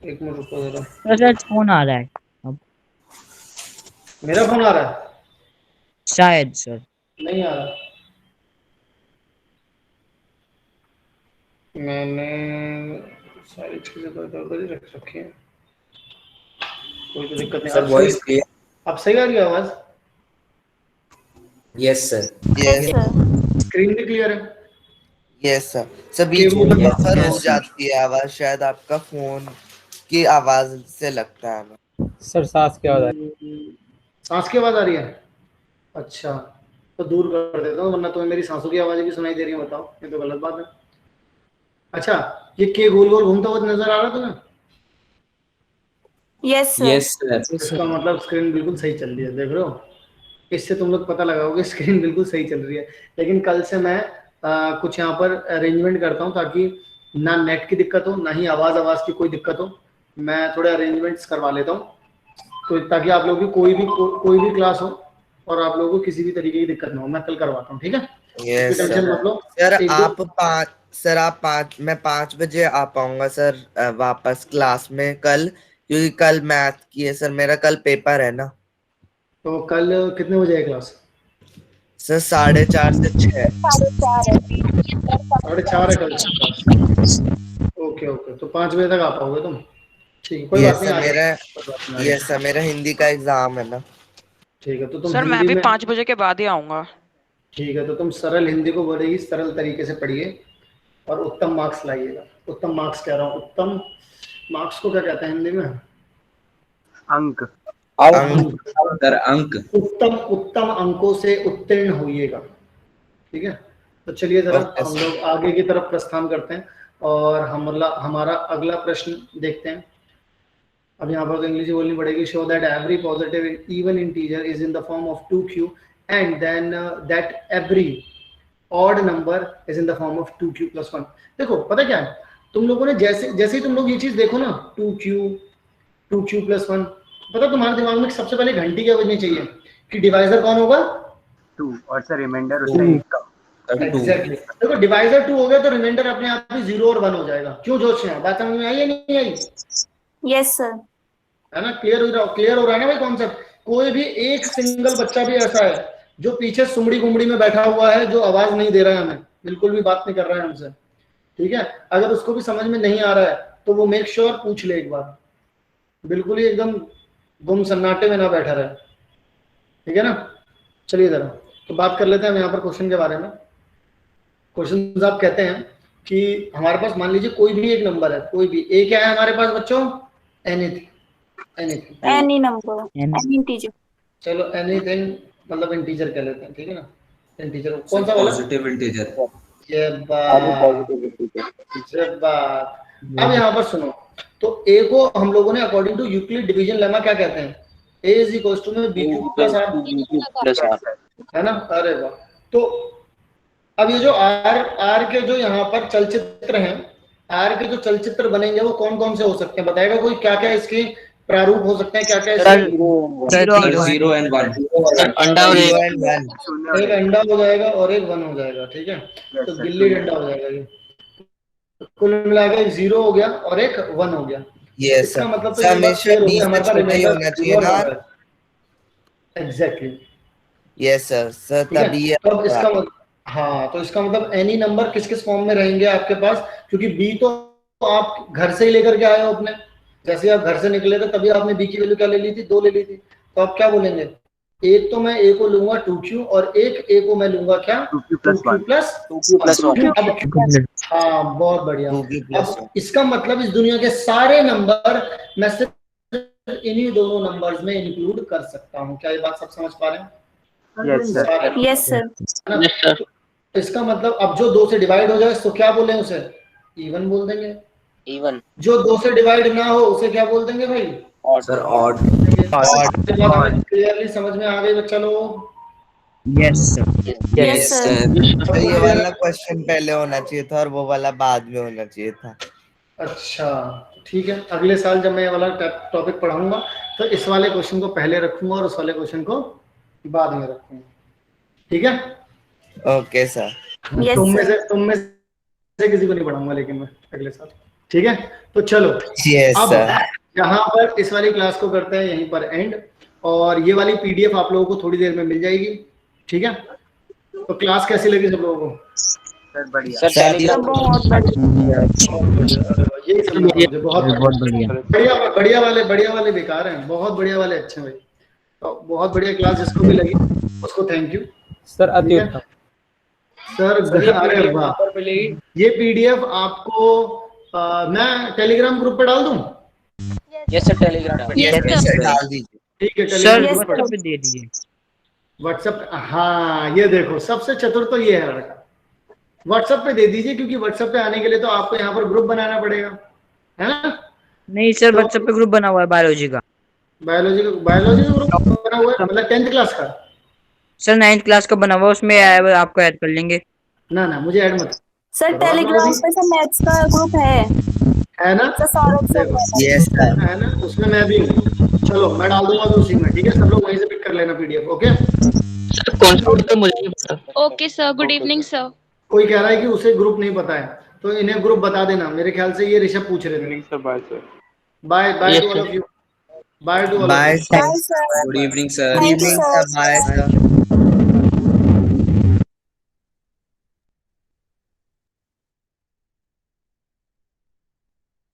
एक मिनट रुको जरा। सर फोन आ रहा है अब मेरा फोन आ रहा है? शायद सर। नहीं आ रहा, मैंने सारी चीजें तो इधर उधर ही रख रखी हैं, कोई तो दिक्कत नहीं। Sir voice clear? अब सही आ रही है आवाज? Yes sir. यस स्क्रीन भी क्लियर है? Yes sir. सर बीच में बफर हो जाती है आवाज, शायद आपका फोन की आवाज से लगता है हमें। सर सांस की आवाज आ रही है। सांस की आवाज आ रही है? अच्छा तो दूर कर देता हूँ, वरना तुम्हें मेरी सांसों की आवाज भी सुनाई दे रही है, बताओ, ये तो गलत बात है। अच्छा ये के गोल गोल घूमता हुआ नजर आ रहा तुम्हें? Yes sir. Yes sir. इसका मतलब स्क्रीन बिल्कुल सही चल रही है, देख रहे हो? इससे तुम लोग पता लगाओगे स्क्रीन बिल्कुल सही चल रही है। लेकिन कल से मैं कुछ यहाँ पर अरेंजमेंट करता हूँ ताकि ना नेट की दिक्कत हो, ना ही आवाज की कोई दिक्कत हो। मैं थोड़े अरेंजमेंट्स करवा लेता हूँ तो ताकि आप लोगों की कोई भी क्लास हो और आप लोगों को किसी भी तरीके की दिक्कत ना हो। मैं कल करवाता हूँ, ठीक है? यस टेंशन मत लो। सर आप मैं 5 बजे आ पाऊंगा सर वापस क्लास में कल, क्योंकि कल मैथ की है सर, मेरा कल पेपर है ना। तो कल कितने बजे है क्लास? सर 4:30 से 6। 4:30 है कल। ओके ओके, तो 5 बजे तक आ पाओगे तुम? ठीक, कोई बात नहीं। यस सर मेरा हिंदी का एग्जाम है ना। ठीक है, तो तुम सर मैं हिंदी भी में 5 बजे के बाद ही आऊंगा। ठीक है, तो तुम सरल हिंदी को बड़े ही सरल तरीके से पढ़िए और उत्तम मार्क्स लाइएगा। उत्तम मार्क्स कह रहा हूँ, उत्तम मार्क्स को क्या कहते हैं हिंदी में? अंक। सर अंक। उत्तम अंकों से उत्तीर्ण होइएगा, ठीक है? तो चलिए जरा हम लोग आगे की तरफ प्रस्थान करते हैं और हमारा अगला प्रश्न देखते हैं। अब यहाँ पर तो इंग्लिश बोलनी पड़ेगी। Show that every positive even integer is in the form of 2q and then that every odd number is in the form of 2q + 1। देखो पता क्या है, तुम लोगों ने जैसे ही तुम लोग ये चीज देखो ना 2q + 1, पता तुम्हारे दिमाग में सबसे पहले घंटी क्या बजनी चाहिए कि डिवाइजर कौन होगा? 2 और सर रिमाइंडर उसका 1 का। एग्जैक्टली। देखो डिवाइजर 2 हो गया तो रिमाइंडर अपने आप ही 0 और 1 हो जाएगा। क्यों जोश है? बात समझ में आई या नहीं आई? Yes sir. है ना? क्लियर हो रहा है ना भाई कॉन्सेप्ट? कोई भी एक सिंगल बच्चा भी ऐसा है जो पीछे सुमड़ी गुमड़ी में बैठा हुआ है, जो आवाज नहीं दे रहा है, हमें बिल्कुल भी बात नहीं कर रहा है हमसे, ठीक है? अगर उसको भी समझ में नहीं आ रहा है तो वो मेक श्योर पूछ ले एक बार, बिल्कुल ही एकदम गुम सन्नाटे में ना बैठा रहे, ठीक है ना? चलिए जरा तो बात कर लेते हैं हम यहाँ पर क्वेश्चन के बारे में। क्वेश्चन आप कहते हैं कि हमारे पास मान लीजिए कोई भी एक नंबर है, कोई भी। ए क्या है हमारे पास बच्चों? Any number, any integer. चलो एनीथिंग मतलब इंटीजर कह लेते हैं, ठीक है ना? इंटीजर कौन सा वाला? Positive integer. ये बात। अब यहाँ पर सुनो, तो ए को हम लोगों ने according to Euclid division lemma क्या कहते हैं? a = b³ + r, है ना? अरे वाह। तो अब ये जो r के जो यहाँ पर चलचित्र हैं, r के जो चलचित्र बनेंगे वो कौन कौन से हो सकते हैं? बताएगा कोई? क्या क्या इसके प्रारूप हो सकते हैं? क्या क्या? 0 and 1। अंडा और एक अंडा हो जाएगा और एक 1 हो जाएगा, ठीक है? तो गिल्ली डंडा हो जाएगा ये। कुल मिलाकर 0 हो गया और एक 1 हो गया। इसका मतलब तो हमेशा 20 से छोटा ही होना चाहिए ना? एग्जैक्टली। यस सर तभी है। तो इसका मतलब, हाँ, तो इसका मतलब एनी नंबर किस किस फॉर्म में रहेंगे आपके पास? क्योंकि बी तो आप घर से ही लेकर के आए हो अपने, जैसे आप घर से निकले थे तभी आपने बी की वैल्यू क्या ले ली थी? 2 ले ली थी। तो आप क्या बोलेंगे? एक तो मैं ए को लूंगा 2q और एक ए को मैं लूंगा क्या? 2q + 1। हाँ बहुत बढ़िया। अब इसका मतलब इस दुनिया के सारे नंबर मैं सिर्फ इन्हीं दोनों नंबर्स में इंक्लूड कर सकता हूँ। क्या ये बात सब समझ पा रहे हैं? Yes sir. इसका मतलब अब जो 2 से डिवाइड हो जाए तो क्या बोले उसे? इवन बोल देंगे। इवन जो 2 से डिवाइड ना हो उसे क्या बोल देंगे भाई? Sir odd. क्लियरली समझ में आ गई बच्चा लोग? Yes sir. Yes sir. तो ये वाला क्वेश्चन पहले होना चाहिए था और वो वाला बाद में होना चाहिए था। अच्छा ठीक है, अगले साल जब मैं ये वाला टॉपिक पढ़ाऊंगा तो इस वाले क्वेश्चन को पहले रखूंगा और उस वाले क्वेश्चन को बाद में रखूंगा, ठीक है? Okay sir. तुम में से किसी को नहीं पढ़ाऊंगा लेकिन मैं अगले साल, ठीक है? तो चलो अब यहाँ पर इस वाली क्लास को करते हैं यहीं पर एंड, और ये वाली पीडीएफ आप लोगों को थोड़ी देर में मिल जाएगी, ठीक है? तो क्लास कैसी लगी सब लोगों को? सर बढ़िया। सर टेलीग्राम बहुत बढ़िया। यही सब मुझे बहुत बढ़िया वाले बेकार हैं, बहुत बढ़िया वाले अच्छे भाई। तो बहुत बढ़िया क्लास जिसको भी लगी उसको थैंक यू सर। अति उत्तम सर। अरे वाह, ये पीडीएफ आपको मैं टेलीग्राम ग्रुप पे डाल दूं? यस सर टेलीग्राम डाल दीजिए। ठीक है सर टेलीग्राम व्हाट्सएप पे दे दीजिए। व्हाट्सएप, हाँ ये देखो सबसे चतुर तो ये है लड़का, व्हाट्सएप पे दे दीजिए, क्योंकि व्हाट्सएप पे आने के लिए तो आपको यहाँ पर ग्रुप बनाना पड़ेगा, है ना? नहीं सर, व्हाट्सएप पे ग्रुप बना हुआ है बायोलॉजी का। बायोलॉजी का ग्रुप बना हुआ है, मतलब 10th क्लास का? सर 9th क्लास का बना हुआ है, उसमें आपको ऐड कर लेंगे। ना ना मुझे ऐड मत। सर टेलीग्राम पे सर मैथ्स का ग्रुप है ना? यस सर, है ना? उसमें मैं भी हूँ। चलो मैं डाल दूंगा उसी में, ठीक है? सब लोग वहीं से पिक कर लेना पीडीएफ, ओके? सर कौन तो मुझे नहीं पता। Okay sir, good evening sir. कोई कह रहा है कि उसे ग्रुप नहीं पता है, तो इन्हें ग्रुप बता देना। मेरे ख्याल से ये ऋषभ पूछ रहे थे। Bye sir. Bye bye to all of you. Bye to all of you. Good evening sir. Thank you sir. Bye sir.